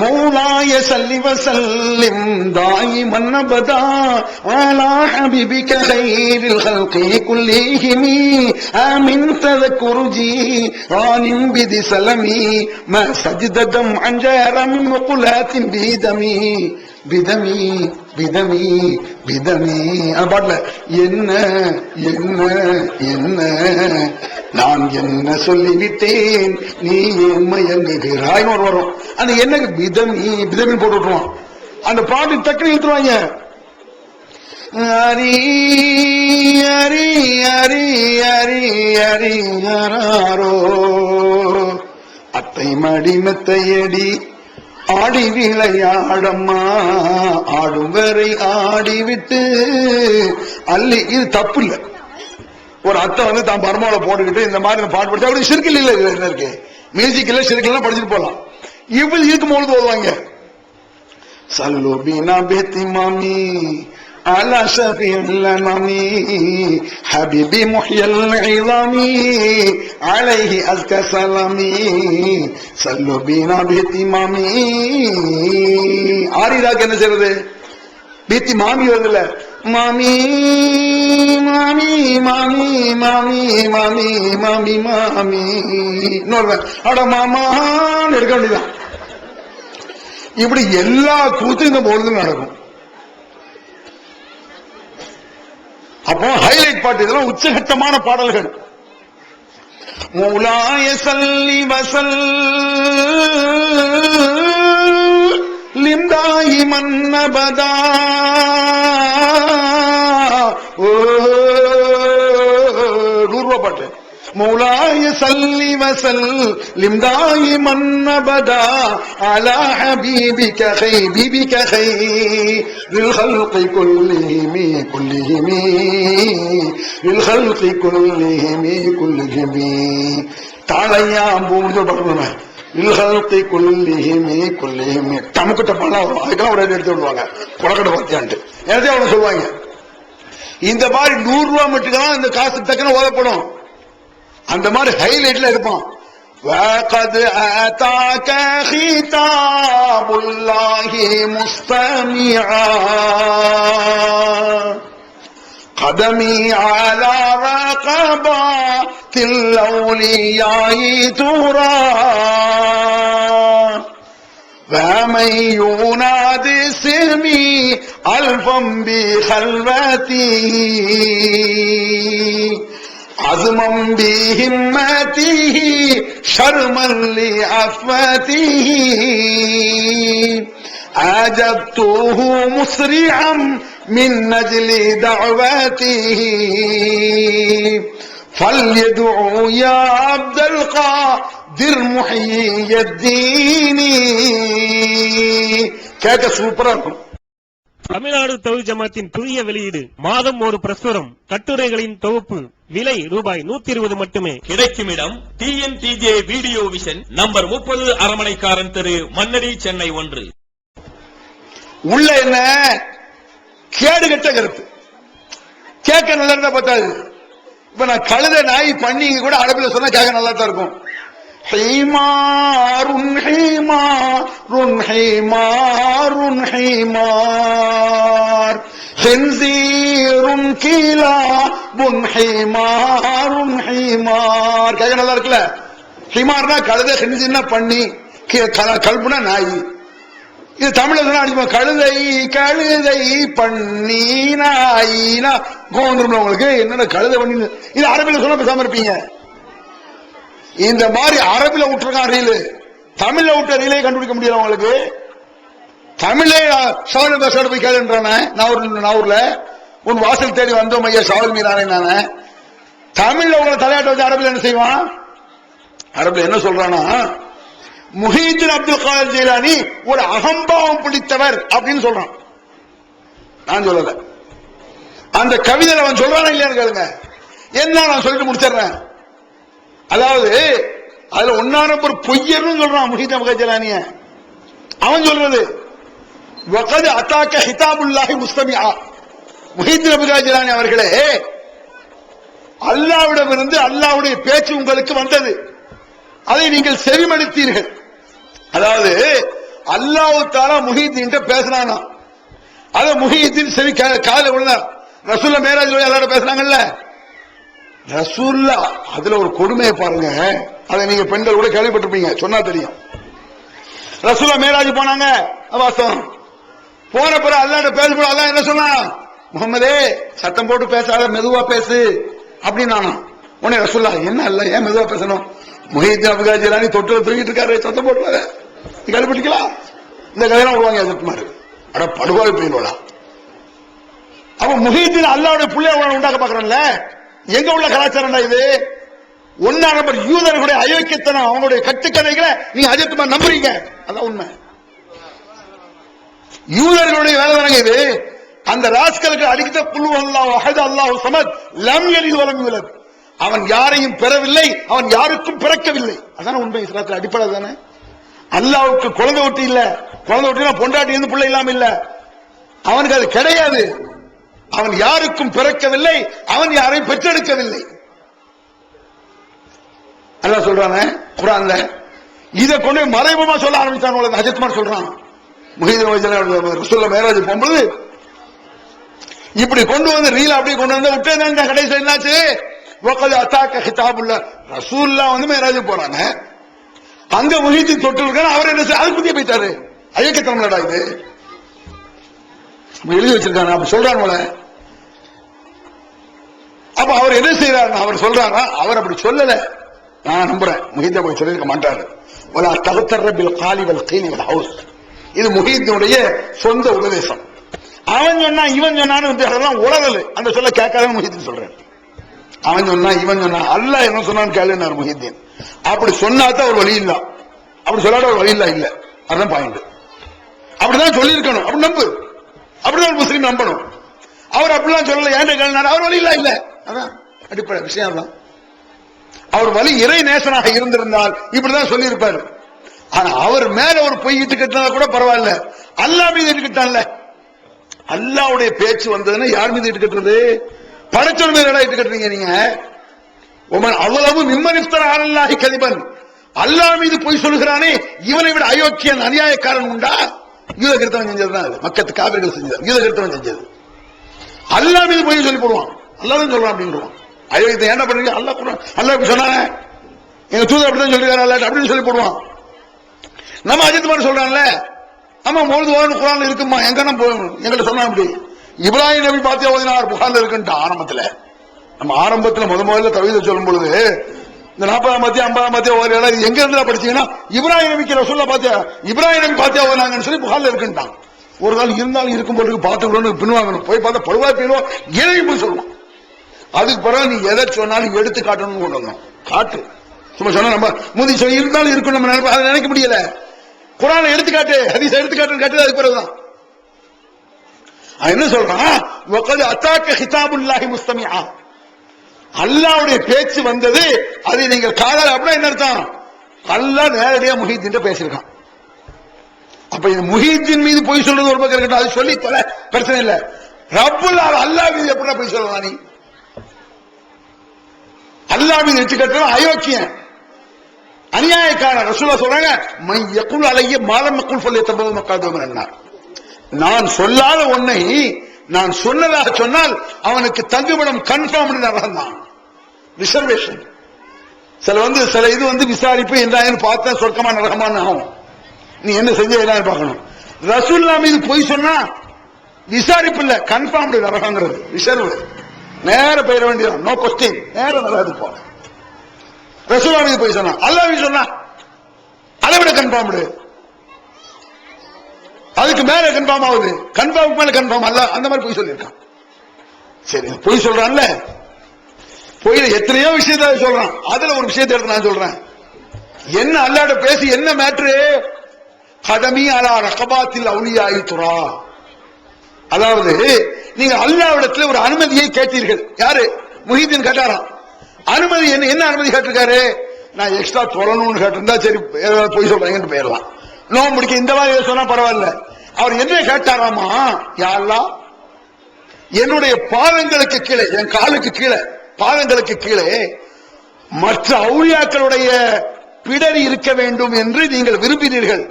مولاي صل وسلم دائما ابدا على حبيبك خير الخلق كلهم امن تذكر جيران بذي سلمي ما سجد دمعا جار من مقلات بدمي بدمي بدمي بدمي. பாடல என்ன என்ன என்ன நான் என்ன சொல்லிவிட்டேன் நீ மயங்குகிறாய் வரும். அந்த என்ன விதமி விதமி போட்டு விட்டுருவான். அந்த பாட்டு டக்குனு இழுத்துருவாங்க. அரி அரி அரி அரி அரி யாரோ அத்தை மடி மெத்தையடி ஆடி விளையாடம்மா ஆடும் வரை ஆடிவிட்டு அள்ளி. இது தப்பு இல்லை. ஒரு அத்தை வந்து தான் பரமாவில போட்டுக்கிட்டு இந்த மாதிரி பாட்டு படிச்சா அப்படி சிறுக்கில் இல்ல இருக்கு. மியூசிக் இல்ல சிறுக்கில் படிச்சுட்டு போலாம். இவள் இருக்கும் பொழுது ஓதுவாங்க. சல்லு பீனா பேத்தி மாமி அலா ஷஃபில் மாமி ஹபீபி முஹ்யல் இலாமி அலைஹி அஸ்கா சலாமி சல்லு பீனா பேத்தி மாமி. ஆரிதாக்கு என்ன செய்யறது? பேத்தி மாமி வருதுல்ல, மாமி மாமி மாமி மாமி மாமி மாமி மாமி. இன்னொரு அட மாமான்னு எடுக்க வேண்டியதான். இப்படி எல்லா கூத்தும் இந்த பொழுதும் நடக்கும். அப்போ ஹைலைட் பாட்டு இதெல்லாம் உச்சகட்டமான பாடல்கள். மௌலாய சல்லி வஸல்லிம் தாயிமன் அபதா. பாட்டு مولاي صل وسلم دائما ابدا على حبيبك حبيبك خير الخلق كلهم كلهم الخلق كلهم كلهم. தாளையாம் பூமிச்சு படுறோம். الخلق كلهم كلهم தமுக்கிட்ட பண்ணலாம் வரும். அதுக்கெல்லாம் ஒரு எடுத்து விடுவாங்க. புறக்கடை பத்தியான்ட்டு எல்லாத்தையும் அவங்க சொல்லுவாங்க. இந்த மாதிரி 100 ரூபா மட்டும் தான் இந்த காசு தக்கன ஓதப்படும். அந்த மாதிரி ஹைலைட்ல இருப்பான். وقد أتاك خطاب الله مستمعا قدمي على رقبات الأولياء ترى ومن ينادي اسمي ألفا بخلوته عزما بهمته شرما لعفوته أجبته مسرعا من أجل دعوته فليدعو يا عبد القادر محيي الدين. கேட்க சூப்பரா இருக்கும். தமிழ்நாடு தௌஹீத் ஜமாத்தின் புதிய வெளியீடு, மாதம் ஒரு பிரசுரம், கட்டுரைகளின் தொகுப்பு, விலை ரூபாய் 120 மட்டுமே. கிடைக்கும் இடம் TNTJ வீடியோ விஷன், நம்பர் 30, அரமனைக்காரன் தெரு, மன்னடி, சென்னை 1. உள்ள என்ன கேடு கெட்ட கருத்து, கேட்க நல்லா இருந்தா பார்த்தாது. இப்ப நான் கழுத நாய் பண்ணிங்க கூட அரபில சொன்னா கேட்க நல்லா தான் இருக்கும். ஹிமாருன் ஹிமாருன் ஹிமாருன் ஹிமார் ஹின்சீருன் கிலாபுன் ஹிமாருன் ஹிமார். கேட்க நல்லா இருக்குல்ல. ஹிமார்னா கழுத, ஹின்சீர்னா பண்ணி, கல்புனா நாய். இது தமிழ்ல சொன்னா அடிப்பா கழுதை கழுதை பண்ணி நாயினா கோவந்துரும்ல உங்களுக்கு. என்னென்ன கழுதை பண்ணி, இது அரபில சொன்னா பேசாம இருப்பீங்க. இந்த மாதிரி அரபில விட்டுருக்கான் ரீலு, தமிழ்ல விட்ட ரீலே கண்டுபிடிக்க முடியல உங்களுக்கு. தமிழே ஷாவல் பேசோட போய் கேளுன்றானே நாவூர்ல உன் வாசல் தேடி வந்தோம் ஐயா ஷாவல் மீரானே. நானே தமிழ்ல உங்களை தலையாட்ட வச்சு அரபில என்ன செய்வான்? அரபில என்ன சொல்றானா, முஹீதீன் அப்துல் காதர் ஜீலானி ஒரு அகம்பாவம் பிடித்தவர் அப்படின்னு சொல்றான். நான் சொல்லல, அந்த கவிதையில அவன் சொல்றானா இல்லையான்னு கேளுங்க. என்ன நான் சொல்லிட்டு முடிச்சிடுறேன். அதாவது அதுல 1 நம்பர் பொய்யர்னு சொல்றான் முஹீதீன் அப்துல் காதர் ஜீலானிய. அவன் சொல்றது வகத் அத்தாக்க ஹிதாபுல்லாஹி முஸ்தமிஆ. முஹீதீன் அப்துல் காதர் ஜீலானி அவர்களே, அல்லாஹ்விடமிருந்து அல்லாஹ்வுடைய பேச்சு உங்களுக்கு வந்தது, அதை நீங்கள் செவிமடுத்தீர்கள். அதாவது அல்லாஹ் தஆலா முஹீதீன் பேசினானா, அத முஹீதீன் செவி காதுல விழுந்தா. ரசூலுல்லாஹ் மேராஜ்ல அல்லாஹ்ட்ட பேசினாங்கல்ல, ரசூலுல்லா அதுல ஒரு கொடுமையை பாருங்க. அதை நீங்க பெண்கள் கூட கேள்விப்பட்டிருப்பீங்க, சொன்னா தெரியும். ரசூலுல்லாஹ் மேராஜ் போனாங்க, வாஸ்தவம். போன பிறகு அல்லாஹ்ட்ட பேசும்போது அல்லாஹ் என்ன சொன்னா, முஹம்மதே சத்தம் போட்டு பேசாத, மெதுவா பேசு அப்படின்னானா. உடனே ரசூலுல்லாஹ் என்ன அல்ல ஏன் மெதுவா பேசணும்? முஹீதீன் அப்துல் காதர் ஜீலானி தொட்டில தூங்கிட்டு இருக்காரு, சத்தம் போட்டு கேள்விப்பட்டிருக்கலாம். இந்த கதையெல்லாம் விடுவாங்க சத்துமாரு. அட படுவாய் போயிடுவா. அப்ப முஹீதீன் அல்லாஹ்வுடைய பிள்ளைய உண்டாக்க பாக்குறேன்ல, எங்க உள்ள கலாச்சாரம் இது? 1 நம்பர் யூதர்களுடைய அயோக்கியத்தனம், அவங்களுடைய கட்டுக்கதைகளை நீங்க அஜத்துமா நம்புறீங்க. அதான் உண்மை. யூதர்களுடைய வேலை தானங்க இது. அந்த ராஸ்கலுக்கு அடிக்கிட்ட குல் அல்லாஹு அஹத் அல்லாஹு ஸமத் லம் யலித் வலம் யூலத். அவன் யாரையும் பெறவில்லை, அவன் யாருக்கும் பிறக்கவில்லை. அதான உண்மை. இஸ்லாத்துல அடிப்படை தானே. அல்லாஹ்வுக்கு குழந்தை ஒட்டி இல்ல, குழந்தை ஒட்டினா பொண்டாட்டி இருந்து பிள்ளை இல்லாம இல்ல, அவனுக்கு அது கிடையாது. அவன் யாருக்கும் பிறக்கவில்லை, அவன் யாரையும் பெற்றெடுக்கவில்லை. அல்லாஹ் சொல்றானே குர்ஆன்ல. இதை கொண்டு மறைமுகமா சொல்ல ஆரம்பிச்சான். அஜத்மார் சொல்றான், முஹீதீன் ரசூலுல்லாஹ் மேராஜ் போகும்போது இப்படி கொண்டு வந்து ரீல் அப்படி கொண்டு வந்து விட்டு கடைசி என்னாச்சு, வகத் அத்தாக்க ஹிதாபுல்லாஹ். ரசூலுல்லாஹ் வந்து மேராஜ் போறாங்க, அங்க முஹீதீன் தொட்டு இருக்காரு. அவர் என்ன செய்ய, அது புதிய போயிட்டாரு. அயோக்கியத்தனம்லடா இது. எழுதி வச்சிருக்காங்க, அப்ப சொல்றாங்க. அப்ப அவர் என்ன செய்யறாரு, அவர் சொல்றாரா, அவர் அப்படி சொல்லல. நான் நம்புறேன் முஹீதீன் போய் சொல்லிருக்க மாட்டாரு. வலா தகத்தர் பில் காலி வல் கீனி வல் ஹவுஸ். இது முஹீதீனுடைய சொந்த உபதேசம். அவன் சொன்னா இவன் சொன்னான்னு அதெல்லாம் உலகல். அந்த சொல்ல கேட்காத முஹீதீன் சொல்றேன். அவன் சொன்னா இவன் சொன்னா, அல்லாஹ் என்ன சொன்னான்னு கேளுனார் முஹீதீன். அப்படி சொன்னாதான் ஒரு வழி இல்ல, அப்படி சொல்லாத ஒரு வழி இல்ல. அதான் பாயிண்ட். அப்படிதான் சொல்லியிருக்கணும். அப்படி நம்பு, அப்படிதான் முஸ்லீம் நம்பணும். அவர் அப்படிலாம் சொல்லல, ஏன் கேளுனார், அவர் வழி இல்ல. அதான் அடிப்படை விஷயம் தான். அவர் வழி இறை நேசனாக இருந்திருந்தால் இப்படிதான் சொல்லி இருப்பாரு. ஆனா அவர் மேல ஒரு பொய் இட்டு கட்டினா கூட பரவாயில்ல, அல்லாஹ் மீது இட்டு கட்டான்ல. அல்லாஹ்வுடைய பேச்சு வந்ததுன்னா யார் மீது இட்டு கட்டுறது? படைச்சவன் மீது இட்டு கட்டுறீங்க நீங்க. அவ்வளவு மிம்மன் இஃப்தரா அலல்லாஹி கதிபன். அல்லாஹ் மீது பொய் சொல்கிறானே, இவனை விட அயோக்கியன் அநியாயக்காரன் உண்டா? யூத கிறிஸ்தவன் செஞ்சதுதான் அது, மக்கத்து காவிர்கள் செஞ்சது, யூத கிறிஸ்தவன் செஞ்சது. அல்லாஹ் மீது பொய் சொல்லி போடுவான், அல்லாஹ் தான் சொல்றான் அப்படின்றான். அயோக்கியத்தை என்ன பண்றீங்க? அல்லாஹ் சொன்னாங்க, எங்க தூதர் அப்படிதான் சொல்லிருக்காரு அப்படின்னு சொல்லி போடுவான். நம்ம அஜித் மாதிரி சொல்றான்ல, ஆமா மௌலிது ஓதுன குர்ஆன்ல இருக்குமா, எங்கிட்ட சொன்னா அப்படி இப்ராஹிம் நபி பாத்தியா ஓதினார் புகார்ல இருக்குன்ட்டு ஆரம்பத்துல. நம்ம ஆரம்பத்துல முதல்ல தௌஹீத சொல்லும் பொழுது இந்த 40ஆம் பாத்தியா 50ஆம் பாத்தியா ஓதுறா எங்க இருந்து படிச்சீங்கன்னா இப்ராஹிம் நபிக்கு ரசூலுல்லாஹ் பாத்தியா இப்ராஹிம் நபி பாத்தியா ஓதுனாங்கன்னு சொல்லி புகார்ல இருக்குன்ட்டான். ஒரு நாள் இருந்தாலும் இருக்கும் போது பார்த்துக்கணும்னு பின்வாங்கணும், போய் பார்த்தா பழுவா போயிடுவோம், ஏழையும் போய் சொல்லுவான். அதுக்கு பிறகு நீ எதை சொன்னாலும் எடுத்து காட்டணும்னு கொண்டு வந்தோம். காட்டு சும்மா சொன்னா நம்ம முந்தி சொல்லி இருந்தாலும் இருக்கும், நம்ம அதை நினைக்க முடியல. குர்ஆனை எடுத்துக்காட்டு, ஹதீஸை எடுத்துக்காட்டுன்னு காட்டு. அதுக்கு பிறகுதான் என்ன சொல்றான், வகத் அத்தாக்க ஹிதாபுல்லாஹி முஸ்தமிஆ, அல்லாஹ்வுடைய பேச்சு வந்தது, அதை நீங்கள் காதால. அப்படின்னா என்ன அர்த்தம்? அல்லாஹ் நேரடியா முஹீத்தீன் பேசியிருக்கான். அப்ப இந்த முஹீத்தீன் மீது பொய் சொல்றது ஒரு பக்கம் இருக்கட்டும், அது சொல்லி தொலை, பிரச்சனை இல்ல. ரப்புல் அல்லாஹ் மீது எப்படி பொய் சொல்லலாம்? நீ அல்லாஹ் மீது வச்சு கட்டுற அயோக்கியன், அநியாயக்காரன். ரசூலுல்லாஹ் சொல்றாங்க, மை யகுல் அலைய மாலம் யகுல் ஃபல்யதபவ மக்அதஹு மினன் நார். நான் சொல்லாத ஒன்னை நான் சொன்னதாக சொன்னால் அவனுக்கு தங்குமிடம் கன்ஃபார்ம் தான், ரிசர்வேஷன். சில இது விசாரிப்பு என்ன பார்த்தா சொர்க்கமா நரகமான ஆகும். நீ என்ன செஞ்ச பார்க்கணும். ரசூலுல்லாஹ் மீது பொய் சொன்னா விசாரிப்பு இல்ல, கன்ஃபார்ம் நரகங்கிறது ரிசர்வ். நேர போயிட வேண்டியது, நோ கொஸ்டின், நேர நரகத்துக்கு போன. ரசூலுல்லாஹ் மீது பொய் சொன்னா, அல்லாஹ் மீது சொன்னா அதை விட கன்ஃபார்ம், அதுக்கு மேல கன்ஃபார்ம் ஆகுது, கன்ஃபார்ம் மேல கன்ஃபார்ம் அல்ல, அந்த மாதிரி பொய் சொல்லியிருக்கான். சரி, பொய் சொல்றான்ல, பொய்ல எத்தனையோ விஷயத்த சொல்றான். அதுல ஒரு விஷயத்தை எடுத்து நான் சொல்றேன். என்ன அல்லாஹ்ட்ட பேசி என்ன மேட்ரு? கதமி அலா ரகபாத்தில் அவுலியாயி துரா, அதாவது நீங்க அல்லாஹ்விடத்தில் ஒரு அனுமதியை கேட்டீர்கள். யாரு? முஹீத்தீன் கேட்டாராம். அனுமதி என்ன அனுமதி கேட்டிருக்காரு? நான் எக்ஸ்ட்ரா சொல்லணும்னு கேட்டிருந்தா சரி பொய் சொல்றேங்கன்னு போயிடலாம், நோ முடிக்க இந்த மாதிரி சொன்னா பரவாயில்ல. அவர் என்ன கேட்டாராமா, யா அல்லாஹ் என்னுடைய பாதங்களுக்கு கீழே, என் காலுக்கு கீழே, பாதங்களுக்கு கீழே மற்ற அவுலியாக்களுடைய பிடரி இருக்க வேண்டும் என்று நீங்கள் விரும்பினீர்கள்,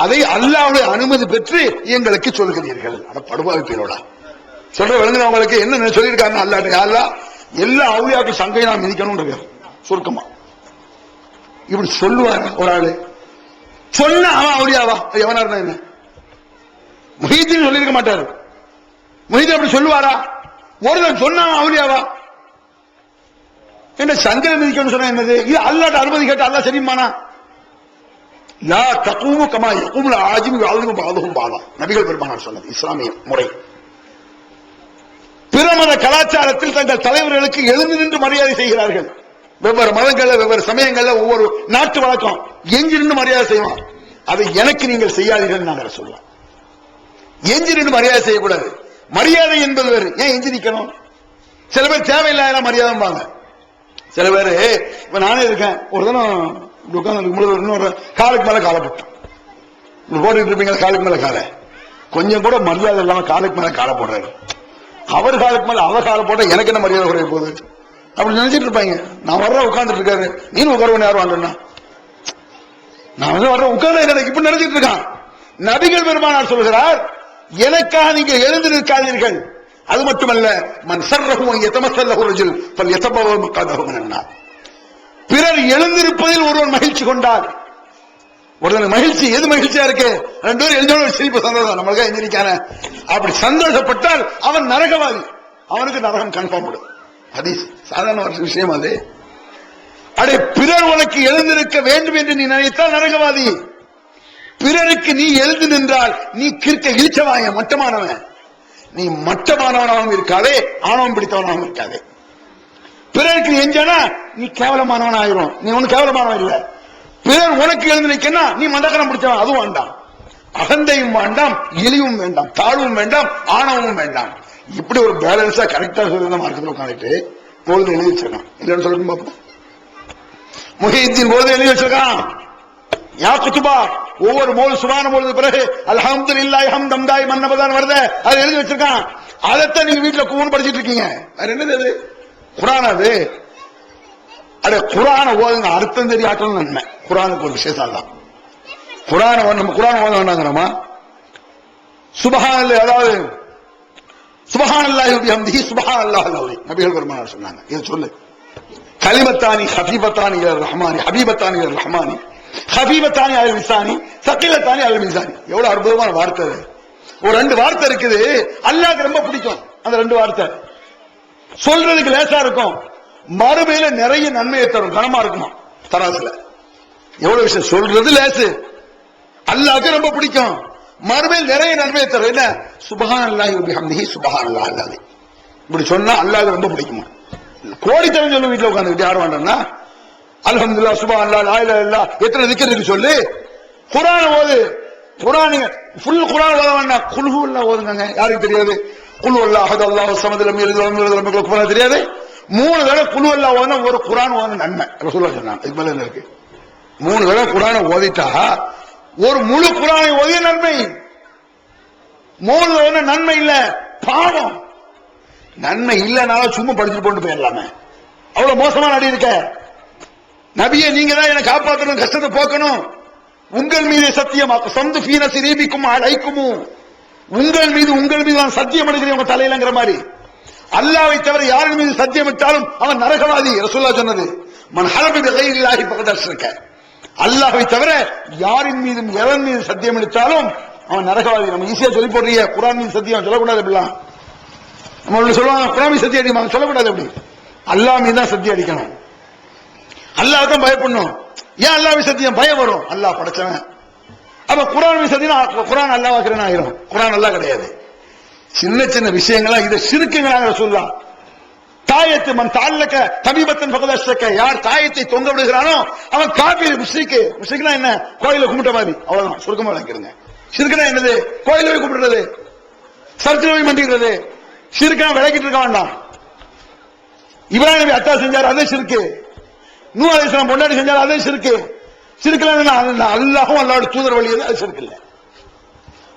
அதை அல்லாஹ்வுடைய அனுமதி பெற்று எங்களுக்கு சொல்கிறீர்கள். அட படுபாவி பேரோட சொல்ற விளங்குன அவங்களுக்கு என்ன சொல்லியிருக்காங்க அல்லாஹ்ட்ட, யா அல்லாஹ் எல்லா அவுலியாக்கள் சங்கை நான் மிதிக்கணும் சுருக்கமா இப்படி சொல்லுவாங்க. ஒரு ஆளு சொன்ன அவன் அவுலியாவா? எவனா இருந்தா என்ன? முஹீத்தீன் சொல்லியிருக்க மாட்டாரு. முஹீத்தீன் அப்படி சொல்லுவாரா? ஒருத்தன் சொன்ன அவுலியாவா? என்ன சங்கரை மிதிக்கணும்னு சொன்னா என்னது? இது அல்லாஹ்ட்ட அனுமதி கேட்டு அல்லாஹ் சரிமானா? லா தகூமு கமா யகூமுல் ஆஜிமு வஅலிமு பஅதுஹும் பஅதா, நபிகள் பெருமானார் சொன்னது இஸ்லாமிய முறை. பிற மத கலாச்சாரத்தில் தங்கள் தலைவர்களுக்கு எழுந்து நின்று மரியாதை செய்கிறார்கள். வெவ்வேறு மதங்கள்ல வெவ்வேறு சமயங்கள்ல ஒவ்வொரு நாட்டு வழக்கம், எஞ்சி நின்று மரியாதை செய்வான். அதை எனக்கு நீங்கள் செய்யாதீர்கள் நாங்கள் சொல்லலாம். எஞ்சி நின்று மரியாதை செய்யக்கூடாது. மரியாதை என்பது வேறு, ஏன் எஞ்சி நிக்கணும்? சில பேர் தேவையில்லாத மரியாதைம்பாங்க. சில பேர், இப்ப நானே இருக்கேன், ஒரு தினம் உட்கார்ந்து இன்னொரு காலுக்கு மேல காலை போட்டேன், போட்டுட்டு இருப்பீங்க, காலுக்கு மேல காலை, கொஞ்சம் கூட மரியாதை இல்லாம காலுக்கு மேல காலை போடுறாரு. அவர் காலுக்கு மேல அவர் காலை போட்டா எனக்கு என்ன மரியாதை குறைய போகுது அப்படி நினைச்சிட்டு இருப்பாங்க. நான் வர்ற உட்கார்ந்துட்டு இருக்காரு, நீனும் உட்கார யாரும் வாங்கண்ணா, நான் வர்ற உட்கார்ந்து எனக்கு இப்படி நினைச்சிட்டு இருக்கான். நபிகள் பெருமானார் சொல்கிறார், எனக்காக நீங்க எழுந்து நிற்காதீர்கள். அது மட்டுமல்ல, மன் சர்ரஹு யதமஸல்லஹு ரஜுல் ஃபல்யதபவ மக்அதஹு மினன் நார், பிறர் எழுந்திருப்பதில் ஒருவன் மகிழ்ச்சி கொண்டார். ஒருத்தனுக்கு மகிழ்ச்சி, எது மகிழ்ச்சியா இருக்கு? ரெண்டு பேரும் எழுந்தோட சிரிப்பு சந்தோஷம், நம்மளுக்கா எந்திரிக்கான அப்படி சந்தோஷப்பட்டால் அவன் நரகவாதி, அவனுக்கு நரகம் கன்ஃபார்ம் விடும். ஹதீஸ், சாதாரண விஷயம் அது. அடே, பிறர் உனக்கு எழுந்திருக்க வேண்டும் என்று நீ நினைத்தால் நரகவாதி. பிறருக்கு நீ எழுந்து நின்றால் நீ கிறுக்க இழிச்சவாய, மட்டமானவன். நீ மட்டமானவனாகவும் இருக்காதே, ஆணவம் பிடித்தவனாகவும் இருக்காதே. பிறருக்கு எஞ்சானா நீ கேவலமானவன் ஆயிரும். நீ ஒண்ணு கேவலமானவன் இல்ல. பிறர் உனக்கு எழுந்து நிற்கனா நீ மண்டக்கரம் பிடிச்சவன், அதுவும் வேண்டாம். அகந்தையும் வேண்டாம், இழிவும் வேண்டாம், தாழ்வும் வேண்டாம், ஆணவமும் வேண்டாம். இப்படி ஒரு பேலன்ஸா கரெக்டா சொல்லி மார்க்கத்தில் உட்காந்துட்டு பொழுது எழுதி வச்சிருக்கான். இல்லைன்னு சொல்லணும் பார்ப்போம். முஹீத்தீன் பொழுது எழுதி வச்சிருக்கான். யா குத்துபா, ஒவ்வொரு சுபான பொழுது பிறகு அல்ஹம்துலில்லாஹி ஹம்தம் தாயிமன் அபதான் வருது, அது எழுதி வச்சிருக்கான். அதைத்தான் நீங்க வீட்டுல கூன்னு படிச்சிட்டு இருக்கீங்க. வேற என்னது அது? குர்ஆன் அது. அட குரான ஓதுங்க, அர்த்தம் தெரியாட்டும் நன்மை. குரானுக்கு ஒரு விசேஷம் தான். நம்ம குரான் ஓத வேண்டாங்கிறோமா? சுபஹானல்லாஹ், அதாவது சுபஹானல்லாஹி வ பிஹம்திஹி சுபஹானல்லாஹில் அஸீம் நபிகள் பெருமானார் சொன்னாங்க. இது சொல்லு, கலிமத்தானி ஹபீபத்தானி இலர் ரஹ்மானி, ஹபீபத்தானி இலர் ரஹ்மானி, ஹபீபத்தானி அலல் லிசானி, சகீலத்தானி அலல் மீசானி. எவ்வளவு அற்புதமான வார்த்தை. ஒரு 2 வார்த்தை இருக்குது, அல்லாஹ்க்கு ரொம்ப பிடிக்கும். அந்த 2 வார்த்தை சொல்றதுக்கு லேசா இருக்கும், மறுமையில நிறைய நன்மையை தரும், கனமா இருக்குமா தராசுல. எவ்வளவு விஷயம் சொல்றது லேசு, அல்லாஹ்க்கு ரொம்ப பிடிக்கும், மறுமையில் நிறைய நன்மையை தரும். என்ன? சுப்ஹானல்லாஹி வ பிஹம்திஹி சுப்ஹானல்லாஹில் அஸீம். இப்படி சொன்னா அல்லாஹ்க்கு ரொம்ப பிடிக்குமா? கோடித்தரம் சொல்லு, வீட்டுல உட்கார்ந்துட்டு யார் வேண்டாம்னா அல்ஹம்துலில்லாஹ் சுப்ஹானல்லாஹ் லா இலாஹா இல்லல்லாஹ் எத்தனை திக்ர் இருக்கு சொல்லு. குர்ஆன் ஓது, குர்ஆன் ஃபுல் குர்ஆன் ஓத வேண்டாம், குல் ஹுவல்லாஹ் ஓதுங்க. யாருக்கு தெரியாது? குல் ஹுவல்லாஹ் அஹத் அல்லாஹு ஸமத் லம் யலித் வலம் யூலத் வலம் யகுல் லஹு குஃபுவன் தெரியாது? 3 தடவை குல் ஹுவல்லாஹ் ஓதுனா ஒரு குர்ஆன் ஓதுன நன்மை ரசூலுல்லாஹ் சொன்னாங்க. இது மேல என்ன இருக்கு? 3 தடவை குர்ஆனை ஓதிட்டா ஒரு முழு குர்ஆனை ஓதிய நன்மை. 3 தடவை நன்மை இல்ல, பாவம். நன்மை இல்லனாலும் சும்மா படிச்சுட்டு போட்டு போயிடலாமே. அவ்வளவு மோசமான அடி இருக்க. நபியை நீங்க தான் என்னை காப்பாற்றணும், கஷ்டத்தை போக்கணும். உங்கள் மீது சத்தியமாக்கும் சந்து ஃபீன சிரீபிக்கும் அழைக்கும், உங்கள் மீது நான் சத்தியம் எடுக்கிறேன் உங்க தலையிலங்கிற மாதிரி. அல்லாஹ்வை தவிர யாரின் மீது சத்தியம் விட்டாலும் அவன் நரகவாதி. ரசூலுல்லாஹ் சொன்னது, மன் ஹலப பிகைரில்லாஹி ஃபகத் அஷ்ரக. அல்லாஹ்வை தவிர யாரின் மீதும் எவன் மீது சத்தியம் எடுத்தாலும் அவன் நரகவாதி. நம்ம ஈஸியா சொல்லி போடுறிய குர்ஆன் மீது சத்தியம் சொல்லக்கூடாது. அப்படிலாம் நம்ம சொல்லுவாங்க, குர்ஆன் மீது சத்தியம் அடிப்பாங்க, சொல்லக்கூடாது. அப்படி அல்லாஹ் மீது தான் சத்தியம் அடிக்கணும், அல்லாஹ் தான் பயப்படணும். ஏன் அல்லாஹ்வை சத்தியம்? பயம் வரும், அல்லாஹ் படைச்சவன். அப்ப குர்ஆன் மீது சத்தியம், குர்ஆன் அல்லாஹ் வாக்குறேன் ஆயிரும். குர்ஆன் அல்லாஹ் கிடையாது. சின்ன சின்ன விஷயங்களா இதை சிறுக்குங்கிறாங்க சொல்லலாம். தாயத்து மன் தால்லக தமீபத்தன் ஃபகத் அஷ்ரக. யார் தாயத்தை தொங்க விடுகிறானோ அவன் காபீர், முஷ்ரிக். முஷ்ரிக்னா என்ன? கோயில கும்பிட்ட மாதிரி, அவ்வளவுதான். சுருக்கமா விளங்கிடுங்க. ஷிர்க்னா என்னது? கோயில போய் கும்பிடுறது, சர்ச்சில் போய் மண்டிக்கிறது. ஷிர்க்கா விளக்கிட்டு இருக்க வேண்டாம். இப்ராஹிம் நபி அத்தா செஞ்சார், அதே ஷிர்க்கு. நூஹ் அலைஹிஸ்ஸலாம் பொண்டாட்டி செஞ்சார், அதே ஷிர்க்கு. ஷிர்க்லாம் அல்லாஹ்வும் அல்லாஹ்வுடைய தூதர் வழியது, அது ஷிர்க் இல்ல.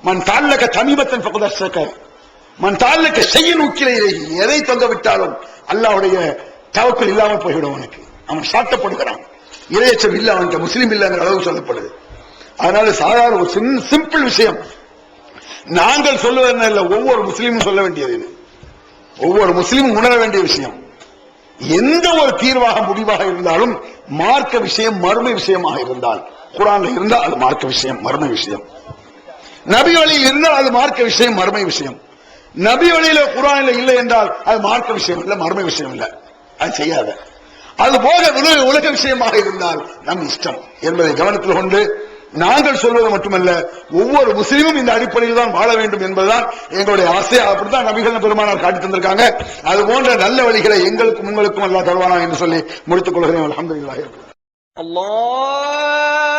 மன் தால்லக தமீபத்தன் ஃபகத் அஷ்ரக, மன் தால்லக ஷையன் உக்கில இலைஹி. எதை தொங்க விட்டாலும் அல்லாஹ்வுடைய தவக்கல் இல்லாமல் போய்விடும். அவனுக்கு அவன் சாட்டப்படுகிறான், இறையச்சம் இல்ல அவனுக்கு, முஸ்லீம் இல்லங்கிற அளவு சொல்லப்படுது. அதனால சாதாரண ஒரு சிம்பிள் விஷயம் நாங்கள் சொல்லுவது இல்ல, ஒவ்வொரு முஸ்லீமும் சொல்ல வேண்டியது, இது ஒவ்வொரு முஸ்லீமும் உணர வேண்டிய விஷயம். எந்த ஒரு தீர்வாக முடிவாக இருந்தாலும் மார்க்க விஷயம் மர்ம விஷயமாக இருந்தால், குர்ஆன்ல இருந்தால் அது மார்க்க விஷயம் மர்ம விஷயம், நபி வழியில் இருந்தால் அது மார்க்க விஷயம் மர்ம விஷயம். நபி வழியில குர்ஆன்ல இல்லை என்றால் அது மார்க்க விஷயம் இல்ல, மர்ம விஷயம் இல்ல, அது செய்யாத. அது போக உலக விஷயமாக இருந்தால் நம் இஷ்டம் என்பதை கவனத்தில் கொண்டு நாங்கள் சொல்வது மட்டுமல்ல, ஒவ்வொரு முஸ்லீமும் இந்த அடிப்படையில் தான் வாழ வேண்டும் என்பதுதான் எங்களுடைய ஆசை. அப்படித்தான் நபிகள் பெருமானார் காட்டி தந்திருக்காங்க. அது போன்ற நல்ல வழிகளை எங்களுக்கும் உங்களுக்கும் அல்லாஹ் தருவானா என்று சொல்லி முடித்துக் கொள்கிறேன். அல்ஹம்துலில்லாஹ். அல்லாஹ்